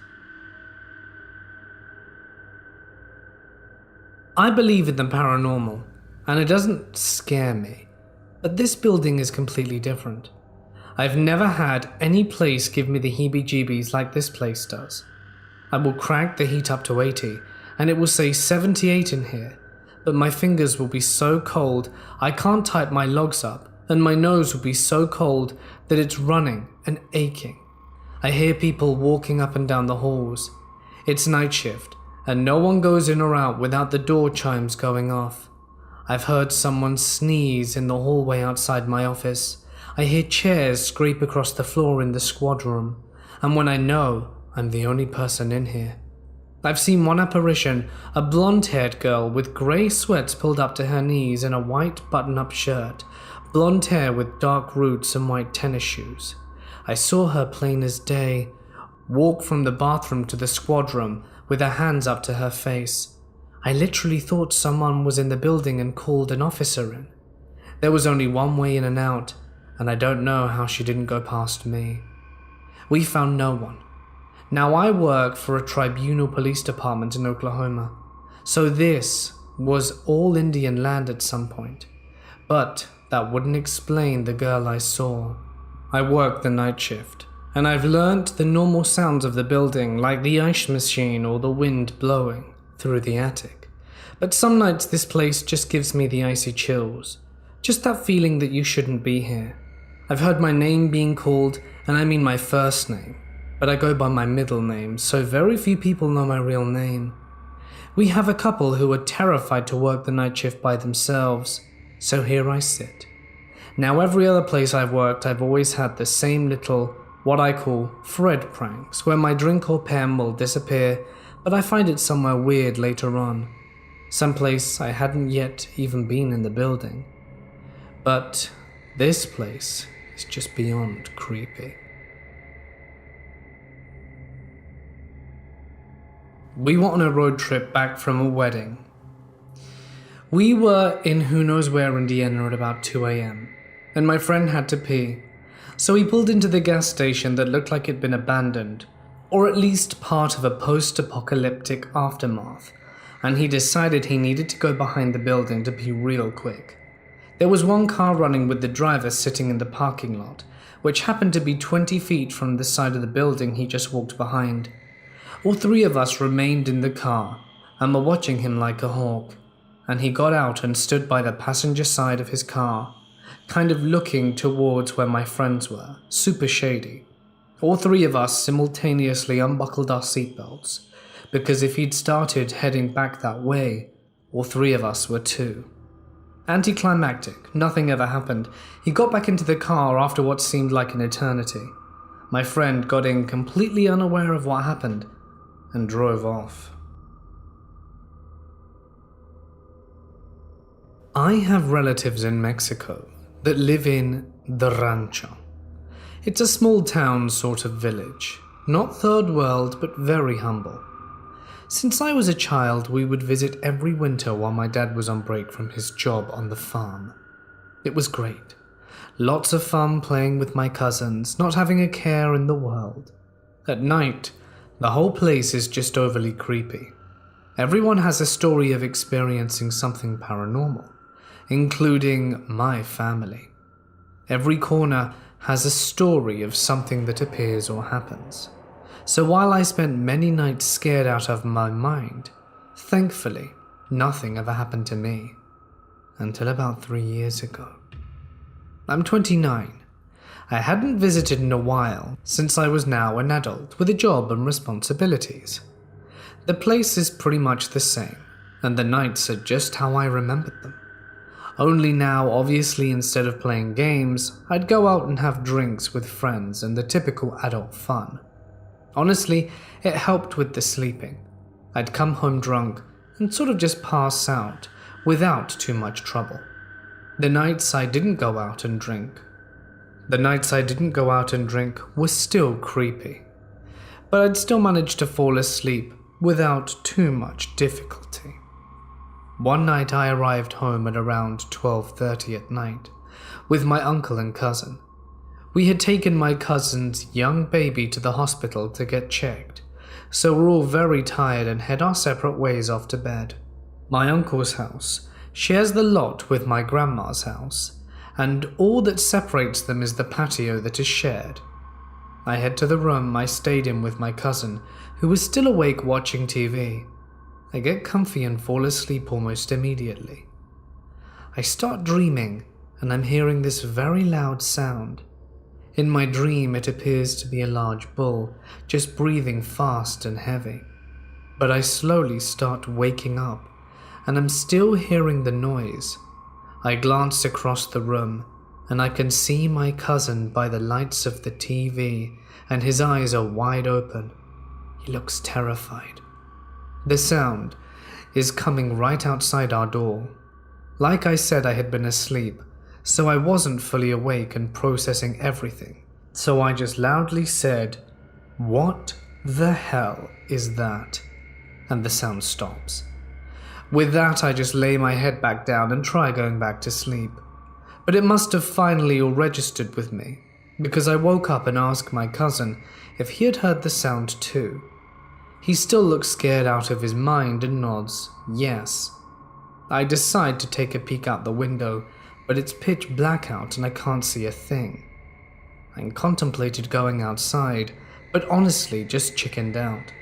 [SPEAKER 1] I believe in the paranormal, and it doesn't scare me, but this building is completely different. I've never had any place give me the heebie-jeebies like this place does. I will crank the heat up to 80, and it will say 78 in here, but my fingers will be so cold I can't type my logs up, and my nose will be so cold that it's running and aching. I hear people walking up and down the halls. It's night shift, and no one goes in or out without the door chimes going off. I've heard someone sneeze in the hallway outside my office. I hear chairs scrape across the floor in the squad room, and when I know I'm the only person in here. I've seen one apparition, a blonde-haired girl with grey sweats pulled up to her knees in a white button-up shirt, blonde hair with dark roots and white tennis shoes. I saw her plain as day, walk from the bathroom to the squad room with her hands up to her face. I literally thought someone was in the building and called an officer in. There was only one way in and out, and I don't know how she didn't go past me. We found no one. Now I work for a tribunal police department in Oklahoma, so this was all Indian land at some point. But that wouldn't explain the girl I saw. I work the night shift, and I've learnt the normal sounds of the building, like the ice machine or the wind blowing through the attic. But some nights this place just gives me the icy chills, just that feeling that you shouldn't be here. I've heard my name being called, and I mean my first name, but I go by my middle name, so very few people know my real name. We have a couple who are terrified to work the night shift by themselves, so here I sit. Now every other place I've worked, I've always had the same little, what I call Fred pranks, where my drink or pen will disappear, but I find it somewhere weird later on. Someplace I hadn't yet even been in the building. But this place is just beyond creepy. We were on a road trip back from a wedding. We were in who knows where, Indiana, at about 2 a.m, and my friend had to pee. So he pulled into the gas station that looked like it'd been abandoned, or at least part of a post-apocalyptic aftermath, and he decided he needed to go behind the building to pee real quick. There was one car running with the driver sitting in the parking lot, which happened to be 20 feet from the side of the building he just walked behind. All three of us remained in the car and were watching him like a hawk, and he got out and stood by the passenger side of his car, kind of looking towards where my friends were, super shady. All three of us simultaneously unbuckled our seatbelts, because if he'd started heading back that way, all three of us were too. Anticlimactic, nothing ever happened. He got back into the car after what seemed like an eternity. My friend got in completely unaware of what happened and drove off. I have relatives in Mexico that live in the Rancho. It's a small town sort of village, not third world but very humble. Since I was a child, we would visit every winter while my dad was on break from his job on the farm. It was great. Lots of fun playing with my cousins, not having a care in the world. At night, the whole place is just overly creepy. Everyone has a story of experiencing something paranormal, including my family. Every corner has a story of something that appears or happens. So while I spent many nights scared out of my mind, thankfully, nothing ever happened to me. Until about 3 years ago. I'm 29. I hadn't visited in a while, since I was now an adult with a job and responsibilities. The place is pretty much the same, and the nights are just how I remembered them. Only now, obviously, instead of playing games, I'd go out and have drinks with friends and the typical adult fun. Honestly, it helped with the sleeping. I'd come home drunk and sort of just pass out without too much trouble. The nights I didn't go out and drink were still creepy, but I'd still manage to fall asleep without too much difficulty. One night I arrived home at around 12:30 at night with my uncle and cousin. We had taken my cousin's young baby to the hospital to get checked, so we're all very tired and head our separate ways off to bed. My uncle's house shares the lot with my grandma's house, and all that separates them is the patio that is shared. I head to the room I stayed in with my cousin, who was still awake watching TV. I get comfy and fall asleep almost immediately. I start dreaming, and I'm hearing this very loud sound. In my dream, it appears to be a large bull, just breathing fast and heavy. But I slowly start waking up, and I'm still hearing the noise. I glance across the room, and I can see my cousin by the lights of the TV, and his eyes are wide open. He looks terrified. The sound is coming right outside our door. Like I said, I had been asleep, so I wasn't fully awake and processing everything. So I just loudly said, "What the hell is that?" And the sound stops. With that, I just lay my head back down and try going back to sleep. But it must have finally all registered with me, because I woke up and asked my cousin if he had heard the sound too. He still looks scared out of his mind and nods, yes. I decide to take a peek out the window, but it's pitch black out and I can't see a thing. I contemplated going outside, but honestly just chickened out.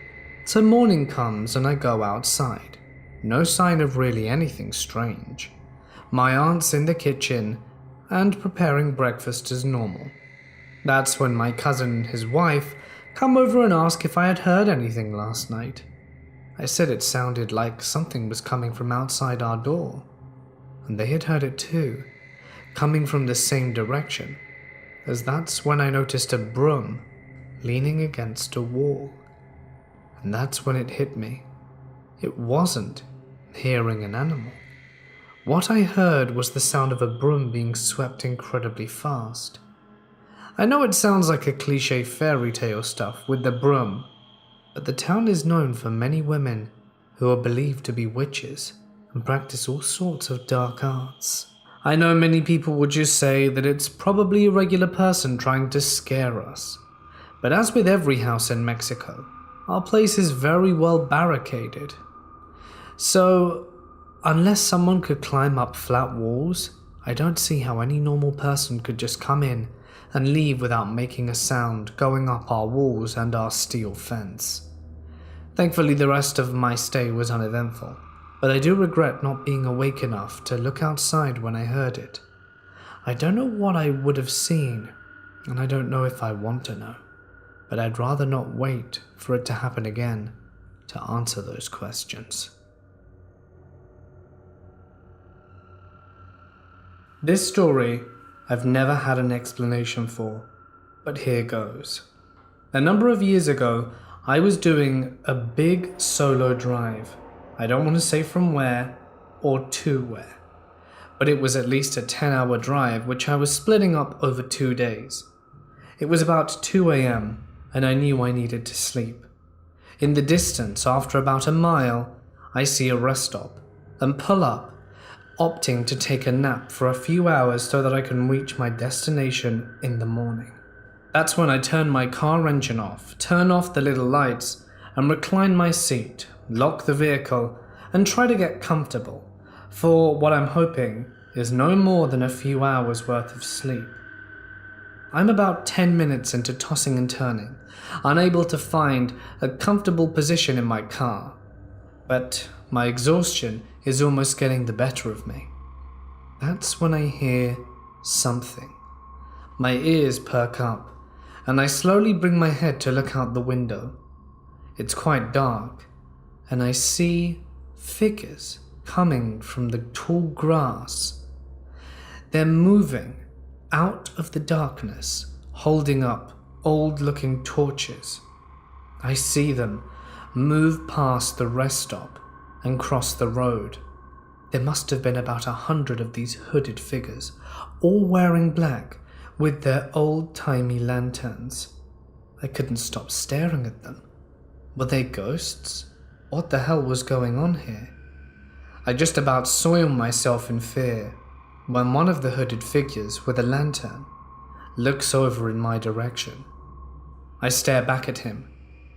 [SPEAKER 1] So morning comes and I go outside. No sign of really anything strange. My aunt's in the kitchen and preparing breakfast as normal. That's when my cousin and his wife come over and ask if I had heard anything last night. I said it sounded like something was coming from outside our door, and they had heard it too, coming from the same direction, as that's when I noticed a broom leaning against a wall. And that's when it hit me. It wasn't hearing an animal. What I heard was the sound of a broom being swept incredibly fast. I know it sounds like a cliche fairy tale stuff with the broom, but the town is known for many women who are believed to be witches and practice all sorts of dark arts. I know many people would just say that it's probably a regular person trying to scare us, but as with every house in Mexico, our place is very well barricaded. So, unless someone could climb up flat walls, I don't see how any normal person could just come in and leave without making a sound going up our walls and our steel fence. Thankfully, the rest of my stay was uneventful, but I do regret not being awake enough to look outside when I heard it. I don't know what I would have seen, and I don't know if I want to know, but I'd rather not wait for it to happen again to answer those questions. This story I've never had an explanation for, but here goes. A number of years ago, I was doing a big solo drive. I don't want to say from where or to where, but it was at least a 10-hour drive which I was splitting up over 2 days. It was about 2 a.m. and I knew I needed to sleep. In the distance, after about a mile, I see a rest stop and pull up, opting to take a nap for a few hours so that I can reach my destination in the morning. That's when I turn my car engine off, turn off the little lights, and recline my seat, lock the vehicle, and try to get comfortable for what I'm hoping is no more than a few hours worth of sleep. I'm about 10 minutes into tossing and turning, unable to find a comfortable position in my car, but my exhaustion is almost getting the better of me. That's when I hear something. My ears perk up, and I slowly bring my head to look out the window. It's quite dark, and I see figures coming from the tall grass. They're moving out of the darkness, holding up old-looking torches. I see them move past the rest stop and cross the road. There must have been about 100 of these hooded figures, all wearing black with their old-timey lanterns. I couldn't stop staring at them. Were they ghosts? What the hell was going on here? I just about soiled myself in fear when one of the hooded figures with a lantern looks over in my direction. I stare back at him,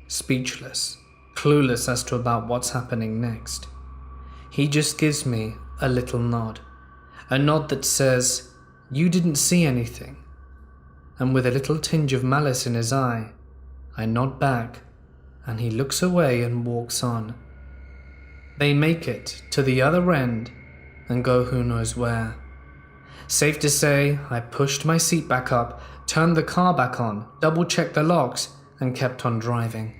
[SPEAKER 1] speechless, clueless as to about what's happening next. He just gives me a little nod, a nod that says, "You didn't see anything." And with a little tinge of malice in his eye, I nod back, and he looks away and walks on. They make it to the other end and go who knows where. Safe to say, I pushed my seat back up, turned the car back on, double-checked the locks, and kept on driving.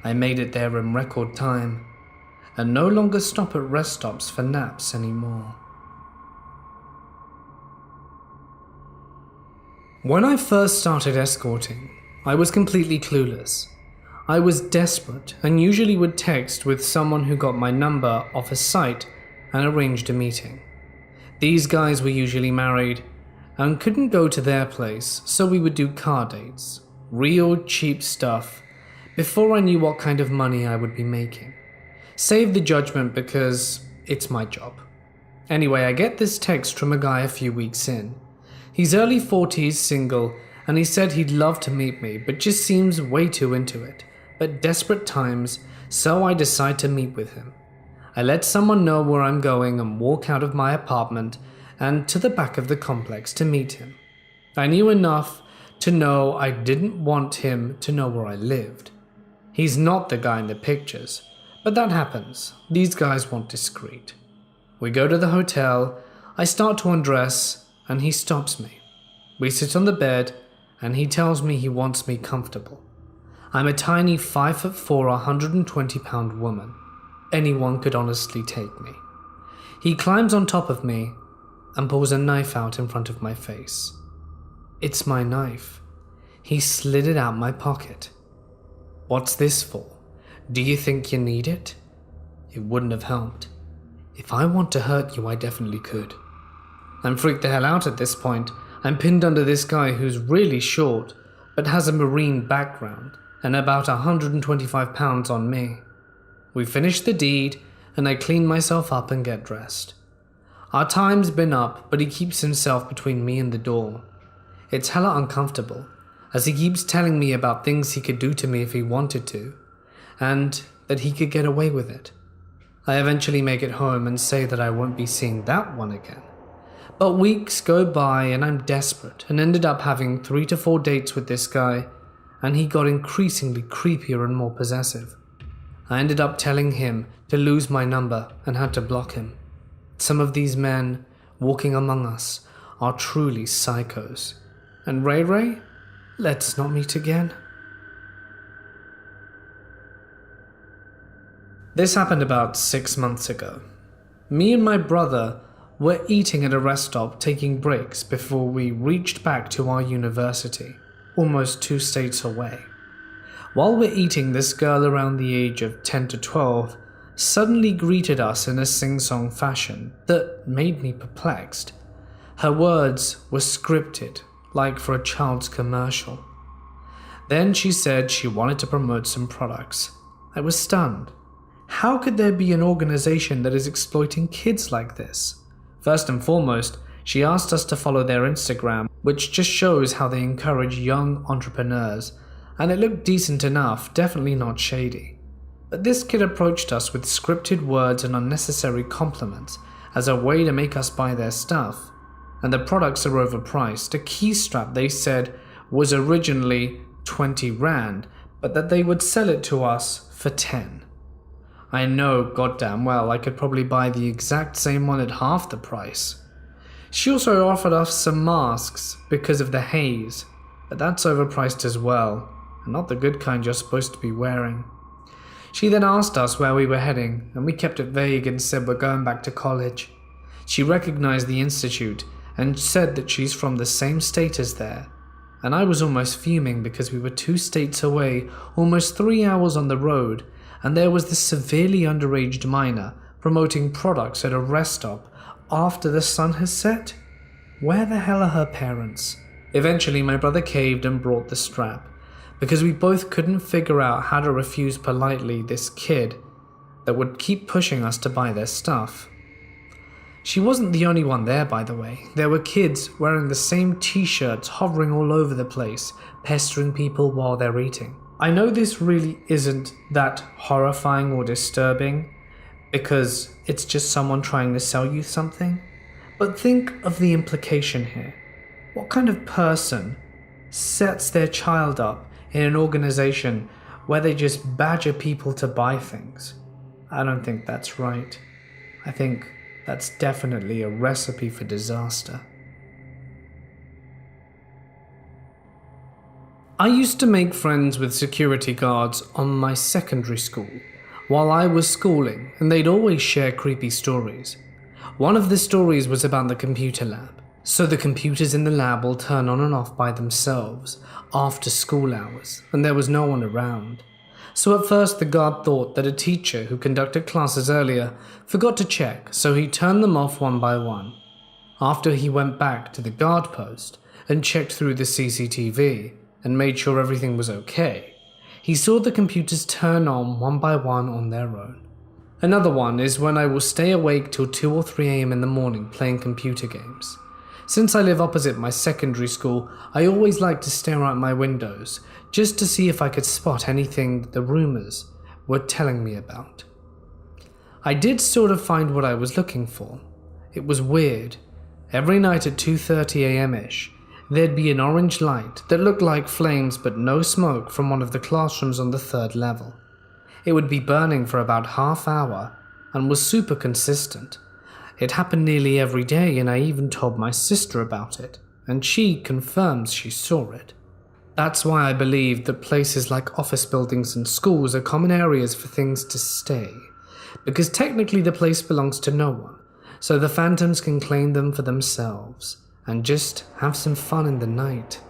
[SPEAKER 1] I made it there in record time, and no longer stop at rest stops for naps anymore. When I first started escorting, I was completely clueless. I was desperate and usually would text with someone who got my number off a site and arranged a meeting. These guys were usually married and couldn't go to their place, so we would do car dates. Real cheap stuff before I knew what kind of money I would be making. Save the judgment because it's my job. Anyway, I get this text from a guy a few weeks in. He's early 40s, single, and he said he'd love to meet me, but just seems way too into it. But desperate times, so I decide to meet with him. I let someone know where I'm going and walk out of my apartment and to the back of the complex to meet him. I knew enough to know I didn't want him to know where I lived. He's not the guy in the pictures, but that happens. These guys want discreet. We go to the hotel, I start to undress, and he stops me. We sit on the bed, and he tells me he wants me comfortable. I'm a tiny 5'4", 120-pound woman. Anyone could honestly take me. He climbs on top of me and pulls a knife out in front of my face. It's my knife. He slid it out my pocket. What's this for? Do you think you need it? It wouldn't have helped. If I want to hurt you, I definitely could. I'm freaked the hell out at this point. I'm pinned under this guy who's really short, but has a marine background and about 125 pounds on me. We finish the deed, and I clean myself up and get dressed. Our time's been up, but he keeps himself between me and the door. It's hella uncomfortable, as he keeps telling me about things he could do to me if he wanted to, and that he could get away with it. I eventually make it home and say that I won't be seeing that one again. But weeks go by and I'm desperate and ended up having 3 to 4 dates with this guy, and he got increasingly creepier and more possessive. I ended up telling him to lose my number and had to block him. Some of these men walking among us are truly psychos. And Ray Ray, let's not meet again. This happened about 6 months ago. Me and my brother were eating at a rest stop, taking breaks before we reached back to our university, almost 2 states away. While we're eating, this girl around the age of 10 to 12 suddenly greeted us in a sing-song fashion that made me perplexed. Her words were scripted, like for a child's commercial. Then she said she wanted to promote some products. I was stunned. How could there be an organization that is exploiting kids like this? First and foremost, she asked us to follow their Instagram, which just shows how they encourage young entrepreneurs, and it looked decent enough, definitely not shady. But this kid approached us with scripted words and unnecessary compliments as a way to make us buy their stuff. And the products are overpriced. A key strap, they said, was originally 20 Rand, but that they would sell it to us for 10. I know goddamn well I could probably buy the exact same one at half the price. She also offered us some masks because of the haze, but that's overpriced as well, and not the good kind you're supposed to be wearing. She then asked us where we were heading, and we kept it vague and said we're going back to college. She recognized the institute and said that she's from the same state as there, and I was almost fuming because we were 2 states away, almost 3 hours on the road, and there was this severely underage minor promoting products at a rest stop after the sun has set. Where the hell are her parents? Eventually my brother caved and brought the strap, because we both couldn't figure out how to refuse politely this kid that would keep pushing us to buy their stuff. She wasn't the only one there, by the way. There were kids wearing the same t-shirts hovering all over the place, pestering people while they're eating. I know this really isn't that horrifying or disturbing, because it's just someone trying to sell you something, but think of the implication here. What kind of person sets their child up in an organization where they just badger people to buy things? I don't think that's right. I think that's definitely a recipe for disaster. I used to make friends with security guards on my secondary school while I was schooling, and they'd always share creepy stories. One of the stories was about the computer lab. So the computers in the lab will turn on and off by themselves after school hours, and there was no one around. So at first the guard thought that a teacher who conducted classes earlier forgot to check, so he turned them off one by one. After he went back to the guard post and checked through the CCTV and made sure everything was okay, he saw the computers turn on one by one on their own. Another one is when I will stay awake till 2 or 3 a.m. in the morning playing computer games. Since I live opposite my secondary school, I always like to stare out my windows just to see if I could spot anything that the rumors were telling me about. I did sort of find what I was looking for. It was weird. Every night at 2:30 a.m.-ish, there'd be an orange light that looked like flames but no smoke from one of the classrooms on the 3rd level. It would be burning for about half hour and was super consistent. It happened nearly every day, and I even told my sister about it, and she confirms she saw it. That's why I believe that places like office buildings and schools are common areas for things to stay, because technically the place belongs to no one, so the phantoms can claim them for themselves and just have some fun in the night.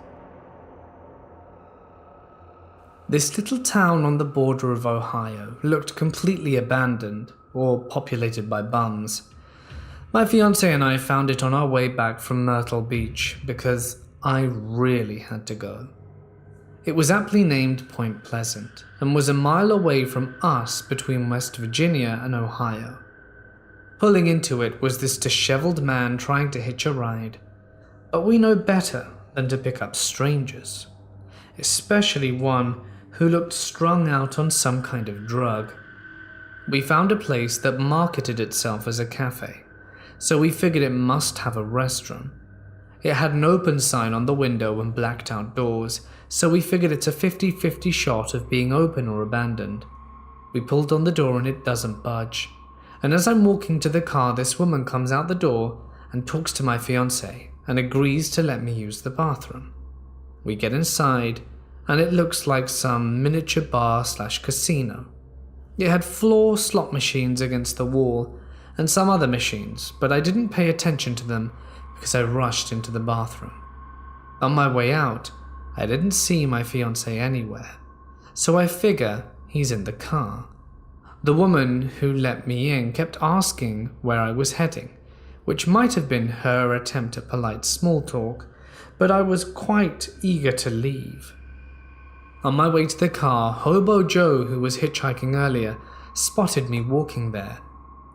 [SPEAKER 1] This little town on the border of Ohio looked completely abandoned or populated by bums. My fiancé and I found it on our way back from Myrtle Beach because I really had to go. It was aptly named Point Pleasant and was a mile away from us between West Virginia and Ohio. Pulling into it was this disheveled man trying to hitch a ride, but we know better than to pick up strangers, especially one who looked strung out on some kind of drug. We found a place that marketed itself as a cafe, so we figured it must have a restroom. It had an open sign on the window and blacked out doors, so we figured it's a 50-50 shot of being open or abandoned. We pulled on the door and it doesn't budge. And as I'm walking to the car, this woman comes out the door and talks to my fiancé and agrees to let me use the bathroom. We get inside and it looks like some miniature bar/casino. It had floor slot machines against the wall and some other machines, but I didn't pay attention to them because I rushed into the bathroom. On my way out, I didn't see my fiancé anywhere, so I figure he's in the car. The woman who let me in kept asking where I was heading, which might have been her attempt at polite small talk, but I was quite eager to leave. On my way to the car, Hobo Joe, who was hitchhiking earlier, spotted me walking there.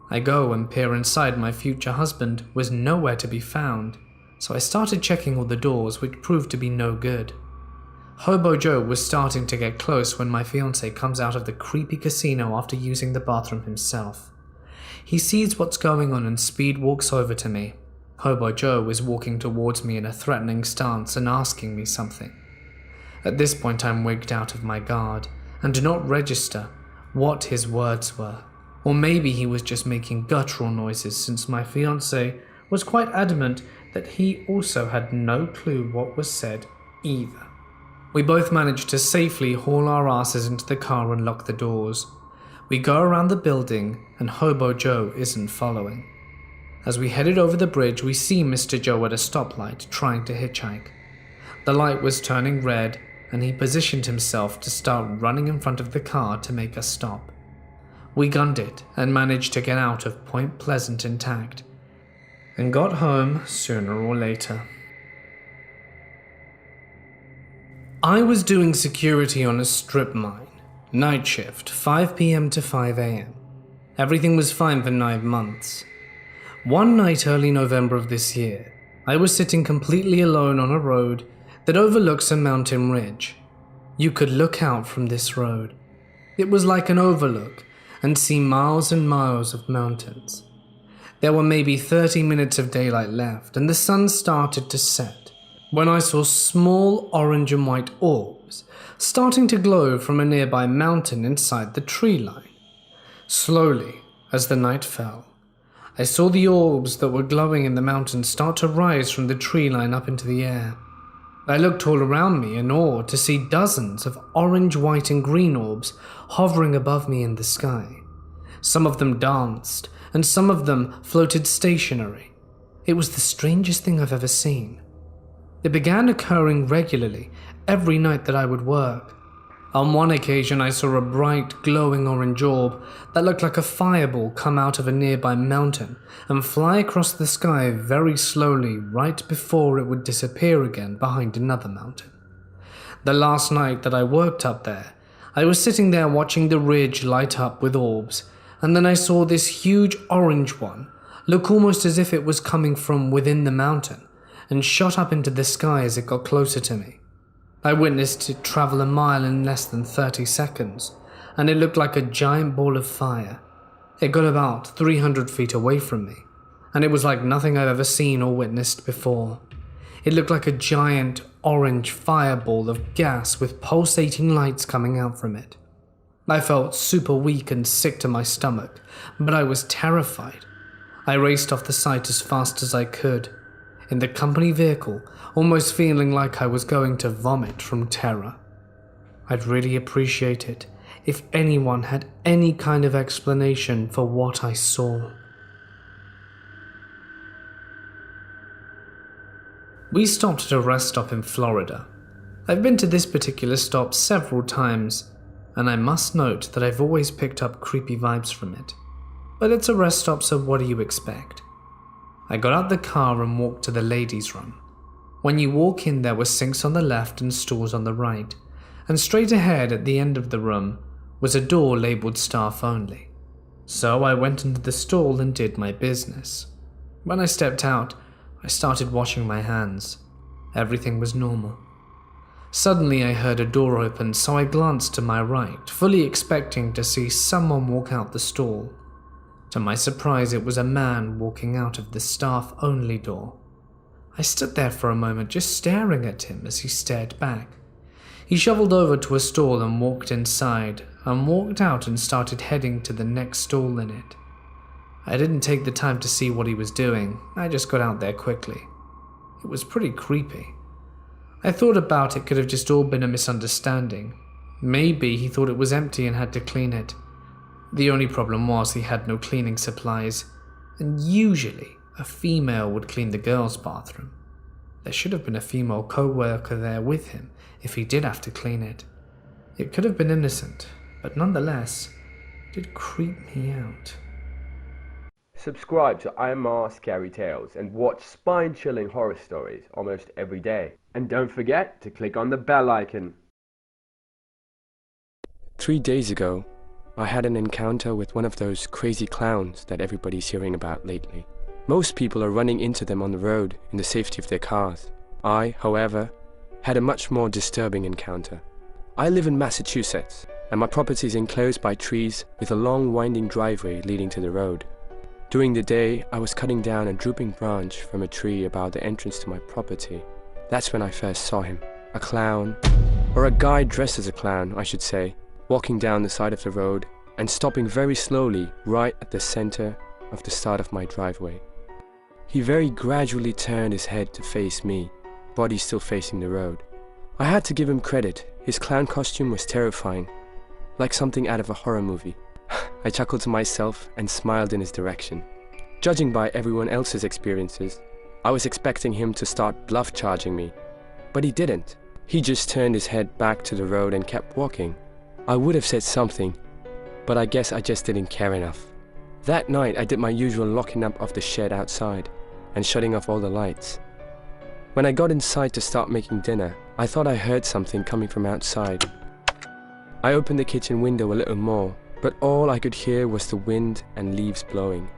[SPEAKER 1] I go and peer inside. My future husband was nowhere to be found, so I started checking all the doors, which proved to be no good. Hobo Joe was starting to get close when my fiancé comes out of the creepy casino after using the bathroom himself. He sees what's going on and speed walks over to me. Hobo Joe is walking towards me in a threatening stance and asking me something. At this point I'm wigged out of my guard and do not register what his words were. Or maybe he was just making guttural noises, since my fiancé was quite adamant that he also had no clue what was said either. We both managed to safely haul our asses into the car and lock the doors. We go around the building and Hobo Joe isn't following. As we headed over the bridge, we see Mr. Joe at a stoplight trying to hitchhike. The light was turning red and he positioned himself to start running in front of the car to make us stop. We gunned it and managed to get out of Point Pleasant intact and got home sooner or later. I was doing security on a strip mine, night shift, 5 p.m. to 5 a.m. Everything was fine for 9 months. One night early November of this year, I was sitting completely alone on a road that overlooks a mountain ridge. You could look out from this road. It was like an overlook and see miles and miles of mountains. There were maybe 30 minutes of daylight left and the sun started to set when I saw small orange and white orbs starting to glow from a nearby mountain inside the tree line. Slowly, as the night fell, I saw the orbs that were glowing in the mountain start to rise from the tree line up into the air. I looked all around me in awe to see dozens of orange, white and green orbs hovering above me in the sky. Some of them danced, and some of them floated stationary. It was the strangest thing I've ever seen. It began occurring regularly every night that I would work. On one occasion I saw a bright, glowing orange orb that looked like a fireball come out of a nearby mountain and fly across the sky very slowly right before it would disappear again behind another mountain. The last night that I worked up there, I was sitting there watching the ridge light up with orbs, and then I saw this huge orange one look almost as if it was coming from within the mountain and shot up into the sky as it got closer to me. I witnessed it travel a mile in less than 30 seconds, and it looked like a giant ball of fire. It got about 300 feet away from me, and it was like nothing I've ever seen or witnessed before. It looked like a giant orange fireball of gas with pulsating lights coming out from it. I felt super weak and sick to my stomach, but I was terrified. I raced off the site as fast as I could, in the company vehicle, almost feeling like I was going to vomit from terror. I'd really appreciate it if anyone had any kind of explanation for what I saw. We stopped at a rest stop in Florida. I've been to this particular stop several times, and I must note that I've always picked up creepy vibes from it. But it's a rest stop, so what do you expect? I got out the car and walked to the ladies' room. When you walk in, there were sinks on the left and stools on the right, and straight ahead at the end of the room was a door labeled staff only. So I went into the stall and did my business. When I stepped out, I started washing my hands. Everything was normal. Suddenly I heard a door open, so I glanced to my right, fully expecting to see someone walk out the stall. To my surprise, it was a man walking out of the staff-only door. I stood there for a moment just staring at him as he stared back. He shuffled over to a stall and walked inside, and walked out and started heading to the next stall in it. I didn't take the time to see what he was doing, I just got out there quickly. It was pretty creepy. I thought about it could have just all been a misunderstanding. Maybe he thought it was empty and had to clean it. The only problem was he had no cleaning supplies, and usually a female would clean the girls' bathroom. There should have been a female co-worker there with him if he did have to clean it. It could have been innocent, but nonetheless, it did creep me out.
[SPEAKER 2] Subscribe to IMR Scary Tales and watch spine-chilling horror stories almost every day. And don't forget to click on the bell icon.
[SPEAKER 3] 3 days ago, I had an encounter with one of those crazy clowns that everybody's hearing about lately. Most people are running into them on the road in the safety of their cars. I, however, had a much more disturbing encounter. I live in Massachusetts, and my property is enclosed by trees with a long winding driveway leading to the road. During the day, I was cutting down a drooping branch from a tree about the entrance to my property. That's when I first saw him. A clown, or a guy dressed as a clown, I should say, walking down the side of the road and stopping very slowly right at the center of the start of my driveway. He very gradually turned his head to face me, body still facing the road. I had to give him credit. His clown costume was terrifying, like something out of a horror movie. I chuckled to myself and smiled in his direction. Judging by everyone else's experiences, I was expecting him to start bluff charging me, but he didn't. He just turned his head back to the road and kept walking. I would have said something, but I guess I just didn't care enough. That night, I did my usual locking up of the shed outside and shutting off all the lights. When I got inside to start making dinner, I thought I heard something coming from outside. I opened the kitchen window a little more, but all I could hear was the wind and leaves blowing.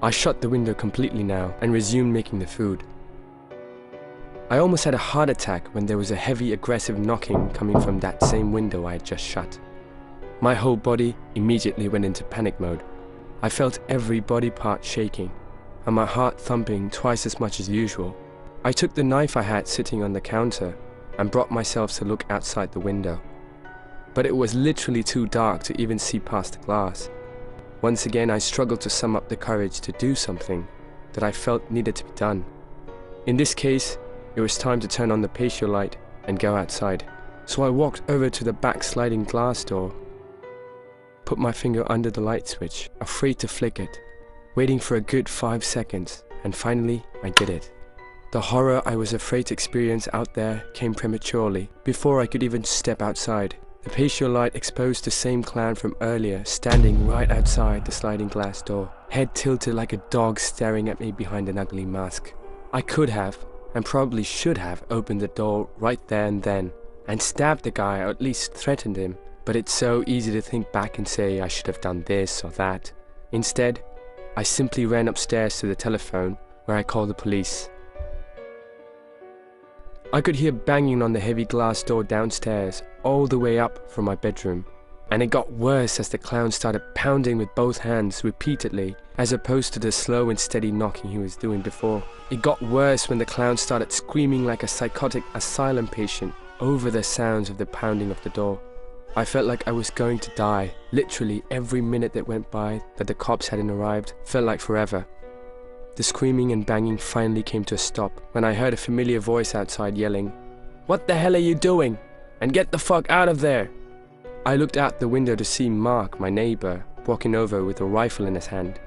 [SPEAKER 3] I shut the window completely now and resumed making the food. I almost had a heart attack when there was a heavy, aggressive knocking coming from that same window I had just shut. My whole body immediately went into panic mode. I felt every body part shaking, and my heart thumping twice as much as usual. I took the knife I had sitting on the counter and brought myself to look outside the window. But it was literally too dark to even see past the glass. Once again, I struggled to sum up the courage to do something that I felt needed to be done. In this case, it was time to turn on the patio light and go outside. So I walked over to the back sliding glass door, put my finger under the light switch, afraid to flick it, waiting for a good 5 seconds, and finally I did it. The horror I was afraid to experience out there came prematurely, before I could even step outside. The patio light exposed the same clown from earlier, standing right outside the sliding glass door, head tilted like a dog staring at me behind an ugly mask. I could have, and probably should have, opened the door right there and then, and stabbed the guy, or at least threatened him, but it's so easy to think back and say I should have done this or that. Instead, I simply ran upstairs to the telephone, where I called the police. I could hear banging on the heavy glass door downstairs, all the way up from my bedroom. And it got worse as the clown started pounding with both hands repeatedly, as opposed to the slow and steady knocking he was doing before. It got worse when the clown started screaming like a psychotic asylum patient over the sounds of the pounding of the door. I felt like I was going to die. Literally every minute that went by that the cops hadn't arrived felt like forever. The screaming and banging finally came to a stop when I heard a familiar voice outside yelling, "What the hell are you doing? And get the fuck out of there!" I looked out the window to see Mark, my neighbor, walking over with a rifle in his hand.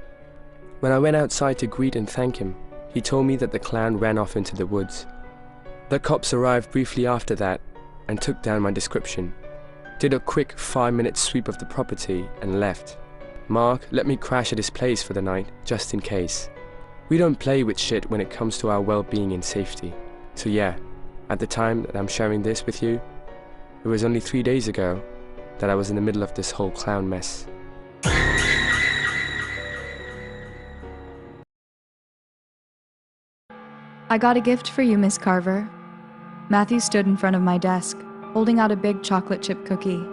[SPEAKER 3] When I went outside to greet and thank him, he told me that the clown ran off into the woods. The cops arrived briefly after that and took down my description, did a quick 5-minute sweep of the property and left. Mark let me crash at his place for the night, just in case. We don't play with shit when it comes to our well-being and safety. So yeah, at the time that I'm sharing this with you, it was only 3 days ago that I was in the middle of this whole clown mess.
[SPEAKER 4] I got a gift for you, Miss Carver. Matthew stood in front of my desk, holding out a big chocolate chip cookie.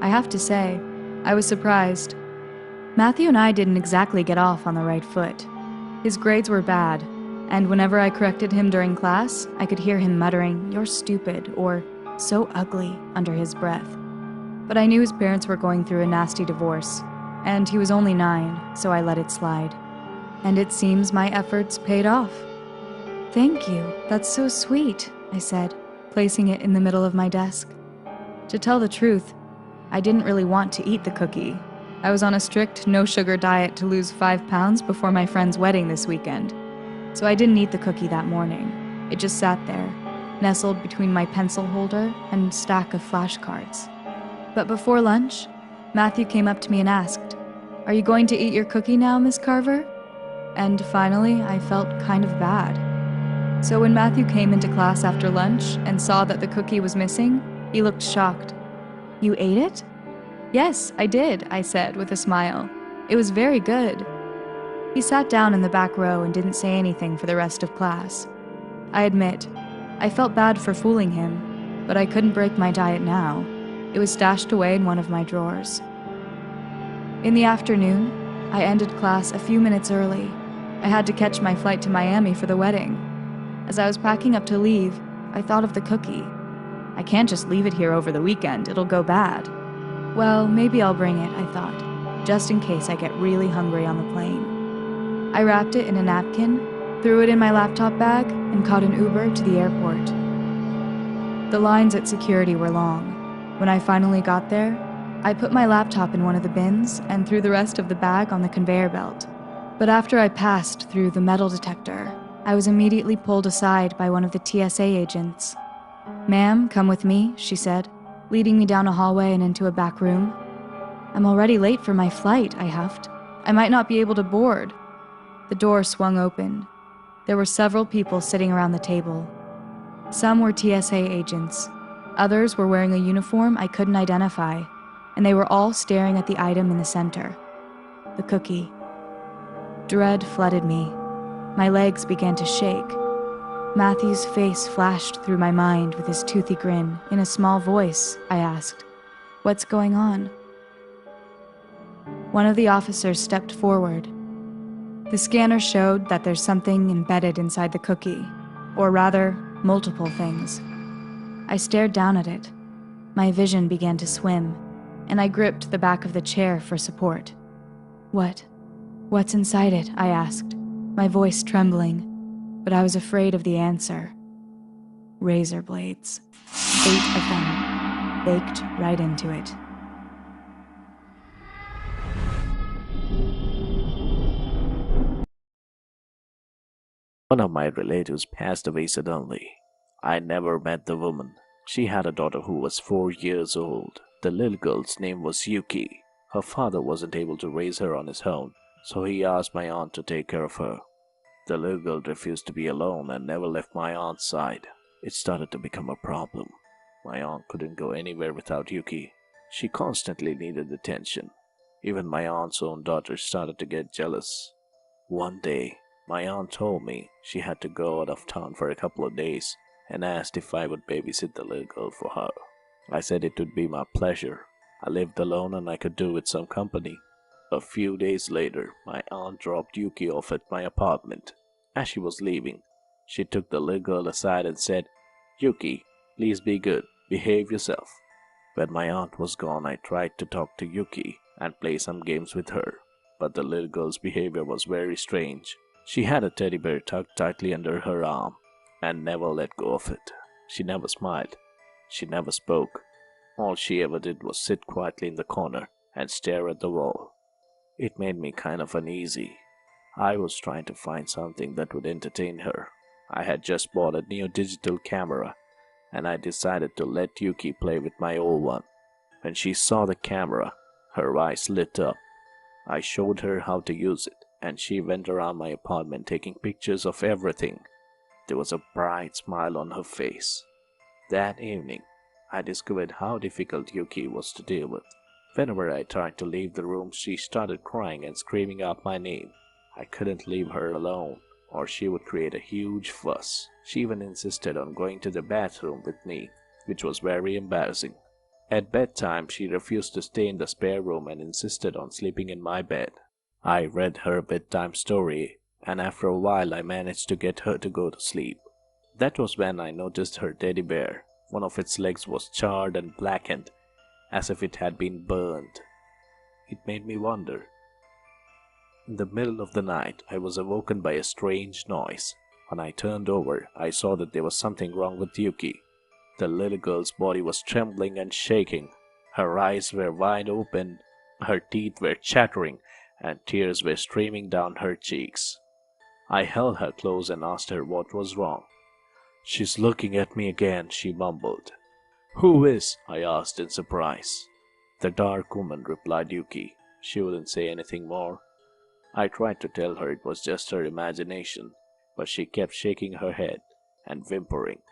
[SPEAKER 4] I have to say, I was surprised. Matthew and I didn't exactly get off on the right foot. His grades were bad, and whenever I corrected him during class, I could hear him muttering, "You're stupid," or "so ugly," under his breath. But I knew his parents were going through a nasty divorce, and he was only 9, so I let it slide. And it seems my efforts paid off. "Thank you, that's so sweet," I said, placing it in the middle of my desk. To tell the truth, I didn't really want to eat the cookie. I was on a strict no-sugar diet to lose 5 pounds before my friend's wedding this weekend, so I didn't eat the cookie that morning. It just sat there, nestled between my pencil holder and stack of flashcards. But before lunch, Matthew came up to me and asked, "Are you going to eat your cookie now, Miss Carver?" And finally, I felt kind of bad. So when Matthew came into class after lunch and saw that the cookie was missing, he looked shocked. "You ate it?" "Yes, I did," I said with a smile. "It was very good." He sat down in the back row and didn't say anything for the rest of class. I admit, I felt bad for fooling him, but I couldn't break my diet now. It was stashed away in one of my drawers. In the afternoon, I ended class a few minutes early. I had to catch my flight to Miami for the wedding. As I was packing up to leave, I thought of the cookie. I can't just leave it here over the weekend, it'll go bad. Well, maybe I'll bring it, I thought, just in case I get really hungry on the plane. I wrapped it in a napkin, threw it in my laptop bag, and caught an Uber to the airport. The lines at security were long. When I finally got there, I put my laptop in one of the bins and threw the rest of the bag on the conveyor belt. But after I passed through the metal detector, I was immediately pulled aside by one of the TSA agents. "Ma'am, come with me," she said, leading me down a hallway and into a back room. "I'm already late for my flight," I huffed. "I might not be able to board." The door swung open. There were several people sitting around the table. Some were TSA agents. Others were wearing a uniform I couldn't identify, and they were all staring at the item in the center, the cookie. Dread flooded me. My legs began to shake. Matthew's face flashed through my mind with his toothy grin. In a small voice, I asked, "What's going on?" One of the officers stepped forward. The scanner showed that there's something embedded inside the cookie, or rather, multiple things. I stared down at it. My vision began to swim, and I gripped the back of the chair for support. What's inside it?" I asked, my voice trembling, but I was afraid of the answer. Razor blades. 8 of them, baked right into it.
[SPEAKER 5] One of my relatives passed away suddenly. I never met the woman. She had a daughter who was 4 years old. The little girl's name was Yuki. Her father wasn't able to raise her on his own, so he asked my aunt to take care of her. The little girl refused to be alone and never left my aunt's side. It started to become a problem. My aunt couldn't go anywhere without Yuki. She constantly needed attention. Even my aunt's own daughter started to get jealous. One day, my aunt told me she had to go out of town for a couple of days and asked if I would babysit the little girl for her. I said it would be my pleasure. I lived alone and I could do with some company. A few days later, my aunt dropped Yuki off at my apartment. As she was leaving, she took the little girl aside and said, "Yuki, please be good, behave yourself." When my aunt was gone, I tried to talk to Yuki and play some games with her, but the little girl's behavior was very strange. She had a teddy bear tucked tightly under her arm and never let go of it. She never smiled. She never spoke. All she ever did was sit quietly in the corner and stare at the wall. It made me kind of uneasy. I was trying to find something that would entertain her. I had just bought a new digital camera, and I decided to let Yuki play with my old one. When she saw the camera, her eyes lit up. I showed her how to use it, and she went around my apartment taking pictures of everything. There was a bright smile on her face. That evening, I discovered how difficult Yuki was to deal with. Whenever I tried to leave the room, she started crying and screaming out my name. I couldn't leave her alone, or she would create a huge fuss. She even insisted on going to the bathroom with me, which was very embarrassing. At bedtime, she refused to stay in the spare room and insisted on sleeping in my bed. I read her a bedtime story, and after a while I managed to get her to go to sleep. That was when I noticed her teddy bear. One of its legs was charred and blackened, as if it had been burned. It made me wonder. In the middle of the night, I was awoken by a strange noise. When I turned over, I saw that there was something wrong with Yuki. The little girl's body was trembling and shaking. Her eyes were wide open, her teeth were chattering, and tears were streaming down her cheeks. I held her close and asked her what was wrong. "She's looking at me again," she mumbled. "Who is?" I asked in surprise. "The dark woman," replied Yuki. She wouldn't say anything more. I tried to tell her it was just her imagination, but she kept shaking her head and whimpering.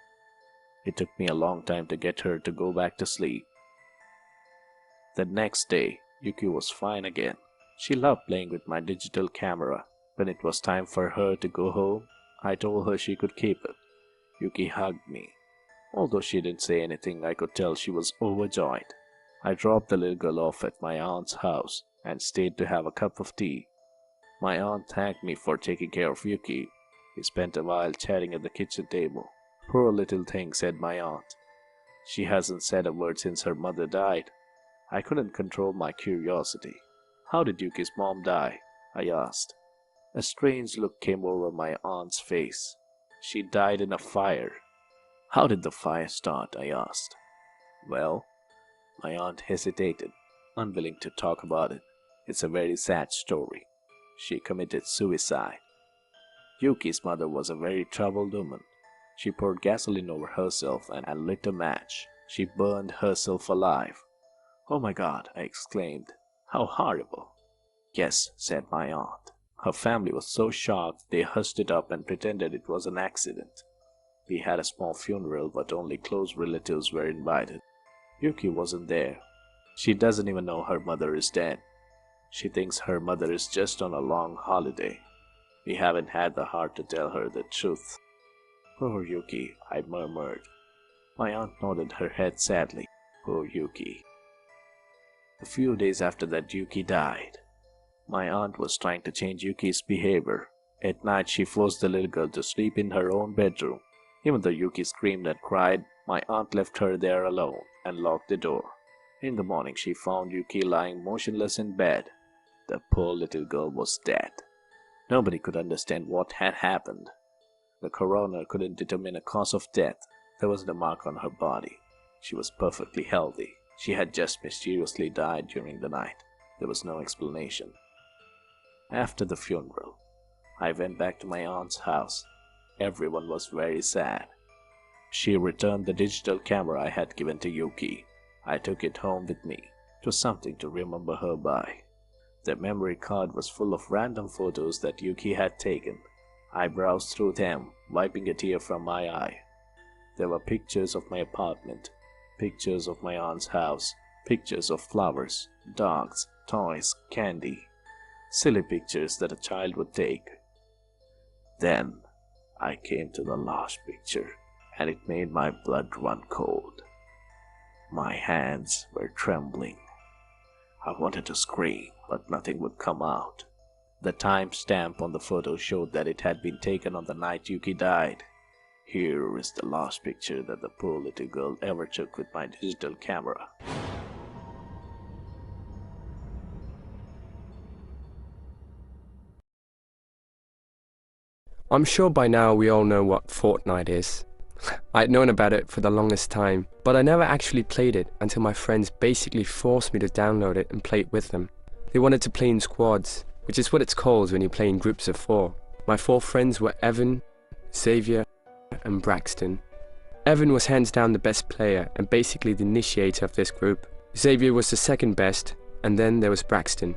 [SPEAKER 5] It took me a long time to get her to go back to sleep. The next day, Yuki was fine again. She loved playing with my digital camera. When it was time for her to go home, I told her she could keep it. Yuki hugged me. Although she didn't say anything, I could tell she was overjoyed. I dropped the little girl off at my aunt's house and stayed to have a cup of tea. My aunt thanked me for taking care of Yuki. We spent a while chatting at the kitchen table. "Poor little thing," said my aunt. "She hasn't said a word since her mother died." I couldn't control my curiosity. "How did Yuki's mom die?" I asked. A strange look came over my aunt's face. "She died in a fire." "How did the fire start?" I asked. "Well," my aunt hesitated. unwilling to talk about it. It's a very sad story. She committed suicide. Yuki's mother was a very troubled woman. She poured gasoline over herself and lit a match. She burned herself alive. "Oh my God," I exclaimed. "How horrible." "Yes," said my aunt. Her family was so shocked they hushed it up and pretended it was an accident. We had a small funeral, but only close relatives were invited. Yuki wasn't there. She doesn't even know her mother is dead. She thinks her mother is just on a long holiday. We haven't had the heart to tell her the truth." "Poor Yuki," I murmured. My aunt nodded her head sadly. "Poor Yuki." A few days after that, Yuki died. My aunt was trying to change Yuki's behavior. At night, she forced the little girl to sleep in her own bedroom. Even though Yuki screamed and cried, my aunt left her there alone and locked the door. In the morning, she found Yuki lying motionless in bed. The poor little girl was dead. Nobody could understand what had happened. The coroner couldn't determine a cause of death. There wasn't a mark on her body. She was perfectly healthy. She had just mysteriously died during the night. There was no explanation. After the funeral, I went back to my aunt's house. Everyone was very sad. She returned the digital camera I had given to Yuki. I took it home with me. It was something to remember her by. The memory card was full of random photos that Yuki had taken. I browsed through them, wiping a tear from my eye. There were pictures of my apartment, pictures of my aunt's house, pictures of flowers, dogs, toys, candy. Silly pictures that a child would take. Then I came to the last picture, and it made my blood run cold. My hands were trembling. I wanted to scream, but nothing would come out. The timestamp on the photo showed that it had been taken on the night Yuki died. Here is the last picture that the poor little girl ever took with my digital camera.
[SPEAKER 3] I'm sure by now we all know what Fortnite is. I'd known about it for the longest time, but I never actually played it until my friends basically forced me to download it and play it with them. They wanted to play in squads, which is what it's called when you play in groups of 4. My 4 friends were Evan, Xavier, and Braxton. Evan was hands down the best player and basically the initiator of this group. Xavier was the second best, and then there was Braxton.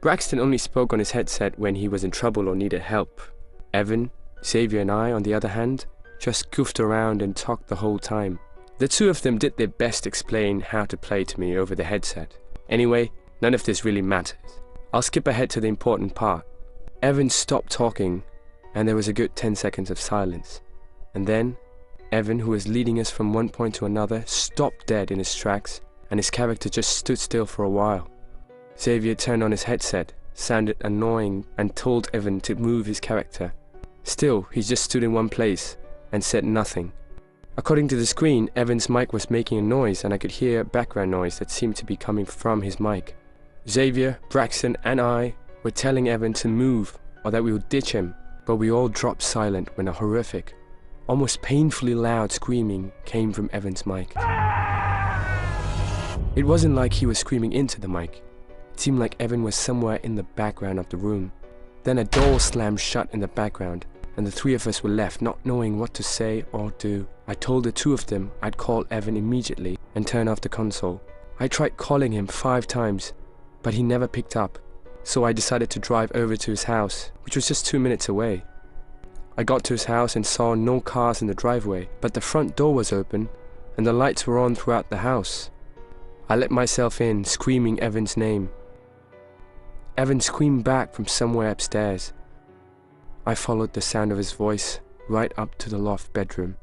[SPEAKER 3] Braxton only spoke on his headset when he was in trouble or needed help. Evan, Xavier and I, on the other hand, just goofed around and talked the whole time. The two of them did their best to explain how to play to me over the headset. Anyway, none of this really matters. I'll skip ahead to the important part. Evan stopped talking, and there was a good 10 seconds of silence. And then, Evan, who was leading us from one point to another, stopped dead in his tracks, and his character just stood still for a while. Xavier turned on his headset, sounded annoying, and told Evan to move his character. Still, he just stood in one place and said nothing. According to the screen, Evan's mic was making a noise, and I could hear background noise that seemed to be coming from his mic. Xavier, Braxton, and I were telling Evan to move or that we would ditch him, but we all dropped silent when a horrific, almost painfully loud screaming came from Evan's mic. It wasn't like he was screaming into the mic. It seemed like Evan was somewhere in the background of the room. Then a door slammed shut in the background, and the 3 of us were left not knowing what to say or do. I told the 2 of them I'd call Evan immediately and turn off the console. I tried calling him 5 times, but he never picked up, so I decided to drive over to his house, which was just 2 minutes away. I got to his house and saw no cars in the driveway, but the front door was open and the lights were on throughout the house. I let myself in, screaming Evan's name. Evan screamed back from somewhere upstairs. I followed the sound of his voice right up to the loft bedroom,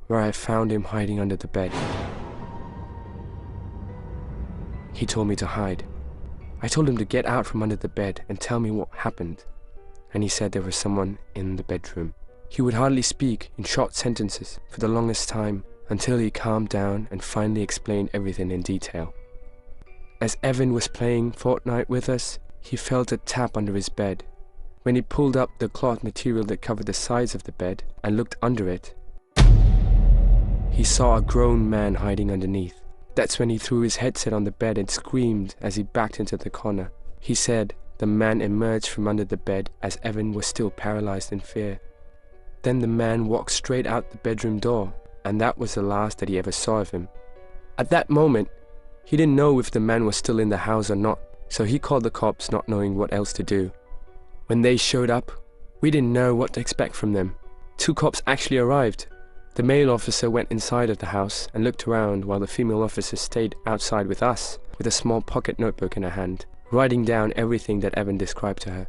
[SPEAKER 3] where I found him hiding under the bed. He told me to hide. I told him to get out from under the bed and tell me what happened, and he said there was someone in the bedroom. He would hardly speak in short sentences for the longest time until he calmed down and finally explained everything in detail. As Evan was playing Fortnite with us, he felt a tap under his bed. When he pulled up the cloth material that covered the sides of the bed and looked under it, he saw a grown man hiding underneath. That's when he threw his headset on the bed and screamed as he backed into the corner. He said the man emerged from under the bed as Evan was still paralyzed in fear. Then the man walked straight out the bedroom door, and that was the last that he ever saw of him. At that moment, he didn't know if the man was still in the house or not, so he called the cops, not knowing what else to do. When they showed up, we didn't know what to expect from them. 2 cops actually arrived. The male officer went inside of the house and looked around while the female officer stayed outside with us with a small pocket notebook in her hand, writing down everything that Evan described to her.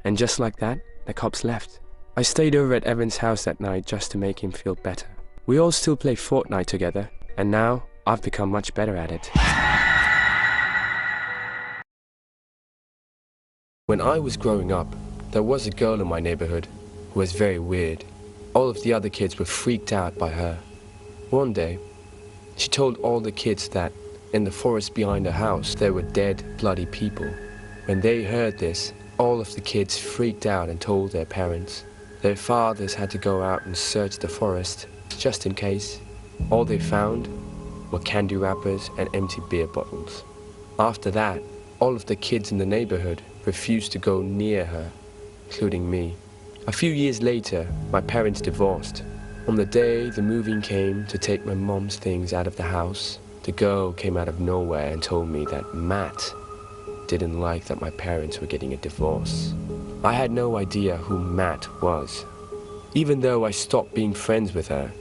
[SPEAKER 3] And just like that, the cops left. I stayed over at Evan's house that night just to make him feel better. We all still play Fortnite together, and now I've become much better at it. When I was growing up, there was a girl in my neighborhood who was very weird. All of the other kids were freaked out by her. One day, she told all the kids that in the forest behind her house there were dead, bloody people. When they heard this, all of the kids freaked out and told their parents. Their fathers had to go out and search the forest, just in case. All they found were candy wrappers and empty beer bottles. After that, all of the kids in the neighborhood refused to go near her, including me. A few years later, my parents divorced. On the day the moving came to take my mom's things out of the house, the girl came out of nowhere and told me that Matt didn't like that my parents were getting a divorce. I had no idea who Matt was. Even though I stopped being friends with her,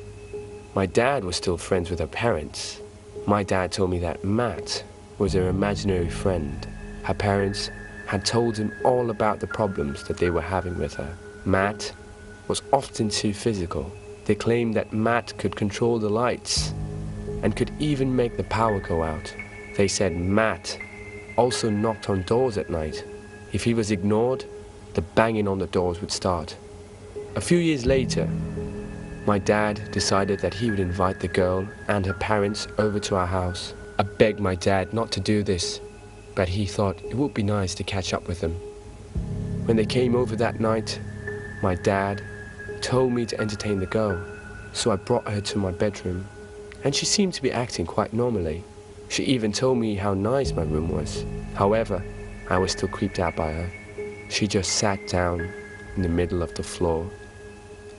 [SPEAKER 3] my dad was still friends with her parents. My dad told me that Matt was her imaginary friend. Her parents had told him all about the problems that they were having with her. Matt was often too physical. They claimed that Matt could control the lights and could even make the power go out. They said Matt also knocked on doors at night. If he was ignored, the banging on the doors would start. A few years later, my dad decided that he would invite the girl and her parents over to our house. I begged my dad not to do this, but he thought it would be nice to catch up with them. When they came over that night, my dad told me to entertain the girl, so I brought her to my bedroom, and she seemed to be acting quite normally. She even told me how nice my room was. However, I was still creeped out by her. She just sat down in the middle of the floor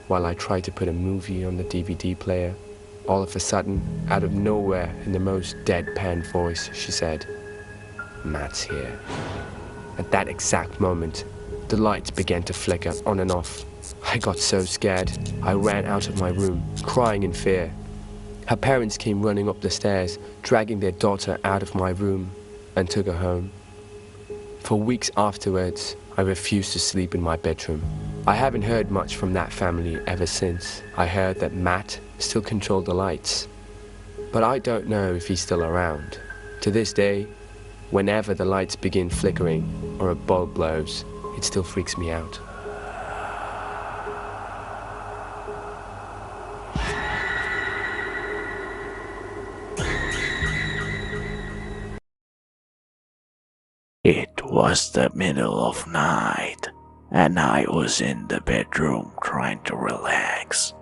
[SPEAKER 3] while I tried to put a movie on the DVD player. All of a sudden, out of nowhere, in the most deadpan voice, she said, "Matt's here." At that exact moment, the lights began to flicker on and off. I got so scared, I ran out of my room, crying in fear. Her parents came running up the stairs, dragging their daughter out of my room, and took her home. For weeks afterwards, I refused to sleep in my bedroom. I haven't heard much from that family ever since. I heard that Matt still controlled the lights, but I don't know if he's still around. To this day, whenever the lights begin flickering or a bulb blows, it still freaks me out.
[SPEAKER 5] It was the middle of night, and I was in the bedroom trying to relax.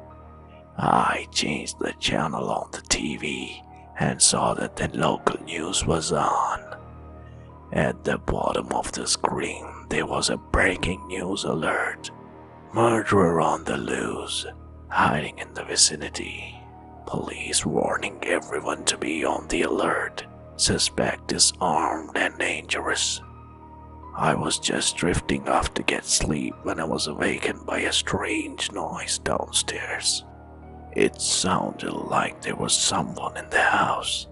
[SPEAKER 5] I changed the channel on the TV and saw that the local news was on. At the bottom of the screen, there was a breaking news alert. Murderer on the loose, hiding in the vicinity. Police warning everyone to be on the alert. Suspect is armed and dangerous. I was just drifting off to get sleep when I was awakened by a strange noise downstairs. It sounded like there was someone in the house.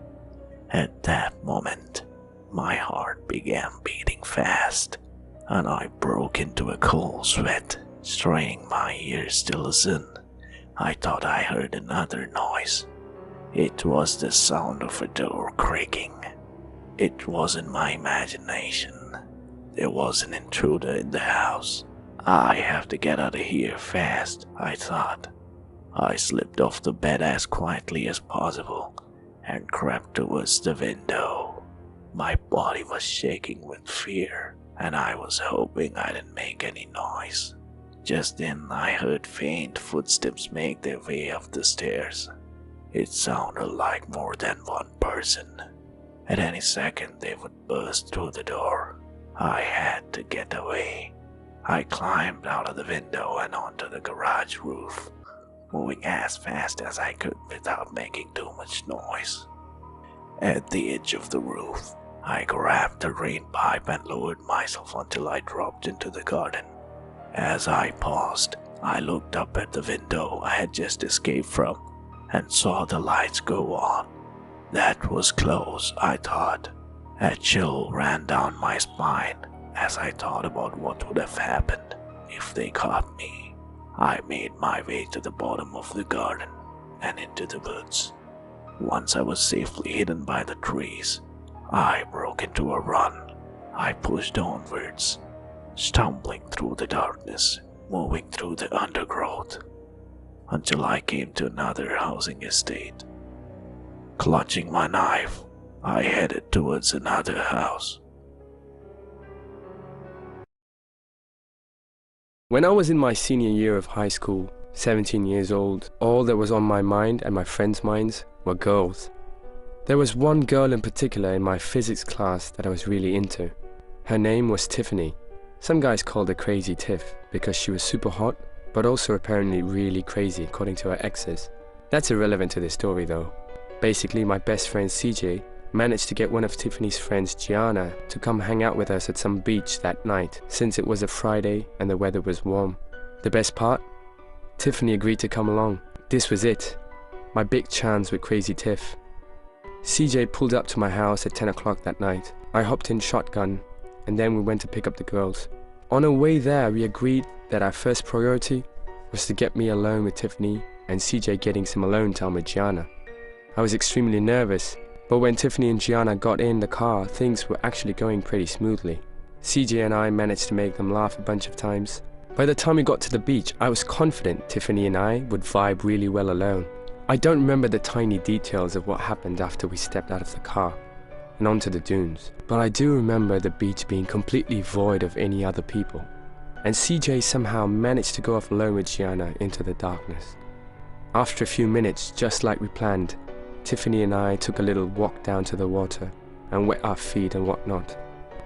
[SPEAKER 5] At that moment, my heart began beating fast, and I broke into a cold sweat, straining my ears to listen. I thought I heard another noise. It was the sound of a door creaking. It wasn't my imagination. There was an intruder in the house. I have to get out of here fast, I thought. I slipped off the bed as quietly as possible and crept towards the window. My body was shaking with fear, and I was hoping I didn't make any noise. Just then I heard faint footsteps make their way up the stairs. It sounded like more than one person. At any second, they would burst through the door. I had to get away. I climbed out of the window and onto the garage roof, moving as fast as I could without making too much noise. At the edge of the roof, I grabbed the drain pipe and lowered myself until I dropped into the garden. As I paused, I looked up at the window I had just escaped from and saw the lights go on. That was close, I thought. A chill ran down my spine as I thought about what would have happened if they caught me. I made my way to the bottom of the garden and into the woods. Once I was safely hidden by the trees, I broke into a run. I pushed onwards, stumbling through the darkness, moving through the undergrowth, until I came to another housing estate. Clutching my knife, I headed towards another house.
[SPEAKER 3] When I was in my senior year of high school, 17 years old, all that was on my mind and my friends' minds were girls. There was one girl in particular in my physics class that I was really into. Her name was Tiffany. Some guys called her Crazy Tiff because she was super hot, but also apparently really crazy according to her exes. That's irrelevant to this story though. Basically, my best friend CJ managed to get one of Tiffany's friends, Gianna, to come hang out with us at some beach that night, since it was a Friday and the weather was warm. The best part? Tiffany agreed to come along. This was it. My big chance with Crazy Tiff. CJ pulled up to my house at 10 o'clock that night. I hopped in shotgun, and then we went to pick up the girls. On our way there, we agreed that our first priority was to get me alone with Tiffany and CJ getting some alone time with Gianna. I was extremely nervous, but when Tiffany and Gianna got in the car, things were actually going pretty smoothly. CJ and I managed to make them laugh a bunch of times. By the time we got to the beach, I was confident Tiffany and I would vibe really well alone. I don't remember the tiny details of what happened after we stepped out of the car and onto the dunes, but I do remember the beach being completely void of any other people, and CJ somehow managed to go off alone with Gianna into the darkness. After a few minutes, just like we planned, Tiffany and I took a little walk down to the water and wet our feet and whatnot.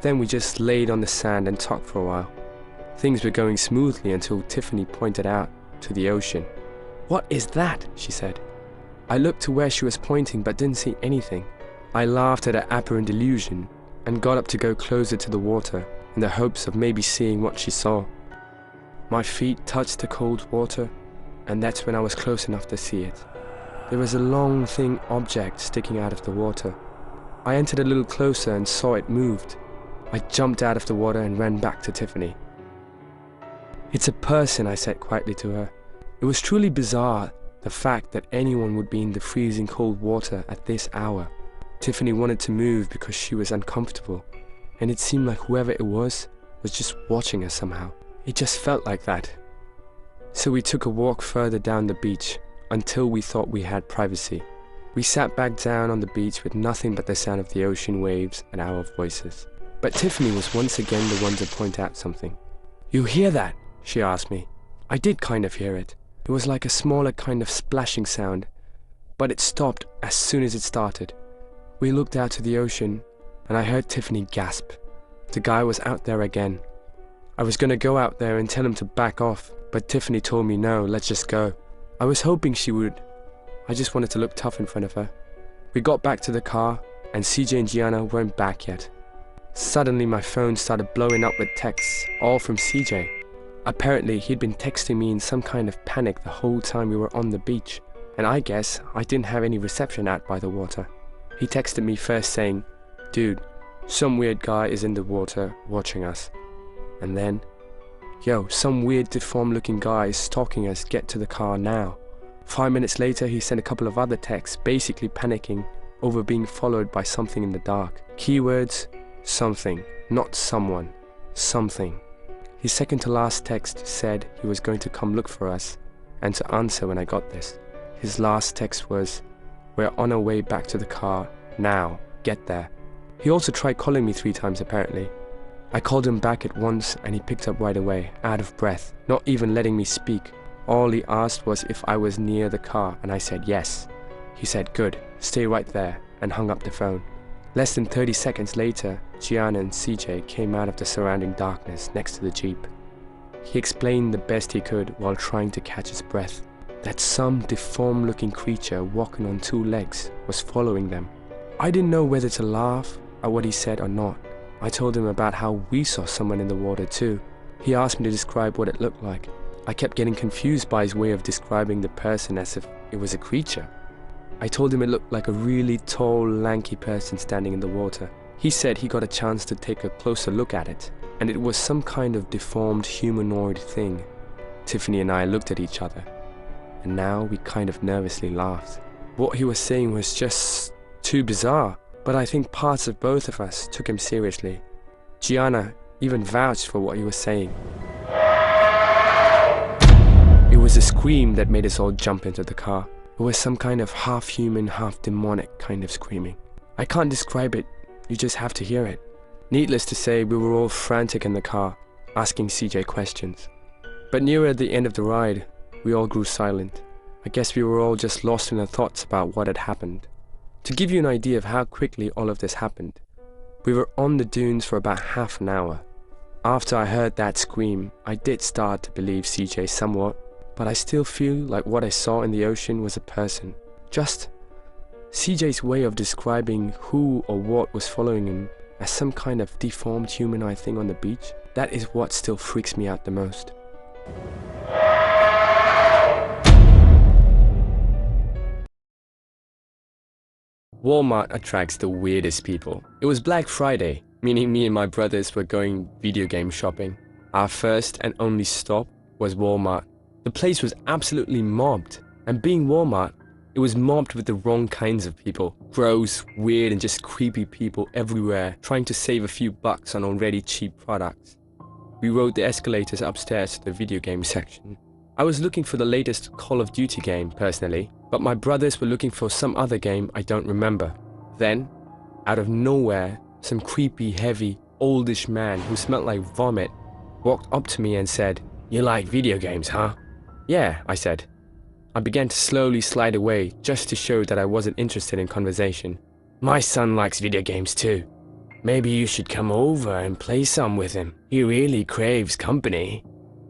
[SPEAKER 3] Then we just laid on the sand and talked for a while. Things were going smoothly until Tiffany pointed out to the ocean. "What is that?" she said. I looked to where she was pointing but didn't see anything. I laughed at her apparent illusion and got up to go closer to the water in the hopes of maybe seeing what she saw. My feet touched the cold water, and that's when I was close enough to see it. There was a long, thin object sticking out of the water. I entered a little closer and saw it moved. I jumped out of the water and ran back to Tiffany. "It's a person," I said quietly to her. It was truly bizarre, the fact that anyone would be in the freezing cold water at this hour. Tiffany wanted to move because she was uncomfortable, and it seemed like whoever it was just watching her somehow. It just felt like that. So we took a walk further down the beach until we thought we had privacy. We sat back down on the beach with nothing but the sound of the ocean waves and our voices. But Tiffany was once again the one to point out something. "You hear that?" she asked me. I did kind of hear it. It was like a smaller kind of splashing sound, but it stopped as soon as it started. We looked out to the ocean, and I heard Tiffany gasp. The guy was out there again. I was going to go out there and tell him to back off, but Tiffany told me no, let's just go. I was hoping she would. I just wanted to look tough in front of her. We got back to the car, and CJ and Gianna weren't back yet. Suddenly my phone started blowing up with texts, all from CJ. Apparently he'd been texting me in some kind of panic the whole time we were on the beach, and I guess I didn't have any reception out by the water. He texted me first saying, "Dude, some weird guy is in the water watching us." And then, "Yo, some weird deformed looking guy is stalking us, get to the car now." 5 minutes later he sent a couple of other texts, basically panicking over being followed by something in the dark. Keywords, something, not someone, something. His second to last text said he was going to come look for us and to answer when I got this. His last text was, "We're on our way back to the car, now, get there." He also tried calling me 3 times apparently. I called him back at once and he picked up right away, out of breath, not even letting me speak. All he asked was if I was near the car and I said yes. He said, "Good, stay right there," and hung up the phone. Less than 30 seconds later, Gianna and CJ came out of the surrounding darkness next to the Jeep. He explained the best he could while trying to catch his breath that some deformed-looking creature walking on two legs was following them. I didn't know whether to laugh at what he said or not. I told him about how we saw someone in the water too. He asked me to describe what it looked like. I kept getting confused by his way of describing the person as if it was a creature. I told him it looked like a really tall, lanky person standing in the water. He said he got a chance to take a closer look at it, and it was some kind of deformed humanoid thing. Tiffany and I looked at each other, and now we kind of nervously laughed. What he was saying was just too bizarre, but I think parts of both of us took him seriously. Gianna even vouched for what he was saying. It was a scream that made us all jump into the car. It was some kind of half-human, half-demonic kind of screaming. I can't describe it, you just have to hear it. Needless to say, we were all frantic in the car, asking CJ questions. But nearer the end of the ride, we all grew silent. I guess we were all just lost in our thoughts about what had happened. To give you an idea of how quickly all of this happened, we were on the dunes for about half an hour. After I heard that scream, I did start to believe CJ somewhat, but I still feel like what I saw in the ocean was a person. Just CJ's way of describing who or what was following him as some kind of deformed humanoid thing on the beach, that is what still freaks me out the most. Walmart attracts the weirdest people. It was Black Friday, meaning me and my brothers were going video game shopping. Our first and only stop was Walmart. The place was absolutely mobbed, and being Walmart, it was mobbed with the wrong kinds of people. Gross, weird, and just creepy people everywhere, trying to save a few bucks on already cheap products. We rode the escalators upstairs to the video game section. I was looking for the latest Call of Duty game, personally, but my brothers were looking for some other game I don't remember. Then, out of nowhere, some creepy, heavy, oldish man who smelled like vomit walked up to me and said, "You like video games, huh?" "Yeah," I said. I began to slowly slide away just to show that I wasn't interested in conversation. "My son likes video games too. Maybe you should come over and play some with him. He really craves company."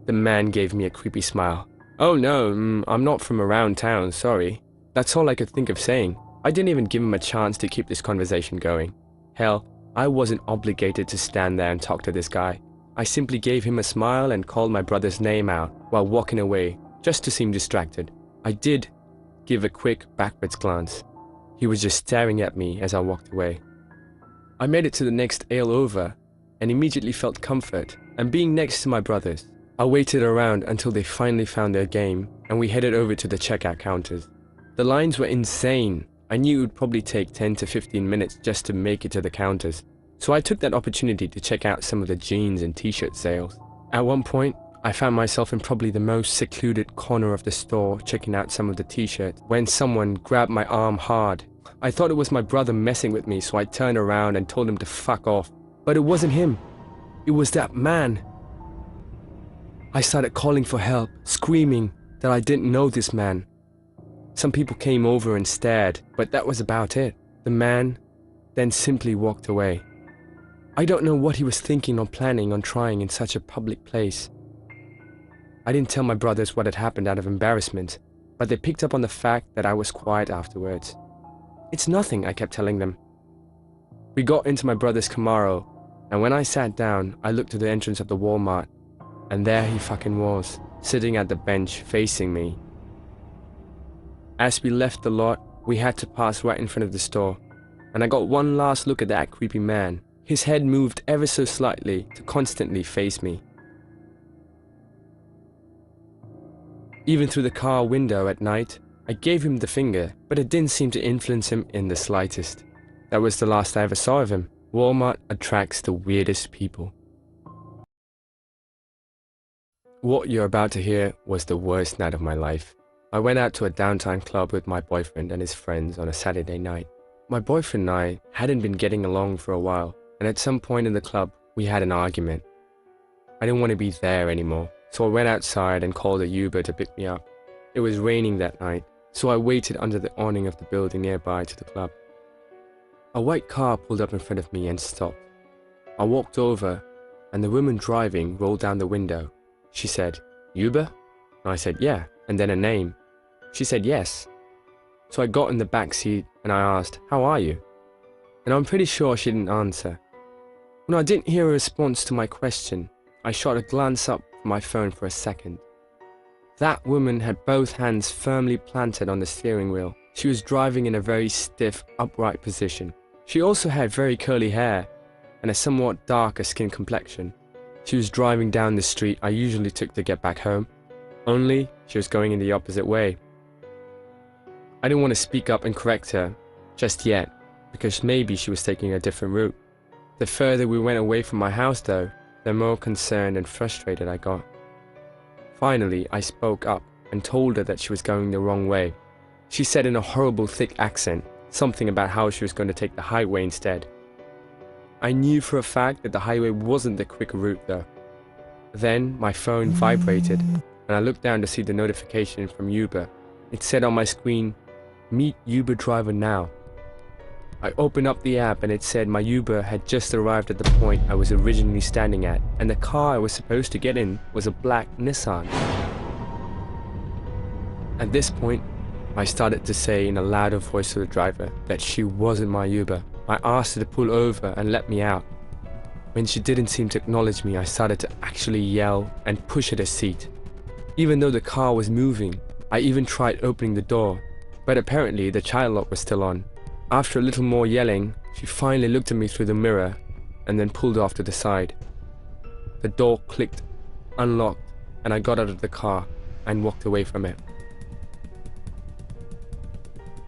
[SPEAKER 3] The man gave me a creepy smile. "Oh no, I'm not from around town, sorry." That's all I could think of saying. I didn't even give him a chance to keep this conversation going. Hell, I wasn't obligated to stand there and talk to this guy. I simply gave him a smile and called my brother's name out while walking away, just to seem distracted. I did give a quick backwards glance. He was just staring at me as I walked away. I made it to the next aisle over and immediately felt comfort and being next to my brothers. I waited around until they finally found their game and we headed over to the checkout counters. The lines were insane. I knew it would probably take 10 to 15 minutes just to make it to the counters. So I took that opportunity to check out some of the jeans and t-shirt sales. At one point, I found myself in probably the most secluded corner of the store checking out some of the t-shirts when someone grabbed my arm hard. I thought it was my brother messing with me, so I turned around and told him to fuck off. But it wasn't him. It was that man. I started calling for help, screaming that I didn't know this man. Some people came over and stared, but that was about it. The man then simply walked away. I don't know what he was thinking or planning on trying in such a public place. I didn't tell my brothers what had happened out of embarrassment, but they picked up on the fact that I was quiet afterwards. "It's nothing," I kept telling them. We got into my brother's Camaro, and when I sat down, I looked to the entrance of the Walmart, and there he fucking was, sitting at the bench facing me. As we left the lot, we had to pass right in front of the store, and I got one last look at that creepy man. His head moved ever so slightly to constantly face me. Even through the car window at night, I gave him the finger, but it didn't seem to influence him in the slightest. That was the last I ever saw of him. Walmart attracts the weirdest people. What you're about to hear was the worst night of my life. I went out to a downtown club with my boyfriend and his friends on a Saturday night. My boyfriend and I hadn't been getting along for a while, and at some point in the club, we had an argument. I didn't want to be there anymore, so I went outside and called a Uber to pick me up. It was raining that night, so I waited under the awning of the building nearby to the club. A white car pulled up in front of me and stopped. I walked over, and the woman driving rolled down the window. She said, "Uber?" And I said, "Yeah," and then a name. She said, "Yes." So I got in the back seat and I asked, "How are you?" And I'm pretty sure she didn't answer. When I didn't hear a response to my question, I shot a glance up from my phone for a second. That woman had both hands firmly planted on the steering wheel. She was driving in a very stiff, upright position. She also had very curly hair and a somewhat darker skin complexion. She was driving down the street I usually took to get back home, only she was going in the opposite way. I didn't want to speak up and correct her just yet, because maybe she was taking a different route. The further we went away from my house though, the more concerned and frustrated I got. Finally, I spoke up and told her that she was going the wrong way. She said in a horrible thick accent, something about how she was going to take the highway instead. I knew for a fact that the highway wasn't the quicker route though. Then my phone vibrated and I looked down to see the notification from Uber. It said on my screen, "Meet Uber driver now." I opened up the app and it said my Uber had just arrived at the point I was originally standing at, and the car I was supposed to get in was a black Nissan. At this point, I started to say in a louder voice to the driver that she wasn't my Uber. I asked her to pull over and let me out. When she didn't seem to acknowledge me, I started to actually yell and push at her seat. Even though the car was moving, I even tried opening the door, but apparently the child lock was still on. After a little more yelling, she finally looked at me through the mirror and then pulled off to the side. The door clicked, unlocked, and I got out of the car and walked away from it.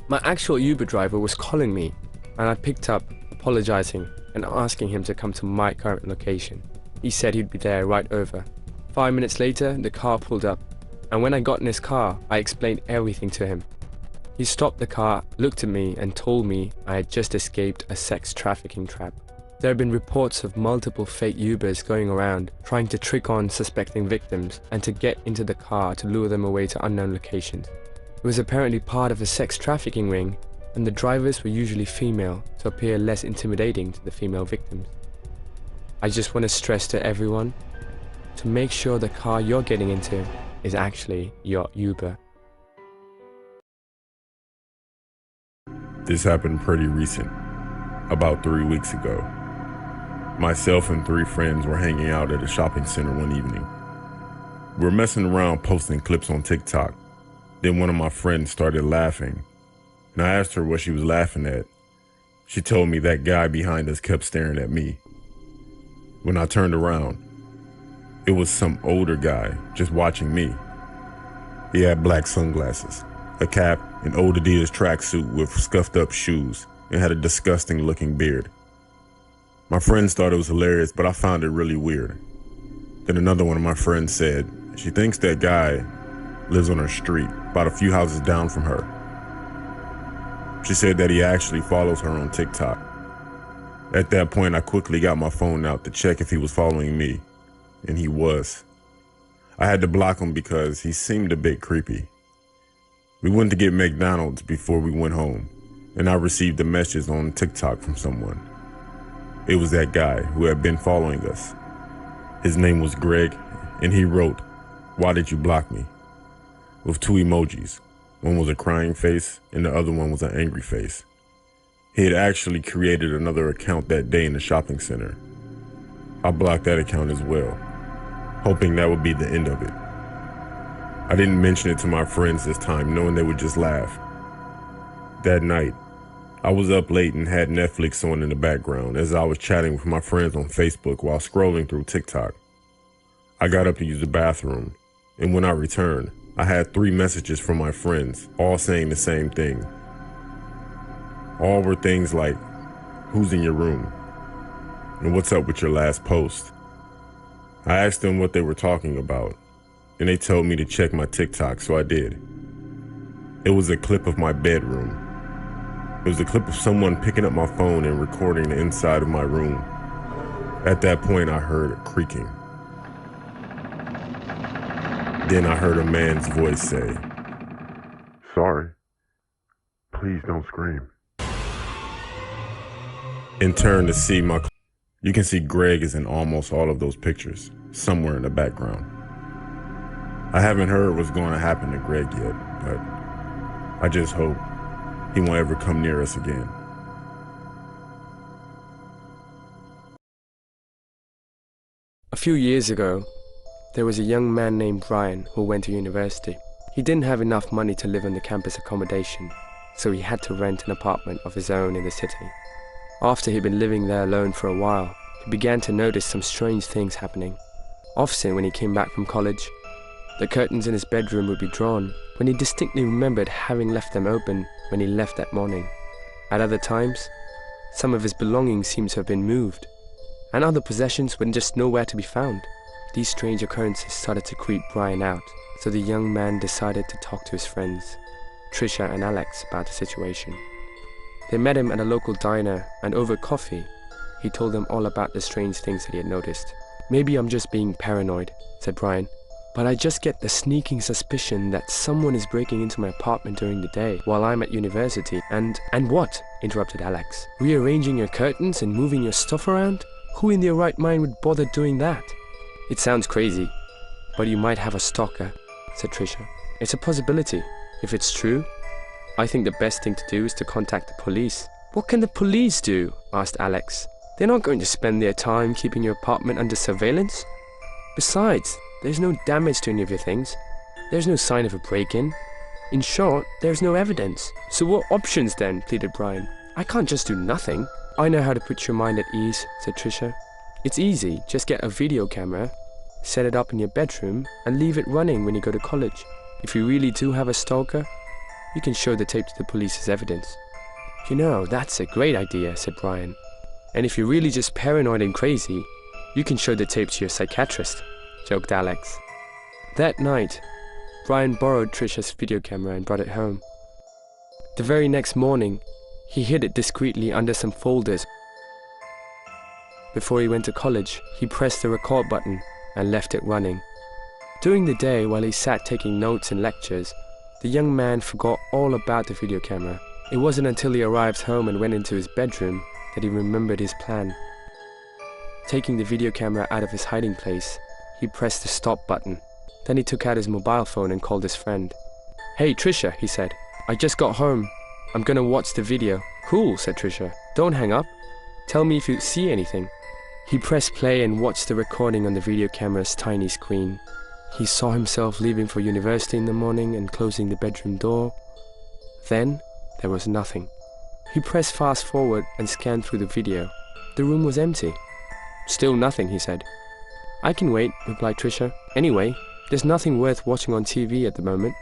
[SPEAKER 3] My actual Uber driver was calling me, and I picked up, apologizing and asking him to come to my current location. He said he'd be there right over. 5 minutes later, the car pulled up, and when I got in his car, I explained everything to him. He stopped the car, looked at me, and told me I had just escaped a sex trafficking trap. There have been reports of multiple fake Ubers going around, trying to trick on suspecting victims and to get into the car to lure them away to unknown locations. It was apparently part of a sex trafficking ring, and the drivers were usually female to appear less intimidating to the female victims. I just want to stress to everyone to make sure the car you're getting into is actually your Uber.
[SPEAKER 6] This happened pretty recent, about 3 weeks ago. Myself and 3 friends were hanging out at a shopping center one evening. We were messing around posting clips on TikTok. Then one of my friends started laughing, and I asked her what she was laughing at. She told me that guy behind us kept staring at me. When I turned around, it was some older guy just watching me. He had black sunglasses, a cap, an old Adidas tracksuit with scuffed up shoes, and had a disgusting looking beard. My friends thought it was hilarious, but I found it really weird. Then another one of my friends said, she thinks that guy lives on her street, about a few houses down from her. She said that he actually follows her on TikTok. At that point, I quickly got my phone out to check if he was following me, and he was. I had to block him because he seemed a bit creepy. We went to get McDonald's before we went home, and I received a message on TikTok from someone. It was that guy who had been following us. His name was Greg, and he wrote, "Why did you block me?" with 2 emojis. One was a crying face, and the other one was an angry face. He had actually created another account that day in the shopping center. I blocked that account as well, hoping that would be the end of it. I didn't mention it to my friends this time, knowing they would just laugh. That night, I was up late and had Netflix on in the background as I was chatting with my friends on Facebook while scrolling through TikTok. I got up to use the bathroom, and when I returned, I had 3 messages from my friends, all saying the same thing. All were things like, "Who's in your room?" and "What's up with your last post?" I asked them what they were talking about, and they told me to check my TikTok, so I did. It was a clip of my bedroom. It was a clip of someone picking up my phone and recording the inside of my room. At that point, I heard a creaking. Then I heard a man's voice say, "Sorry, Please don't scream. In turn to see you can see Greg is in almost all of those pictures, somewhere in the background. I haven't heard what's going to happen to Greg yet, but I just hope he won't ever come near us again.
[SPEAKER 3] A few years ago, there was a young man named Brian who went to university. He didn't have enough money to live on the campus accommodation, so he had to rent an apartment of his own in the city. After he'd been living there alone for a while, he began to notice some strange things happening. Often when he came back from college, the curtains in his bedroom would be drawn when he distinctly remembered having left them open when he left that morning. At other times, some of his belongings seemed to have been moved, and other possessions were just nowhere to be found. These strange occurrences started to creep Brian out, so the young man decided to talk to his friends, Trisha and Alex, about the situation. They met him at a local diner, and over coffee, he told them all about the strange things that he had noticed. "Maybe I'm just being paranoid," said Brian, "but I just get the sneaking suspicion that someone is breaking into my apartment during the day while I'm at university and what?" interrupted Alex. "Rearranging your curtains and moving your stuff around? Who in their right mind would bother doing that?" "It sounds crazy, but you might have a stalker," said Trisha. "It's a possibility. If it's true, I think the best thing to do is to contact the police." "What can the police do?" asked Alex. "They're not going to spend their time keeping your apartment under surveillance. Besides, there's no damage to any of your things. There's no sign of a break-in. In short, there's no evidence." "So what options then?" pleaded Brian. "I can't just do nothing." "I know how to put your mind at ease," said Trisha. "It's easy. Just get a video camera, set it up in your bedroom, and leave it running when you go to college. If you really do have a stalker, you can show the tape to the police as evidence." "You know, that's a great idea," said Brian. "And if you're really just paranoid and crazy, you can show the tape to your psychiatrist," joked Alex. That night, Brian borrowed Trisha's video camera and brought it home. The very next morning, he hid it discreetly under some folders. Before he went to college, he pressed the record button and left it running. During the day, while he sat taking notes in lectures, the young man forgot all about the video camera. It wasn't until he arrived home and went into his bedroom that he remembered his plan. Taking the video camera out of his hiding place, he pressed the stop button. Then he took out his mobile phone and called his friend. "Hey Trisha," he said, "I just got home. I'm gonna watch the video." "Cool," said Trisha. "Don't hang up. Tell me if you see anything." He pressed play and watched the recording on the video camera's tiny screen. He saw himself leaving for university in the morning and closing the bedroom door. Then there was nothing. He pressed fast forward and scanned through the video. The room was empty. "Still nothing," he said. "I can wait," replied Trisha. "Anyway, there's nothing worth watching on TV at the moment."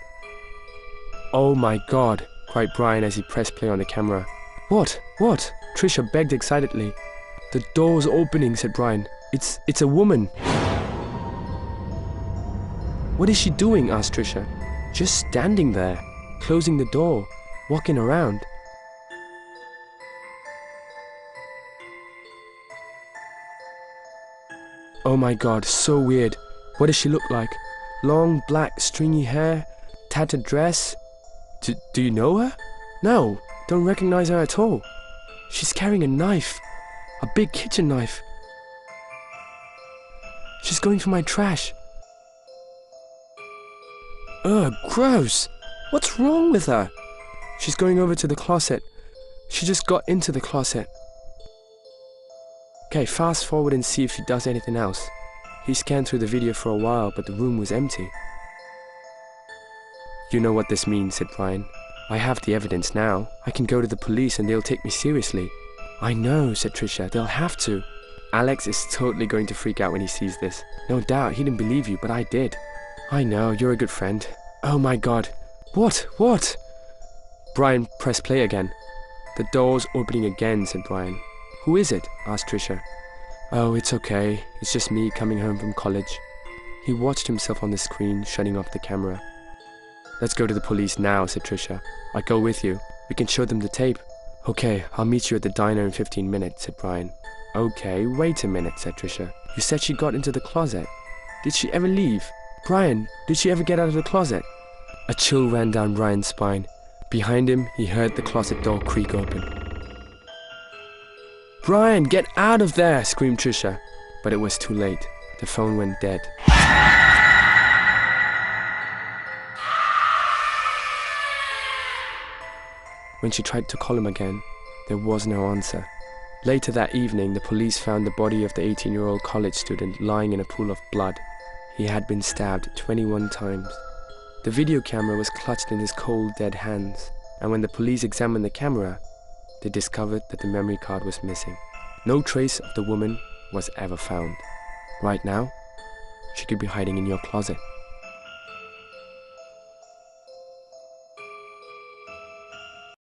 [SPEAKER 3] "Oh my God," cried Brian as he pressed play on the camera. What? What?" Trisha begged excitedly. "The door's opening," said Brian. It's a woman." "What is she doing?" asked Trisha. "Just standing there, closing the door, walking around." "Oh my God, so weird. What does she look like? Long, black, stringy hair, tattered dress. Do you know her?" "No, don't recognize her at all. She's carrying a knife, a big kitchen knife. She's going for my trash." "Ugh, gross. What's wrong with her?" "She's going over to the closet. She just got into the closet." "Okay, fast forward and see if she does anything else." He scanned through the video for a while, but the room was empty. "You know what this means," said Brian. "I have the evidence now. I can go to the police and they'll take me seriously." "I know," said Trisha. "They'll have to." "Alex is totally going to freak out when he sees this." "No doubt. He didn't believe you, but I did." "I know. You're a good friend." "Oh my God. What? Brian pressed play again. "The door's opening again," said Brian. "Who is it?" asked Trisha. "Oh, it's okay. It's just me coming home from college." He watched himself on the screen, shutting off the camera. "Let's go to the police now," said Trisha. "I'll go with you. We can show them the tape." "Okay, I'll meet you at the diner in 15 minutes, said Brian. "Okay, wait a minute," said Trisha. "You said she got into the closet. Did she ever leave? Brian, did she ever get out of the closet?" A chill ran down Brian's spine. Behind him, he heard the closet door creak open. "Brian, get out of there!" screamed Trisha. But it was too late. The phone went dead. When she tried to call him again, there was no answer. Later that evening, the police found the body of the 18-year-old college student lying in a pool of blood. He had been stabbed 21 times. The video camera was clutched in his cold, dead hands, and when the police examined the camera, they discovered that the memory card was missing. No trace of the woman was ever found. Right now, she could be hiding in your closet.